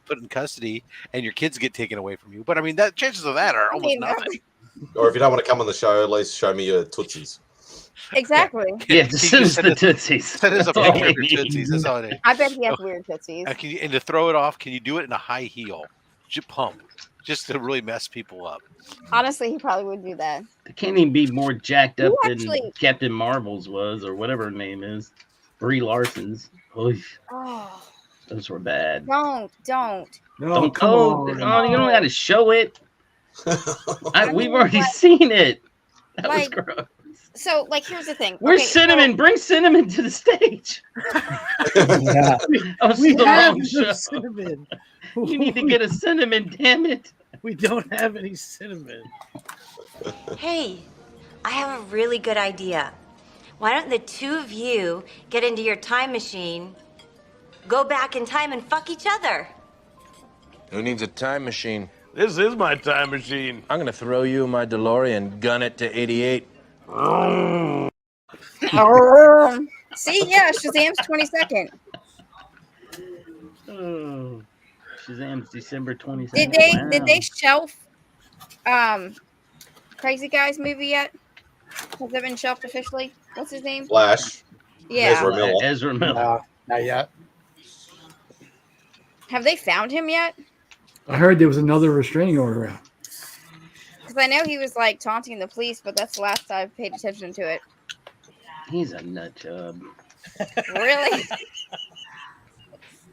put in custody, and your kids get taken away from you. But I mean, that chances of that are almost nothing. Or if you don't want to come on the show, at least show me your Tootsies. Exactly. Yeah, just send us the Tootsies. Send us a That's all picture of we your need. tootsies. That's all it is. I bet he has weird tootsies. And to throw it off, can you do it in a high heel? Pump, just to really mess people up. Honestly, he probably would do that. They can't even be more jacked up Who than actually- Captain Marvel's was, or whatever her name is. Brie Larson's. Oy, Oh, those were bad. don't. No, Don't come go. on. Oh, you don't got to show it. We've already seen it. That was Like, gross. So, like, here's the thing. Where's Okay, Cinnamon? Bring Cinnamon to the stage. Yeah. That was We the have wrong no show. cinnamon. You need to get a cinnamon, damn it. We don't have any cinnamon. Hey, I have a really good idea. Why don't the two of you get into your time machine, go back in time, and fuck each other? Who needs a time machine? This is my time machine. I'm gonna throw you in my DeLorean, gun it to 88. See, yeah, Shazam's 22nd. Oh, Shazam's December 27th. Did they shelf Crazy Guys movie yet? Has it been shelved officially? What's his name? Flash. Yeah. Ezra Miller. Ezra Miller. Not yet. Have they found him yet? I heard there was another restraining order out. Because I know he was like taunting the police, but that's the last I've paid attention to it. He's a nut job. Really?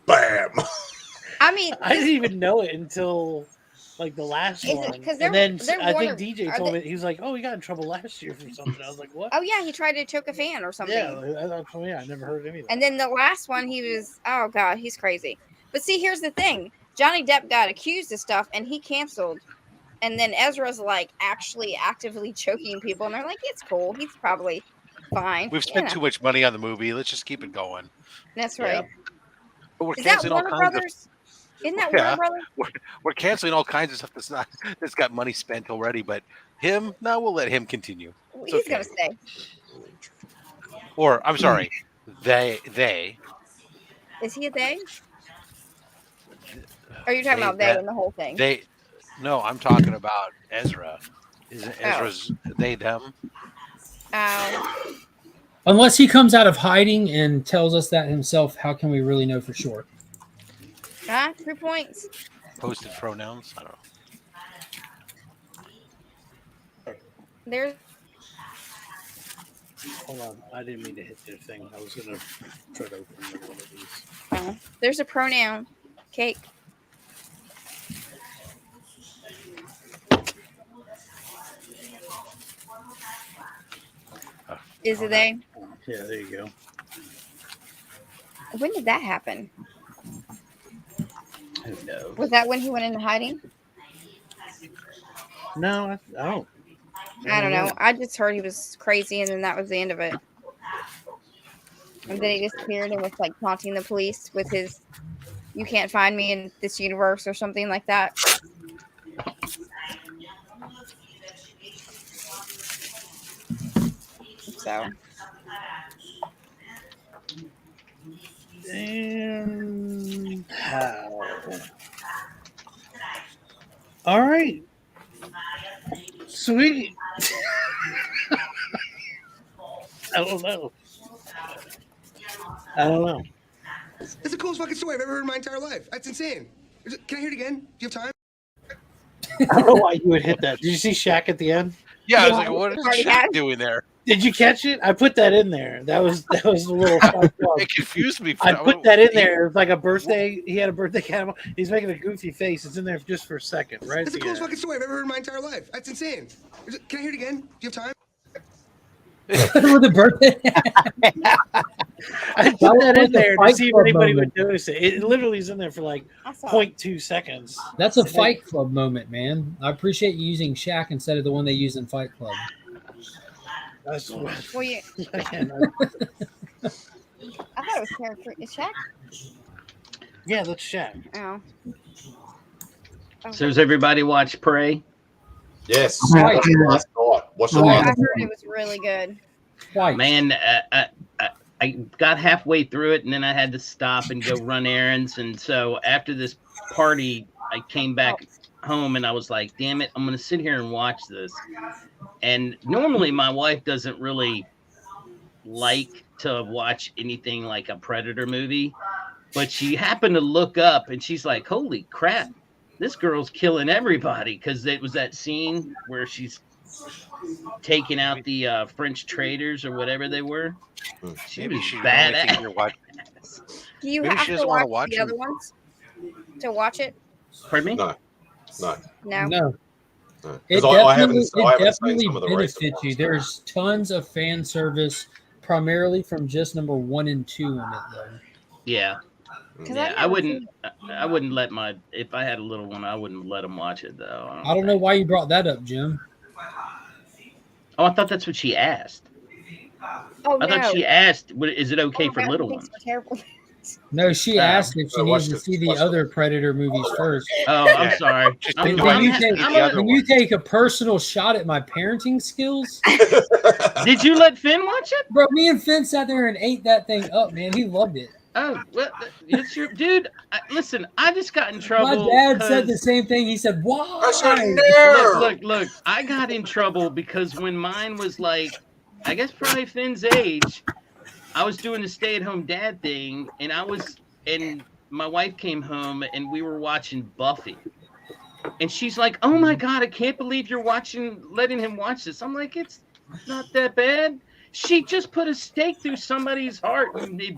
Bam. I mean, I didn't even know it until like the last Is it- one, 'cause and they're- then they're I think Warner- DJ are told they- me he was like, "Oh, he got in trouble last year for something." I was like, "What?" oh yeah, he tried to choke a fan or something. Yeah, I never heard any of that. And then the last one, he was, oh God, he's crazy. But see, here's the thing: Johnny Depp got accused of stuff, and he canceled. And then Ezra's like actually actively choking people, and they're like, it's cool. He's probably fine. We've spent too much money on the movie. Let's just keep it going. That's right. But we're Is that canceling all Warner kinds Brothers? Isn't that Yeah. Warner Brothers? We're canceling all kinds of stuff that's got money spent already. But him, no, we'll let him continue. It's He's okay. gonna stay. Or I'm sorry, they. Is he a they? Are you talking about they and the whole thing? They. No, I'm talking about Ezra. Isn't Ezra's they them? Unless he comes out of hiding and tells us that himself, how can we really know for sure? 3 points. Posted pronouns. I don't know. There's Hold on, I didn't mean to hit their thing. I was gonna try to open one of these. there's a pronoun. Cake. Is it they? Yeah, there you go. When did that happen? Who knows? Was that when he went into hiding? No, I don't. I don't know. I just heard he was crazy, and then that was the end of it. And then he disappeared and was like taunting the police with his "You can't find me in this universe" or something like that. So. And how? All right. Sweet. I don't know. That's the coolest fucking story I've ever heard in my entire life. That's insane. Can I hear it again? Do you have time? I don't know why you would hit that. Did you see Shaq at the end? Yeah, I was like, what is Shaq doing there? Did you catch it? I put that in there. That was a little. It confused me. I put that in there. It was like a birthday. He had a birthday camera. He's making a goofy face. It's in there just for a second, right? That's the coolest fucking story I've ever heard in my entire life. That's insane. Can I hear it again? Do you have time? With a birthday. I put that in there to see if anybody would notice it. It literally is in there for like 0.2 seconds. That's a Fight Club moment, man. I appreciate you using Shaq instead of the one they use in Fight Club. That's Well, you. again, I thought it was character. Is Shaq? yeah, that's Shaq. Oh. So does everybody watch Prey? Yes. Right. Watched it last night. Watched it I last heard night. it was really good. Man, I got halfway through it and then I had to stop and go run errands. And so after this party, I came back home and I was like, damn it, I'm going to sit here and watch this. And normally my wife doesn't really like to watch anything like a Predator movie, but she happened to look up and she's like, holy crap, this girl's killing everybody. Because it was that scene where she's taking out the French traders or whatever they were. She Maybe was she only thinks you're watching. Do you Maybe have she to doesn't watch wanna watch the him. other ones to watch it? Pardon me? No. No. No. No. It 'Cause I haven't definitely seen some of the recent benefits you. ones. There's tons of fan service, primarily from just number 1 and 2 in it, though. Yeah. 'Cause Yeah, I've I never wouldn't let my, if I had a little one, I wouldn't let him watch it though. I don't know why you brought that up, Jim. Oh, I thought that's what she asked. Oh, I no. thought she asked, is it okay Oh, for God, little thanks ones? for terrible. No, she asked if she I needed watched to it- see the watched it. other Predator movies first. Oh, I'm sorry. Can you take a personal shot at my parenting skills? Did you let Finn watch it? Bro, me and Finn sat there and ate that thing up, man. He loved it. Oh, well, it's your dude. Listen, I just got in trouble. My dad said the 'cause- same thing. He said, "Why?" Look. I got in trouble because when mine was like, I guess probably Finn's age, I was doing the stay-at-home dad thing, and my wife came home and we were watching Buffy. And she's like, "Oh my God, I can't believe you're letting him watch this." I'm like, "It's not that bad." She just put a stake through somebody's heart, and they,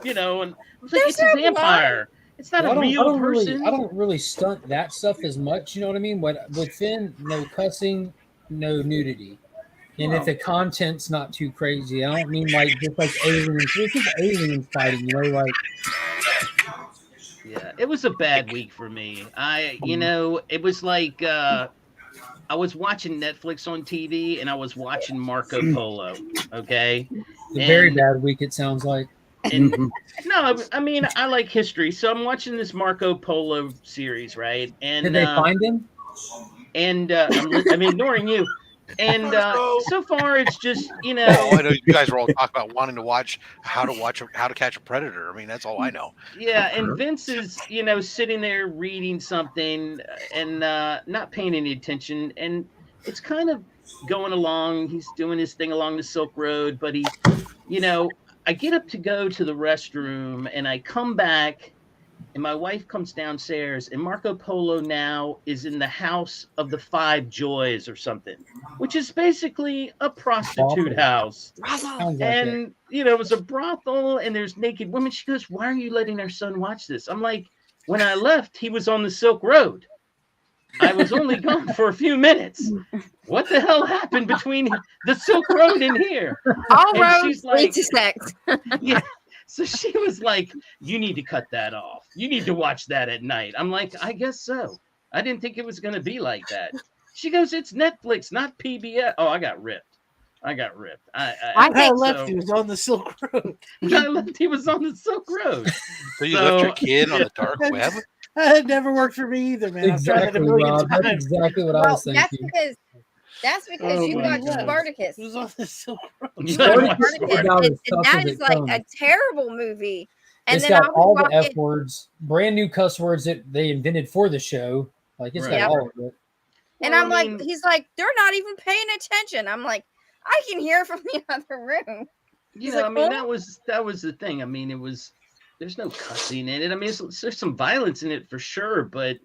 and I was like, There's it's a no blood. vampire. It's not Well, a real really, person. I don't really stunt that stuff as much. You know what I mean? But with Finn, no cussing, no nudity, and if Well. the content's not too crazy, I don't mean like just like aliens. It's just aliens fighting. You know, like Yeah, it was a bad week for me. It was like I was watching Netflix on TV and I was watching Marco Polo. Okay, a very bad week. It sounds like. And no, I mean I like history, so I'm watching this Marco Polo series, right? And Did they find him? And I'm ignoring you. And so far, it's just Oh, I know you guys were all talking about wanting to watch How to Catch a Predator. I mean, that's all I know. Yeah, and Vince is, sitting there reading something and not paying any attention, and it's kind of going along. He's doing his thing along the Silk Road, but I get up to go to the restroom, and I come back, and my wife comes downstairs, and Marco Polo now is in the House of the Five Joys or something, which is basically a prostitute house. And, it was a brothel, and there's naked women. She goes, why are you letting our son watch this? I'm like, when I left, he was on the Silk Road. I was only gone for a few minutes. What the hell happened between the Silk Road and here? All And roads she's lead to sex. yeah. So she was like, you need to cut that off. You need to watch that at night. I'm like, I guess so. I didn't think it was going to be like that. She goes, it's Netflix, not PBS. Oh, I got ripped. I left. He was on the Silk Road. I left. He was on the Silk Road. So you left your kid on the dark web? That never worked for me either, man. Exactly, I've tried it a million Rob. That's times. exactly what I was thinking. That's because Oh you my watched God. Spartacus. It was on the Silk Road. You Yeah, watched I watched Spartacus, Spartacus. and that is like a terrible movie. And It's then got I all was the watching, F words, brand new cuss words that they invented for the show. Like it's Right. got all of it. and Well, I'm I like, mean- he's like, they're not even paying attention. I'm like, I can hear from the other room. He's like, I mean, "Huh?" that was the thing. I mean, there's no cussing in it. I mean, there's some violence in it for sure, but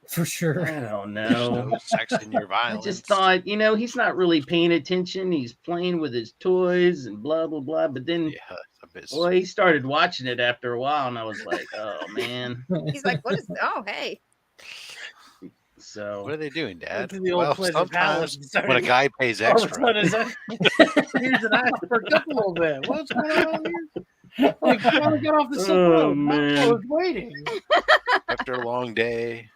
For sure. I don't There's know. no sex in your I violence. just thought, he's not really paying attention. He's playing with his toys and blah blah blah. But then, Yeah, it's a bit. well, he started watching it after a while, and I was like, oh man. He's like, what is? Oh, hey. So What are they doing, Dad? to the old Well, Pleasant Palace sometimes and started- when a guy pays All of a extra, sudden, here's an eye for a little bit. What's going on here? Like, finally got off the Silk Oh, Road. man. I was waiting. after a long day,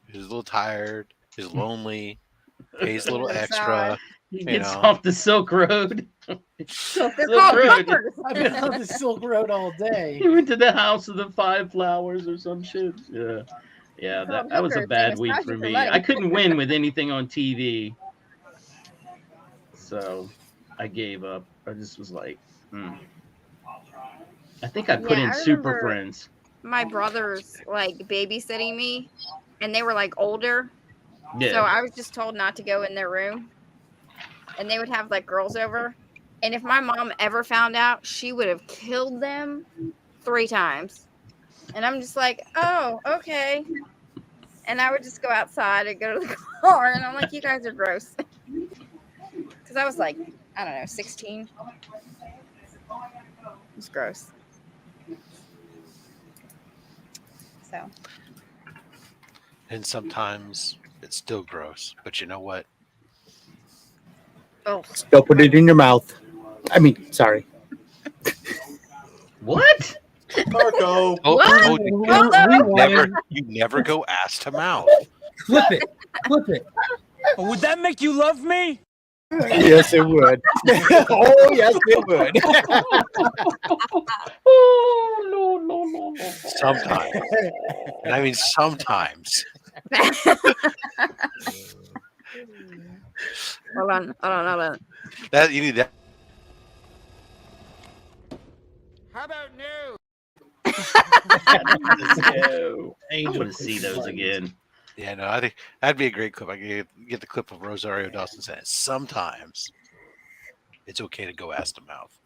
he's a little tired, he's lonely, pays a little That's extra. he You gets know. off the Silk Road. They're Silk called Road. hookers. I've been on the Silk Road all day. He went to the House of the Five Flowers or some shit. Yeah. Yeah, that was a hookers. They bad week massage for you for me. money. I couldn't win with anything on TV. So I gave up. I just was like, I think I put Yeah, in I Super remember- Friends. My brothers like babysitting me, and they were like older. Yeah. So I was just told not to go in their room. And they would have like girls over. And if my mom ever found out, she would have killed them 3 times. And I'm just like, oh, okay. And I would just go outside and go to the car. And I'm like, you guys are gross. Because I was like, I don't know, 16. It's gross. So. And sometimes it's still gross, but you know what? Oh. Don't put it in your mouth. I mean, sorry. What? Marco. Oh, Rewind. you never go ass to mouth. Flip it. Flip it. Would that make you love me? Yes, it would. Oh, yes, it would. Oh, no. Sometimes. And I mean sometimes. Hold on. That you need that. How about no? I want to see those again. Yeah, no, I think that'd be a great clip. I could get the clip of Rosario Dawson saying sometimes it's okay to go ass to mouth.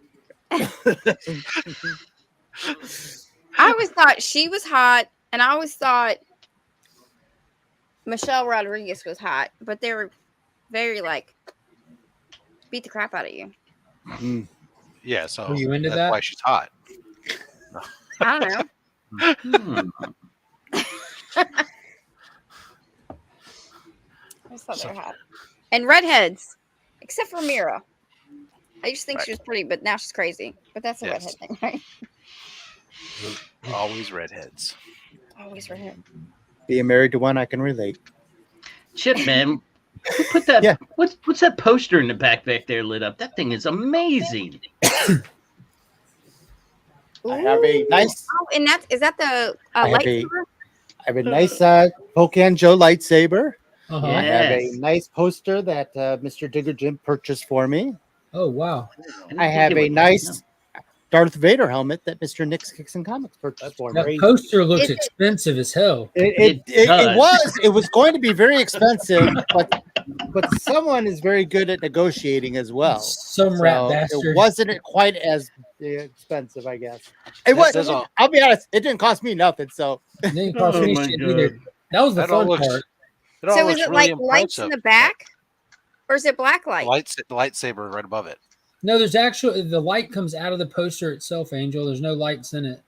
I always thought she was hot, and I always thought Michelle Rodriguez was hot, but they were very like beat the crap out of you. Yeah, so Were you into that's that? why she's hot. I don't know. I just thought they were hot. And redheads, except for Mira. I used to think she was pretty, but now she's crazy. But that's a redhead thing, right? Always redheads. Always redhead. Being married to one, I can relate. Chip, man, who put that? Yeah. What's that poster in the back there lit up? That thing is amazing. I have a nice. Oh, and is that the I have lightsaber? I have a nice Pokemon Joe lightsaber. Uh-huh. I have a Yes. nice poster that Mr. Digger Jim purchased for me. Oh wow. I have a nice Darth Vader helmet that Mr. Nick's Kicks and Comics purchased for That me. poster looks expensive as hell. It was going to be very expensive, but someone is very good at negotiating as well. Some rat bastard. It wasn't quite as expensive, I guess. It was. I'll be honest. It didn't cost me nothing. So it didn't cost me shit either. That was the fun part. So is it like lights in the back, or is it black light? The lightsaber right above it. No, there's actually the light comes out of the poster itself, Angel. There's no lights in it.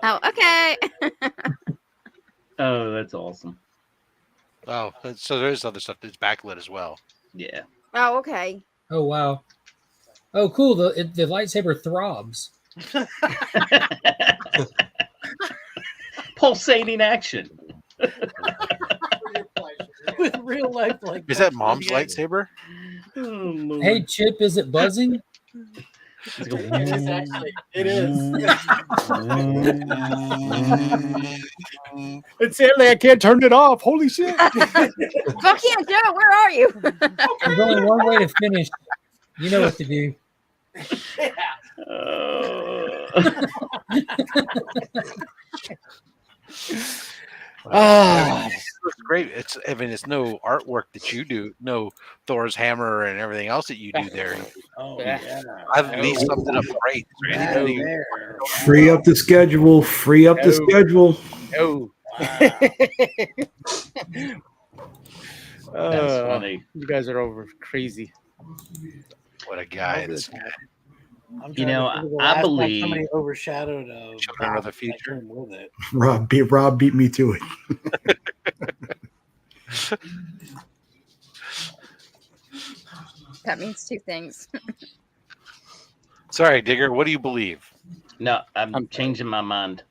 Oh, okay. Oh, that's awesome. Oh, so there's other stuff that's backlit as well. Yeah. Oh, okay. Oh wow. Oh, cool. The lightsaber throbs. Pulsating action. With real life like Is that Mom's lightsaber? Hey Chip, is it buzzing? It is. It's sadly I can't turn it off. Holy shit! Fuck yeah, Joe, where are you? There's only one way to finish. You know what to do. It's great. It's no artwork that you do, no Thor's hammer and everything else that you do there. Oh yeah. I've leased something up great. Free up the schedule. Free up the schedule. Oh. That's funny. You guys are over crazy. What a guy! This guy. You know, I believe somebody overshadowed Children of the future. with it. Rob beat me to it. That means two things. Sorry, Digger. What do you believe? No, I'm changing my mind.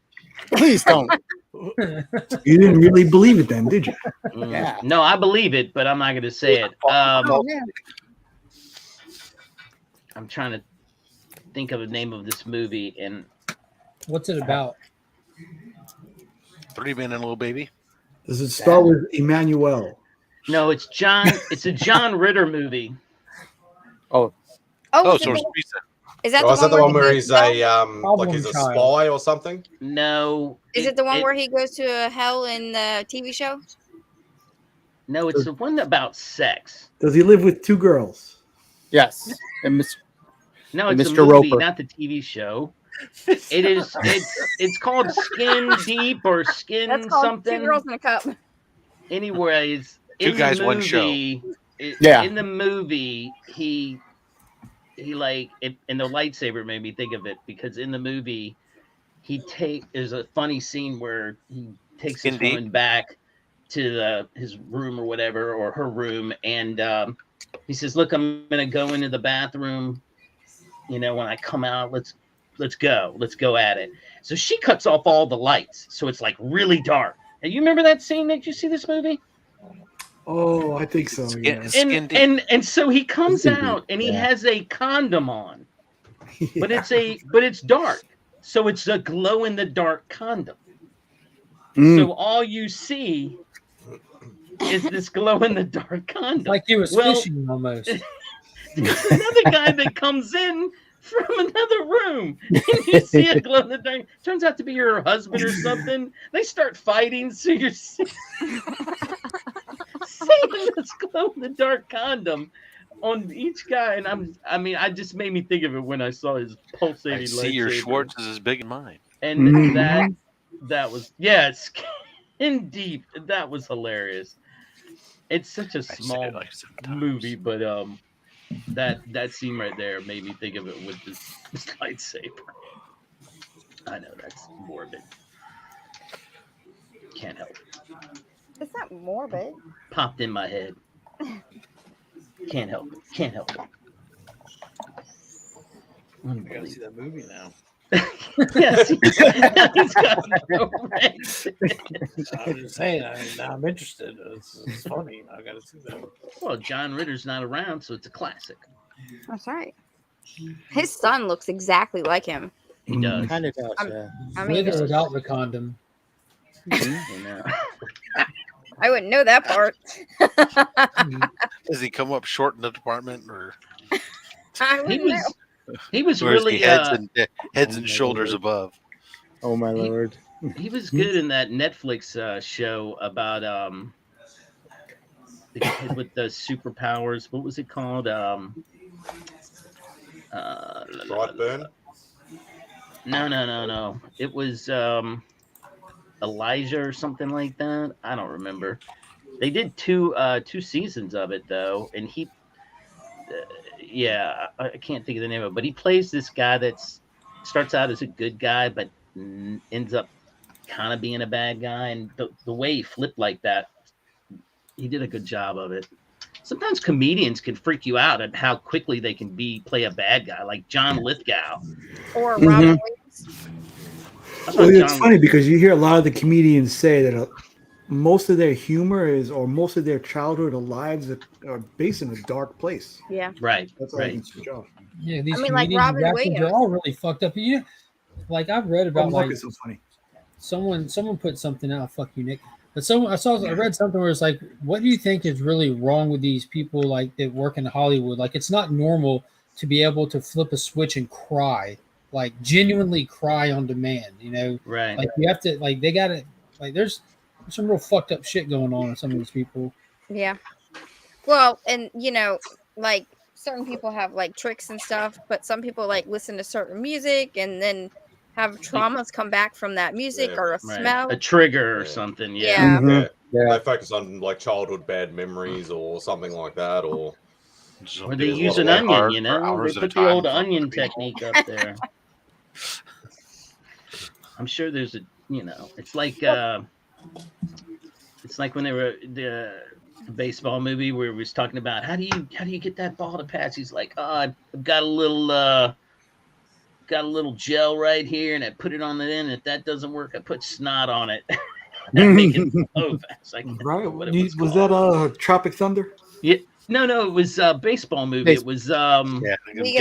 Please don't. You didn't really believe it then, did you? Yeah. No, I believe it, but I'm not going to say it. I'm trying to think of the name of this movie, and what's it about? 3 Men and a Little Baby. Does it start with Emmanuel? no, it's John. It's a John Ritter movie. Oh, Oh, is so it it's the- recent. is that Oh, is that the one where he he's goes to a hell? like he's a Problem spy or something? No. Is it the one where he goes to hell in the TV show? No, it's the one about sex. Does he live with 2 girls? yes. And No, And it's a Mr. movie, Roper. not the TV show. It is. It's called Skin Deep or Skin That's called something. Two Girls in a Cup. Anyways, Two in the guys, one show. movie, Yeah. In the movie, he like it, and the lightsaber made me think of it because in the movie, there's a funny scene where he takes his Indeed. woman back to his room or whatever, or her room, and he says, "Look, I'm gonna go into the bathroom. You know, when I come out, let's go at it." So she cuts off all the lights, so it's like really dark. And you remember that scene? Did you see this movie? Oh, I think so. Yeah. And so he comes Skin deep, out and he yeah. has a condom on, but it's dark, so it's a glow in the dark condom. So all you see is this glow in the dark condom, Like he was fishing almost. There's another guy that comes in from another room, and you see a glow in the dark. Turns out to be your husband or something. They start fighting, so you're seeing this glow in the dark condom on each guy, and I just made me think of it when I saw his pulsating. I see your lightsaber. Schwartz is as big as mine. And that was Skin Deep. That was hilarious. It's such a small movie, but That scene right there made me think of it with this lightsaber. I know that's morbid. Can't help it. It's not morbid. Popped in my head. Can't help it. Can't help it. I gotta see that movie now. Yes, he's got no right. I'm just saying. Now I'm interested. It's funny. I gotta see that. Well, John Ritter's not around, so it's a classic. That's right. His son looks exactly like him. He does. Kind of does, I'm- yeah. I mean, With or without the condom. You know. I wouldn't know that part. Does he come up short in the department, or I He wouldn't was know. he was or is he really heads and shoulders above? Oh my lord. he was good in that Netflix show about the kid with the superpowers. What was it called? Brightburn? No. It was Elijah or something like that. I don't remember. They did two seasons of it though, and he, yeah, I can't think of the name of it, but he plays this guy that's starts out as a good guy, but ends up kind of being a bad guy, and the way he flipped like that, he did a good job of it. Sometimes comedians can freak you out at how quickly they can play a bad guy, like John Lithgow. Or Robin Williams. Well, it's funny because you hear a lot of the comedians say that most of their humor or most of their childhood or lives are based in a dark place. Yeah. Right. That's all I can switch off. Yeah, these I mean, like comedians and Robin rappers, Williams. they're all really fucked up. You know, like I've read about Mark like is so funny. someone put something out. Fuck you, Nick. But I read something where it's like, what do you think is really wrong with these people like that work in Hollywood? Like, it's not normal to be able to flip a switch and cry, like genuinely cry on demand. You know, Right? Like you have to, like they got to, like there's some real fucked up shit going on with some of these people. Yeah. Well, and you know, like certain people have like tricks and stuff, but some people like listen to certain music and then have traumas come back from that music or a smell. A trigger or something. Yeah. Yeah. They focus on like childhood bad memories or something like that, or they use an onion, you know. They put the old onion technique up there. I'm sure there's a, you know, it's like when they were the baseball movie where we was talking about how do you get that ball to pass? He's like, oh, I've got a little gel right here, and I put it on the end. If that doesn't work, I put snot on it. Make it flow fast. Right? Was that Tropic Thunder? Yeah. No, it was a baseball movie. It was League of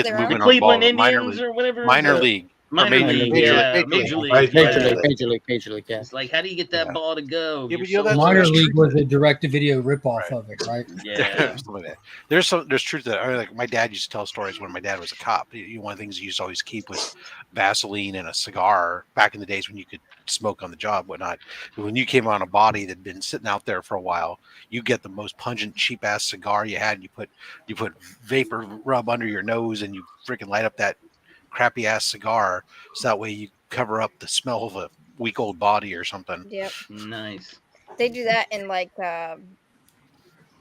Their Own? the Cleveland Indians or whatever. Minor league. Minor league, yeah, major league. Major league, yeah. It's like, how do you get that ball to go? Yeah, but you know, Minor League was a direct-to-video ripoff of it, right? Yeah. Something like that. There's truth to that. I mean, like my dad used to tell stories when my dad was a cop. One of the things he used to always keep was Vaseline and a cigar back in the days when you could smoke on the job, whatnot. But when you came on a body that'd been sitting out there for a while, you get the most pungent, cheap ass cigar you had. And you put vapor rub under your nose, and you freaking light up that crappy ass cigar, so that way you cover up the smell of a week old body or something. Yep. Nice. They do that in like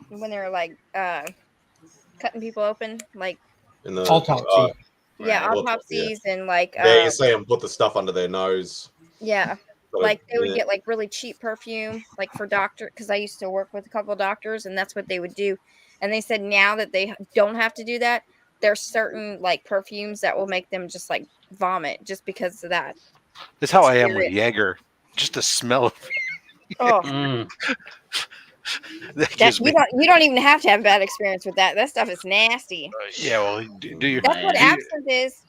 when they're like cutting people open, like in the autopsy. Yeah, autopsies and like yeah, you see them put the stuff under their nose. yeah. So, Like they would yeah. get like really cheap perfume, like for doctor, because I used to work with a couple of doctors, and that's what they would do. And they said now that they don't have to do that, there's certain like perfumes that will make them just like vomit just because of that. That's how I am with Spirit. Jaeger. Just the smell of Oh, that gives me. you don't even have to have a bad experience with that. That stuff is nasty. Yeah, well, do your. That's what absinthe is.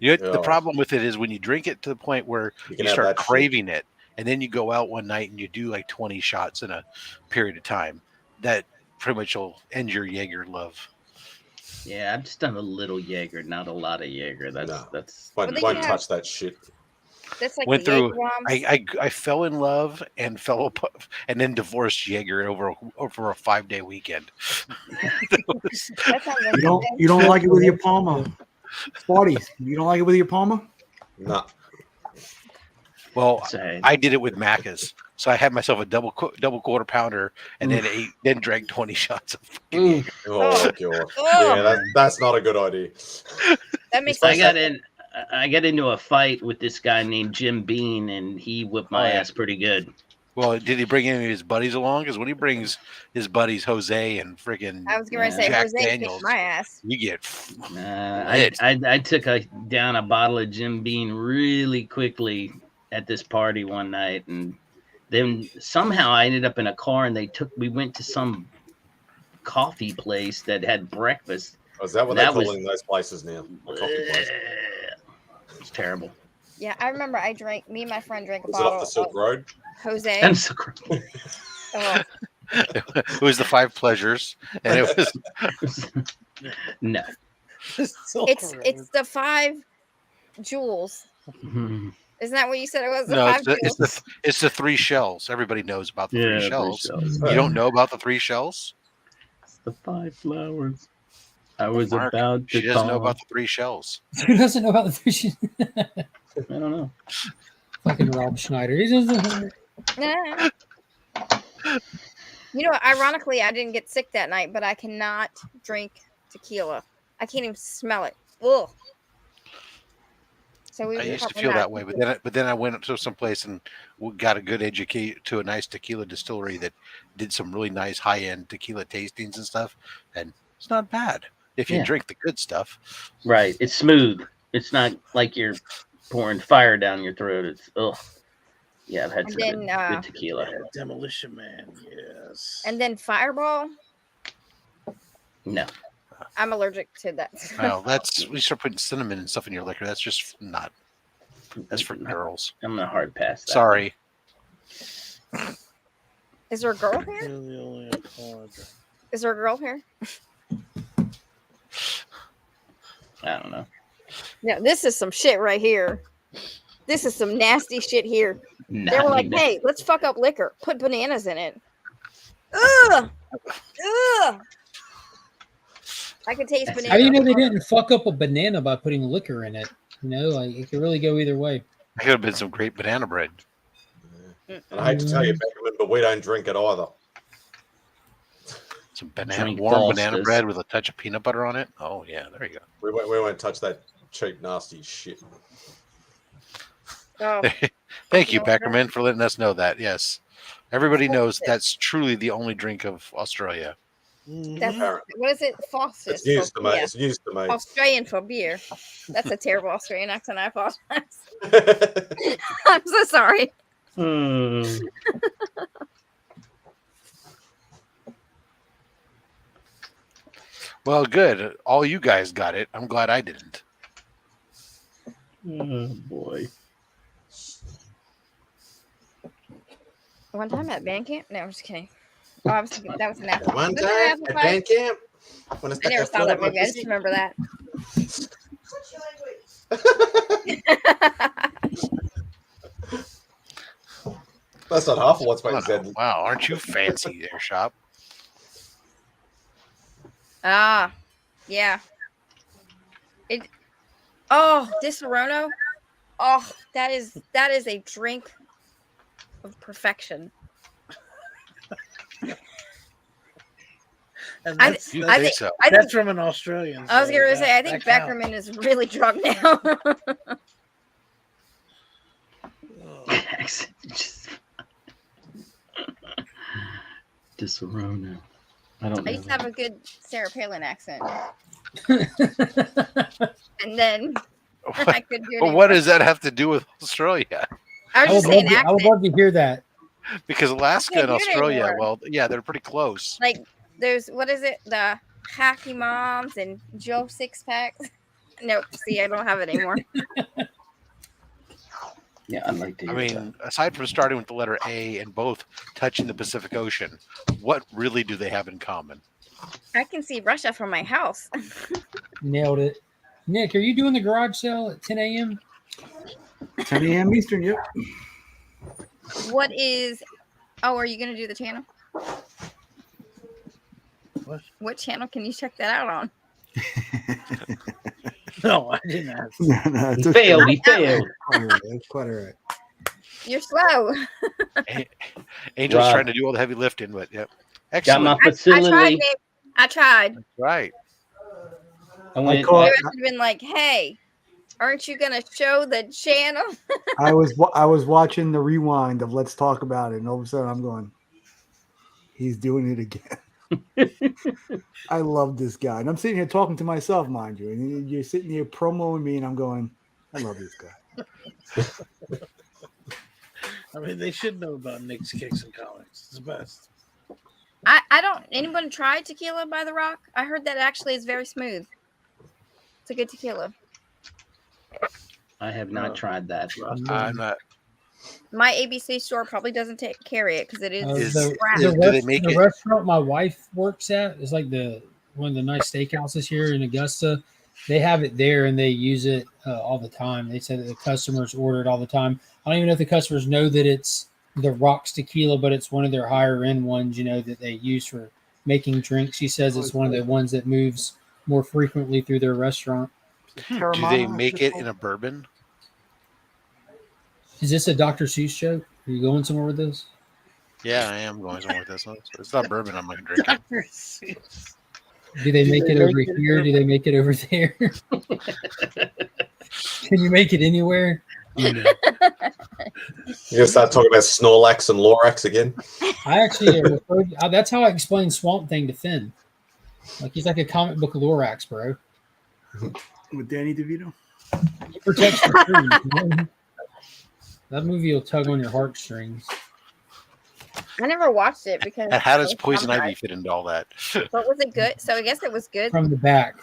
The problem with it is when you drink it to the point where You you, can have start that shit. craving it, and then you go out one night and you do like 20 shots in a period of time. That pretty much will end your Jaeger love. Yeah, I've just done a little Jaeger, not a lot of Jaeger. That's Won't touch that shit. That's like Went the through. Jaeger bombs. I fell in love and and then divorced Jaeger over a 5-day weekend. That sounds like You don't like it with your Palmer, Sparty? You don't like it with your Palmer? No. Well, I did it with Macca's. So I had myself a double quarter pounder, and then drank 20 shots of fucking Jaeger. Oh god, yeah, that's not a good idea. That makes I got into a fight with this guy named Jim Bean, and he whipped my ass pretty good. Well, did he bring any of his buddies along? Because when he brings his buddies Jose and friggin' I was going to say Jack Jose kicked Daniels, my ass. you get I took down a bottle of Jim Bean really quickly at this party one night, and then somehow I ended up in a car, and we went to some coffee place that had breakfast. Oh, is that what they're calling those places now? A coffee place. It's terrible. Yeah, I remember me and my friend drank a Was it bottle off the Silk of Road? Jose. I'm so Oh. It was the 5 pleasures, and it was no. It's the 5 jewels. Isn't that what you said it was? The no, 5 jewels? it's the 3 shells. Everybody knows about the 3 3 shells. shells. You don't know about the 3 shells? It's the 5 flowers. I was Mark, about to she doesn't know call. about the 3 shells. Who doesn't know about the fish? I don't know. Fucking Rob Schneider. He doesn't. Nah. You know, ironically, I didn't get sick that night, but I cannot drink tequila. I can't even smell it. Ugh. So I used to feel that way, but then I went to some place and got a good educate to a nice tequila distillery that did some really nice high-end tequila tastings and stuff, and it's not bad if you drink the good stuff. Right, it's smooth. It's not like you're pouring fire down your throat. It's yeah, I've had some good tequila. Demolition Man, yes. And then Fireball. No, I'm allergic to that. Well, we start putting cinnamon and stuff in your liquor. That's just not. That's for girls. I'm gonna hard pass that. Sorry. Is there a girl here? Is there a girl here? I don't know. Yeah, this is some shit right here. This is some nasty shit here. They were like, hey, let's fuck up liquor. Put bananas in it. Ugh. Ugh. I could taste banana. How do you know they didn't fuck up a banana by putting liquor in it? You know, like it could really go either way. That could have been some great banana bread. And I hate to tell you, Beckerman, but we don't drink it either. Some warm banana bread with a touch of peanut butter on it. Oh yeah, there you go. We won't touch that cheap, nasty shit. Oh. Thank you, Beckerman, for letting us know that. Yes, everybody knows that's truly the only drink of Australia. That's, what is it? Foster's. It's used to me. It's used to me. Australian for beer. That's a terrible Australian accent. I apologize. I'm so sorry. Well, good. All you guys got it. I'm glad I didn't. Oh boy. One time at band camp? No, I'm just kidding. Oh, I was thinking that was an after. One time at band camp? I never saw that movie. I just remember that. That's not half of what's being said. Wow, aren't you fancy there, Shop? Ah, yeah. Disaronno. Oh, that is a drink of perfection. And I that's, think that's from an Australian. I was so going to that- say, I think that counts. Beckerman is really drunk now. Disaronno. I don't know. I used to have a good Sarah Palin accent. And then I could do it. But what does that have to do with Australia? I was just saying I would accent. love to hear that. Because Alaska Can't and do it Australia, anymore. well, yeah, they're pretty close. Like, there's, what is it? The Hacky Moms and Joe Six Packs. Nope. See, I don't have it anymore. Yeah, I'd like to I hear mean, aside from starting with the letter A and both touching the Pacific Ocean, what really do they have in common? I can see Russia from my house. Nailed it. Nick, are you doing the garage sale at 10 a.m.? 10 a.m. Eastern, yep. What is? Oh, are you going to do the channel? What channel can you check that out on? No, I didn't ask. No, it's He failed. He failed. That's quite all right. You're slow. Angel's Rob. trying to do all the heavy lifting, but yep. Got Excellent. my I tried, facility. Dave. I tried. Right. I went. caught- Maybe I should have been like, "Hey, aren't you gonna show the channel?" I was watching the rewind of Let's Talk About It, and all of a sudden I'm going, he's doing it again. I love this guy, and I'm sitting here talking to myself, mind you, and you're sitting here promoting me, and I'm going, I love this guy. I mean, they should know about Nick's Kicks and Comics. It's the best. I don't. Anyone tried Tequila by the Rock? I heard that actually is very smooth. It's a good tequila. I have not tried that. I'm not. My ABC store probably doesn't carry it because it is crap. The restaurant my wife works at is like one of the nice steakhouses here in Augusta. They have it there and they use it all the time. They said that the customers order it all the time. I don't even know if the customers know that it's the Rock's tequila, but it's one of their higher end ones, that they use for making drinks. She says it's one of the ones that moves more frequently through their restaurant. Do they make it in a bourbon? Is this a Dr. Seuss joke? Are you going somewhere with this? Yeah, I am going somewhere with this one. It's not bourbon. I'm going to drink it. Do they make it over here? Do they make it over there? Can you make it anywhere? You're gonna start talking about Snorlax and Lorax again? I actually that's how I explained Swamp Thing to Finn. Like he's like a comic book Lorax, bro. With Danny DeVito. He protects the tree. That movie will tug on your heartstrings. I never watched it because. And how does Poison Ivy fit into all that? But was it good? So I guess it was good From the back.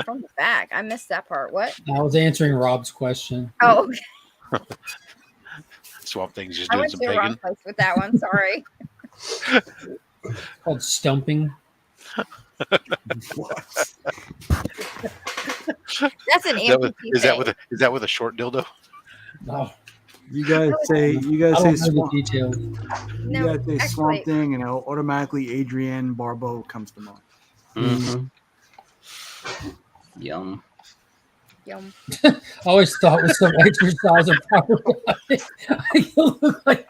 from the back. I missed that part. What? I was answering Rob's question. Oh, okay. Swamp Thing's just I doing went some to the wrong pagan. place with that one. Sorry. Called stumping. That's an Is that with a short dildo? No. You guys say I don't know the Swamp. details. You guys say Swamp Thing, and automatically Adrienne Barbeau comes to mind. Mm-hmm. Yum. Yum. I always thought with some exercise of power, I look like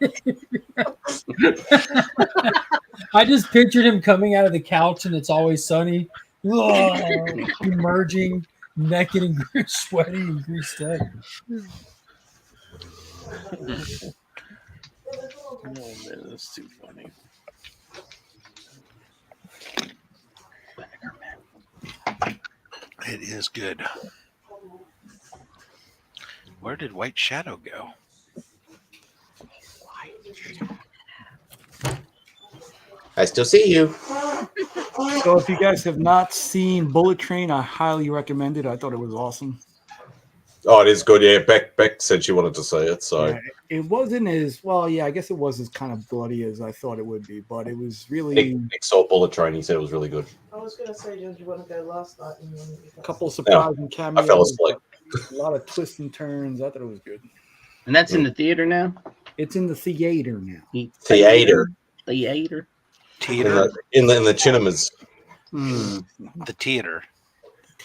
I just pictured him coming out of the couch and It's Always Sunny, emerging naked and sweaty and greased up. Oh man, that's too funny. It is good. Where did White Shadow go? I still see you. So if you guys have not seen Bullet Train, I highly recommend it. I thought it was awesome. Oh, it is good. Yeah, Beck said she wanted to see it. So Yeah, it wasn't as well. Yeah, I guess it was as kind of bloody as I thought it would be, but it was really Nick saw Bullet Train. He said it was really good. I was gonna say, did you want to go last night? And you wanted to go? a couple of surprising cameos. I fell asleep. A lot of twists and turns. I thought it was good. And that's in the theater now? It's in the theater now. Theater. Theater. In the cinemas. The theater.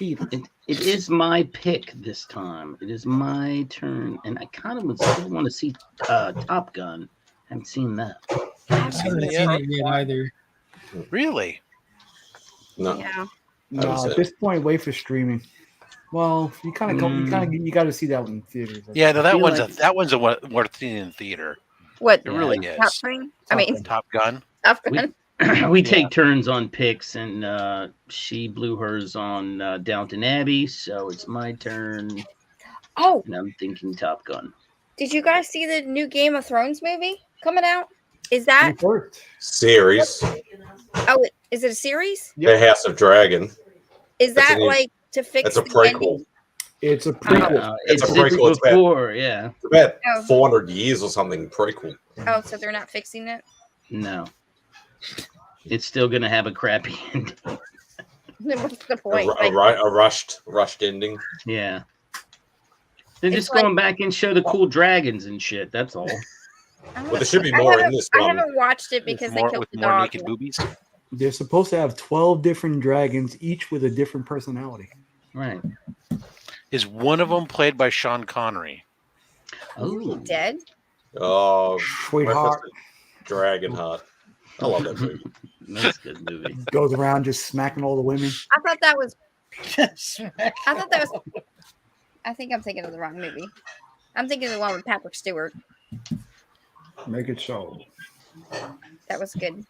It is my pick this time. It is my turn, and I kind of would still want to see Top Gun. Haven't seen that. I haven't seen it yet either. Really? No. Yeah. No, at this point, wait for streaming. Well, you kind of you got to see that one in theaters. Yeah, no, that one's worth seeing in theater. What? It really is. Top Gun? I mean, Top Gun. Top Gun. We take turns on picks, and she blew hers on Downton Abbey, so it's my turn. Oh, and I'm thinking Top Gun. Did you guys see the new Game of Thrones movie coming out? Is that Series. Oh, is it a series? The House of Dragon. Is That's that an- like to fix That's a the prequel. ending? It's a prequel. It's a It's prequel. It's before, yeah. It's about Oh. 400 years or something. Prequel. Oh, so they're not fixing it? No. It's still going to have a crappy ending. Then what's the A, point? ru- Like, a rushed ending. Yeah. They're It's just going like- back and show the cool dragons and shit. That's all. Well, there should be more in this I one. haven't watched it because they killed the dog. naked boobies. They're supposed to have 12 different dragons, each with a different personality. Right. Is one of them played by Sean Connery? Oh. Dead? Oh, Sweetheart. Dragonheart. I love that movie. That's a good movie. Goes around just smacking all the women. I thought that was. I think I'm thinking of the wrong movie. I'm thinking of the one with Patrick Stewart. Make it so. That was good.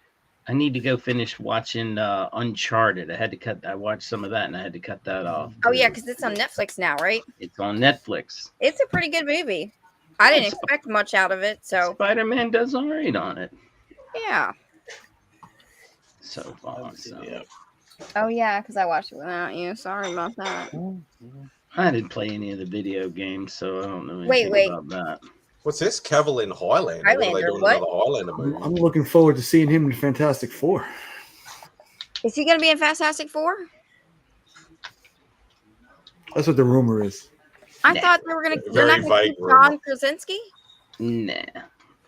I need to go finish watching Uncharted. I watched some of that and I had to cut that off. Oh yeah, because it's on Netflix now, right? It's on Netflix. It's a pretty good movie. I didn't expect much out of it, so Spider-Man does all right on it yeah. so far. So. Oh yeah, because I watched it without you. Sorry about that. I didn't play any of the video games, so I don't know anything Wait. about that. What's this? Cavill in Highlander. Are they doing what? another Highlander movie? I'm looking forward to seeing him in Fantastic Four. Is he going to be in Fantastic Four? That's what the rumor is. I thought they were going to. They're Very not going to vague keep John Krasinski. Nah,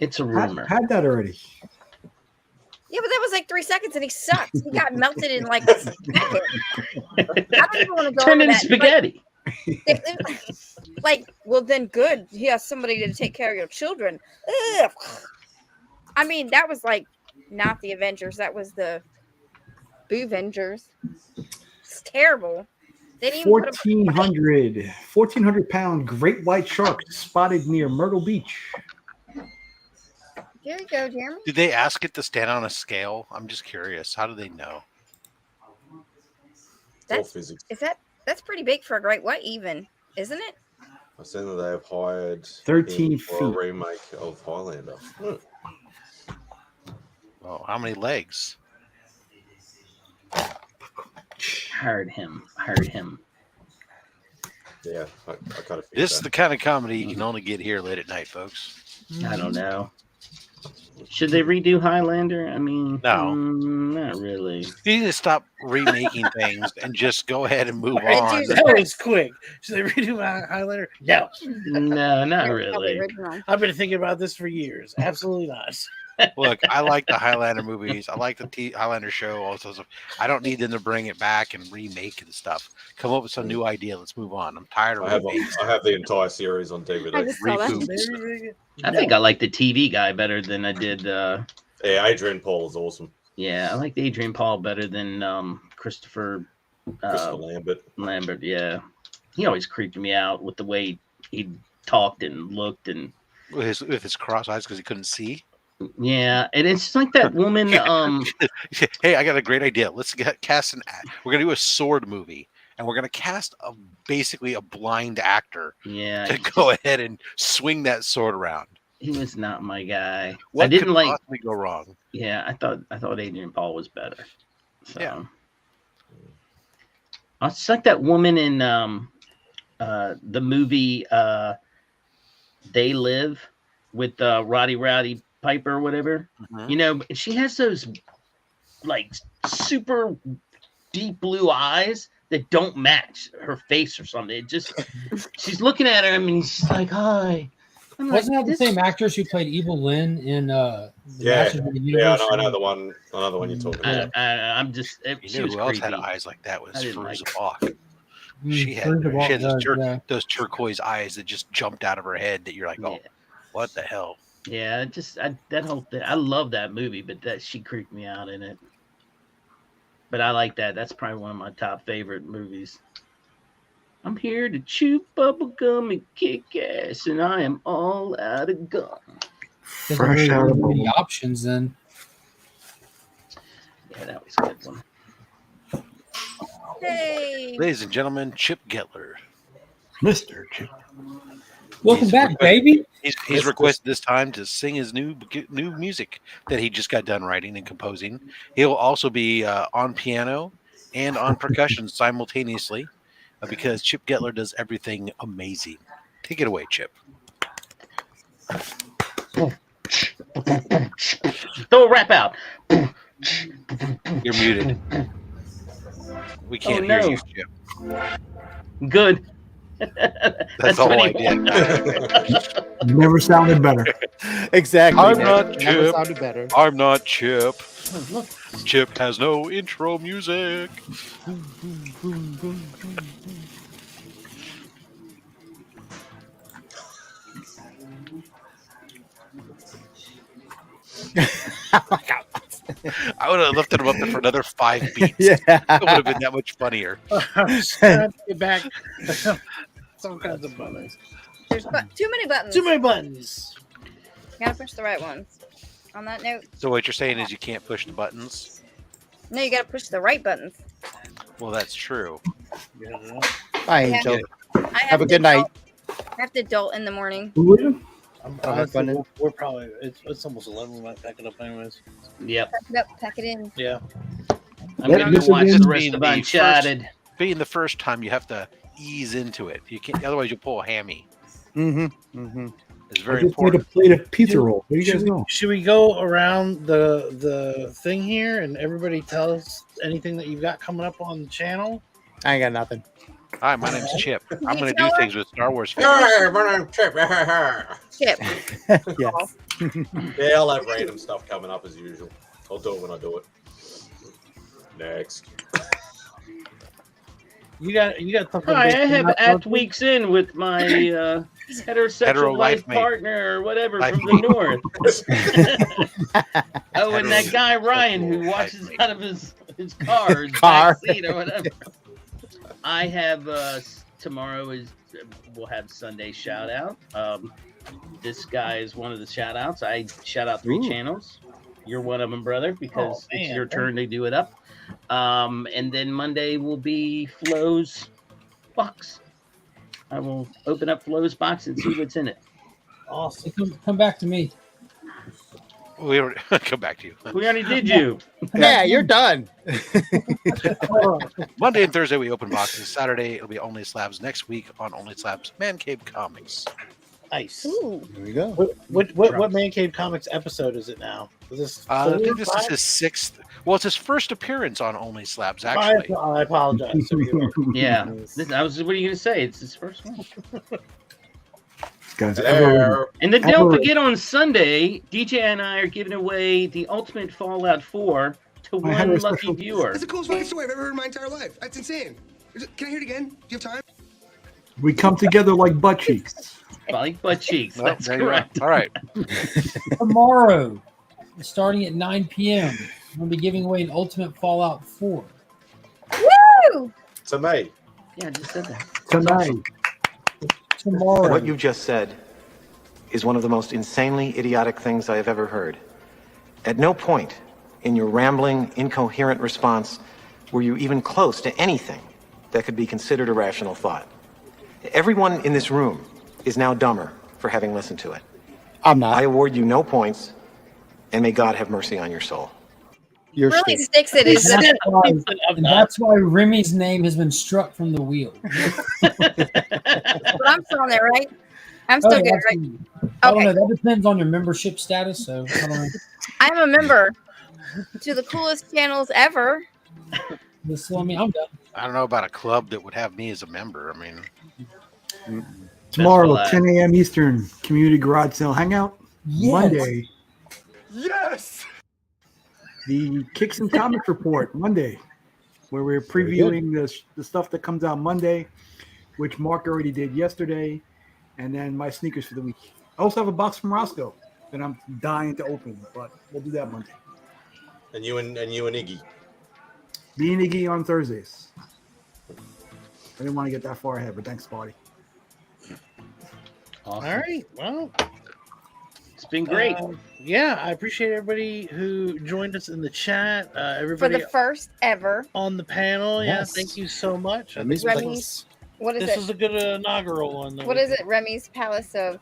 it's a rumor. Had that already. Yeah, but that was like 3 seconds, and he sucked. He got melted in like a second. I don't even want to go Turned into into that. spaghetti. Like, well, then good. He has somebody to take care of your children. Ugh. I mean, that was like not the Avengers. That was the Boo-Vengers. It's terrible. They didn't even put 1,400-pound great white shark spotted near Myrtle Beach. There you go, Jeremy. Did they ask it to stand on a scale? I'm just curious. How do they know? That's pretty big for a great white, even, isn't it? I've seen that they have hired 13 him for a feet. remake of Highlander. Oh, how many legs? Hired him. Yeah, I kind of. This is the kind of comedy you can only get here late at night, folks. I don't know. Should they redo Highlander? I mean, No. Not really. You need to stop remaking things and just go ahead and move on. That was quick. Should they redo my Highlander? No. No, not really. I've been thinking about this for years. Absolutely not. Look, I like the Highlander movies. I like the Highlander show. Also, I don't need them to bring it back and remake and stuff. Come up with some new idea. Let's move on. I'm tired of remakes. I have the entire series on DVD. Reboots. I think I like the TV guy better than I did. Yeah, Adrian Paul is awesome. Yeah, I liked Adrian Paul better than Christopher Lambert. Yeah, he always creeped me out with the way he talked and looked and with his cross eyes because he couldn't see. Yeah, and it's just like that woman. Hey, I got a great idea. Let's cast an. We're gonna do a sword movie, and we're gonna cast basically a blind actor. Yeah, to go ahead and swing that sword around. He was not my guy. What I didn't could like. possibly go wrong? Yeah, I thought Adrian Paul was better. So. Yeah, it's like that woman in the movie They Live with Roddy Piper or whatever. Mm-hmm. You know, she has those like super deep blue eyes that don't match her face or something. It just she's looking at her. I mean, she's like, "Hi." Wasn't that the same actress who played Evil Lynn in Yeah, Masters of the yeah, Universe? I know the one. Another one you're talking about. I'm just. You know who else had eyes like that was Firuza Balk. She had Firuza Balk does, those turquoise eyes that just jumped out of her head. That you're like, oh, what the hell? Yeah, that whole thing. I love that movie, but that she creeped me out in it. But I like that. That's probably one of my top favorite movies. I'm here to chew bubblegum and kick ass, and I am all out of gum. Fresh out of many options, then. Yeah, that was a good one. Hey, ladies and gentlemen, Chip Gettler, Mr. Chip. Welcome back, baby. He's requested this time to sing his new music that he just got done writing and composing. He'll also be on piano and on percussion simultaneously because Chip Gettler does everything amazing. Take it away, Chip. Throw a rap out. You're muted. We can't hear you, Chip. Good. That's all I did. Never sounded better. Exactly. I'm not Never Chip. sounded better. I'm not Chip. Chip has no intro music. I would have lifted him up there for another 5 beats. Yeah. It would have been that much funnier. I'm just trying to get back. Some kinds of buttons. There's too many buttons. Too many buttons. Gotta push the right ones. On that note, So what you're saying is you can't push the buttons? no, you gotta push the right buttons. Well, that's true. Bye, Yeah. Angel. I Have a good night. I have to adult in the morning. Honestly, we're probably it's almost 11. We might pack it up anyways. Yep. Pack it up, pack it in. Yeah. I'm gonna go watch the rest of Uncharted. Being the first time, you have to ease into it. You can't, otherwise you'll pull a hammy. It's I very just made a important. plate of pizza roll. What do you guys Should we, know? should we go around the thing here and everybody tell us anything that you've got coming up on the channel? I ain't got nothing. Hi, my name's Chip. I'm going to do things with Star Wars fans. Hey, my name's Chip. Chip. Yes. Yeah, I'll have random stuff coming up as usual. I'll do it when I do it. Next. You got something. Hi, I big have coming up, act Sophie? weeks in with my heterosexual Hetero life life mate. partner or whatever Life from the north. Oh, and that guy Ryan who watches out of his car, his back seat or whatever. I have tomorrow we'll have Sunday shout out. This guy is one of the shout outs. I shout out 3 channels. You're one of them, brother, because it's your turn to do it up. And then Monday will be Flo's box. I will open up Flo's box and see what's in it. Awesome. Come back to me. We already, come back to you. We already did you. Yeah, you're done. Monday and Thursday we open boxes. Saturday it'll be Only Slabs. Next week on Only Slabs Man Cave Comics. Nice. Ooh. Here we go. What Man Cave Comics episode is it now? Is this? I think 4, this 5? is his 6th. Well, it's his first appearance on Only Slabs. Actually, I apologize. Yeah. What are you gonna say? It's his first one. Guys, And then don't forget on Sunday, DJ and I are giving away the Ultimate Fallout 4 to one lucky viewer. That's the coolest fucking story I've ever heard in my entire life. That's insane. Can I hear it again? Do you have time? We come together like butt cheeks. Like butt cheeks. Well, That's there you go. correct. All right. Tomorrow, starting at 9 p.m., we'll be giving away an Ultimate Fallout 4. Woo! To me. Yeah, I just said that. Tonight. Tomorrow. What you've just said is one of the most insanely idiotic things I have ever heard. At no point in your rambling, incoherent response were you even close to anything that could be considered a rational thought. Everyone in this room is now dumber for having listened to it. I'm not. I award you no points, and may God have mercy on your soul. You're Really sticks it is. And that's why Remy's name has been struck from the wheel. But I'm still on there, right? I'm still good, right? I don't know. That depends on your membership status. So I don't know. I'm a member to the coolest channels ever. I'm done. I don't know about a club that would have me as a member. I mean, Tomorrow, 10 a.m. Eastern, Community Garage Sale Hangout. Yes. Monday, Yes! the Kicks and Comics Report, Monday, where we're previewing the stuff that comes out Monday, which Mark already did yesterday, and then my sneakers for the week. I also have a box from Roscoe that I'm dying to open, but we'll do that Monday. And you and Iggy. Me and Iggy on Thursdays. I didn't want to get that far ahead, but thanks, Spotty. Awesome. All right. Well, it's been great. Yeah, I appreciate everybody who joined us in the chat. For Everybody the first ever. on the panel. Yes. Yeah, thank you so much. I Remy's think Remy's- what is this it? is a good inaugural one. What is it? Remy's Palace of.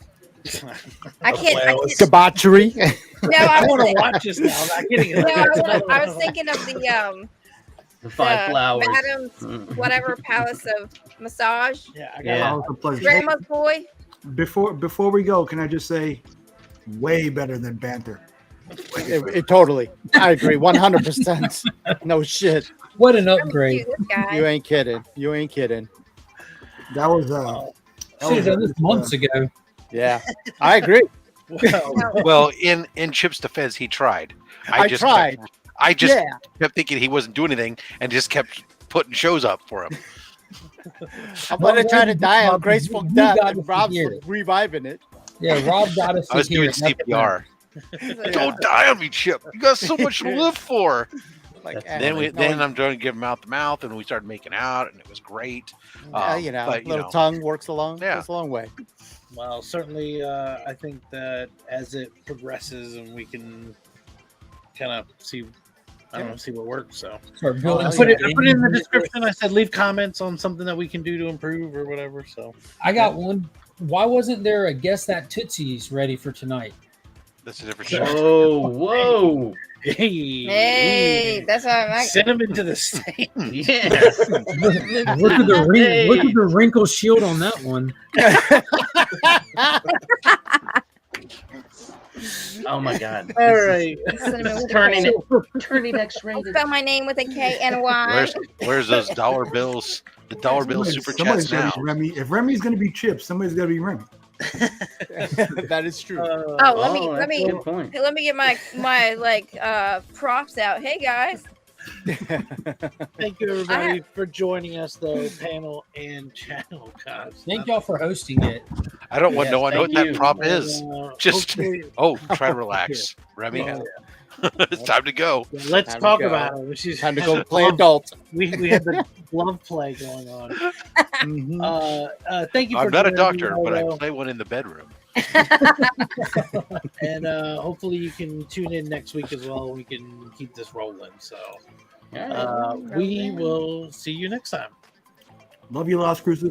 I can't. Debauchery. No, I want to was watch this now. I'm not kidding. No, I was thinking of The 5 flowers. Madam's whatever palace of massage. Yeah, I got a pleasure. Grandma's boy. Before we go, can I just say, way better than banter. It totally. I agree. 100%. No shit. What an upgrade. You ain't kidding. You ain't kidding. That was should have done this months ago. Yeah, I agree. well, in Chip's defense, he tried. I tried. I just kept thinking he wasn't doing anything and just kept putting shows up for him. I'm gonna try to die a graceful death, and Rob's reviving it. Yeah, Rob got us. I was doing here. CPR. Don't die on me, Chip. You got so much to live for. Like, Then I'm trying to give him mouth to mouth, and we started making out, and it was great. But, little tongue works goes a long way. Well, certainly, I think that as it progresses and we can kind of see, see what works. So I put it in the description. I said leave comments on something that we can do to improve or whatever. So I got one. Why wasn't there a Guess That Tootsie's ready for tonight? That's a different show. Whoa. Hey, that's how I send them into the state. Yes. Look at the wrinkle shield on that one. Oh my God. All right. Turning X-rated. Spell my name with a K and Y. Where's those dollar bills? The dollar bill super Somebody's chats now. gotta be Remy. If Remy's going to be Chip, somebody's got to be Remy. That is true. Let me get my props out. Hey guys. Thank you everybody for joining us, though, panel and channel guys. Thank y'all for hosting it. I don't want know what that prop And, is. Just try to relax, Remy. It's time to go. Yeah, let's talk about it. She's time to go play adult. We had the glove play going on. Thank you. I'm for not a joining doctor, me, but I Rolo. play one in the bedroom. And hopefully you can tune in next week as well. We can keep this rolling. So we will see you next time. Love you, Las Cruces.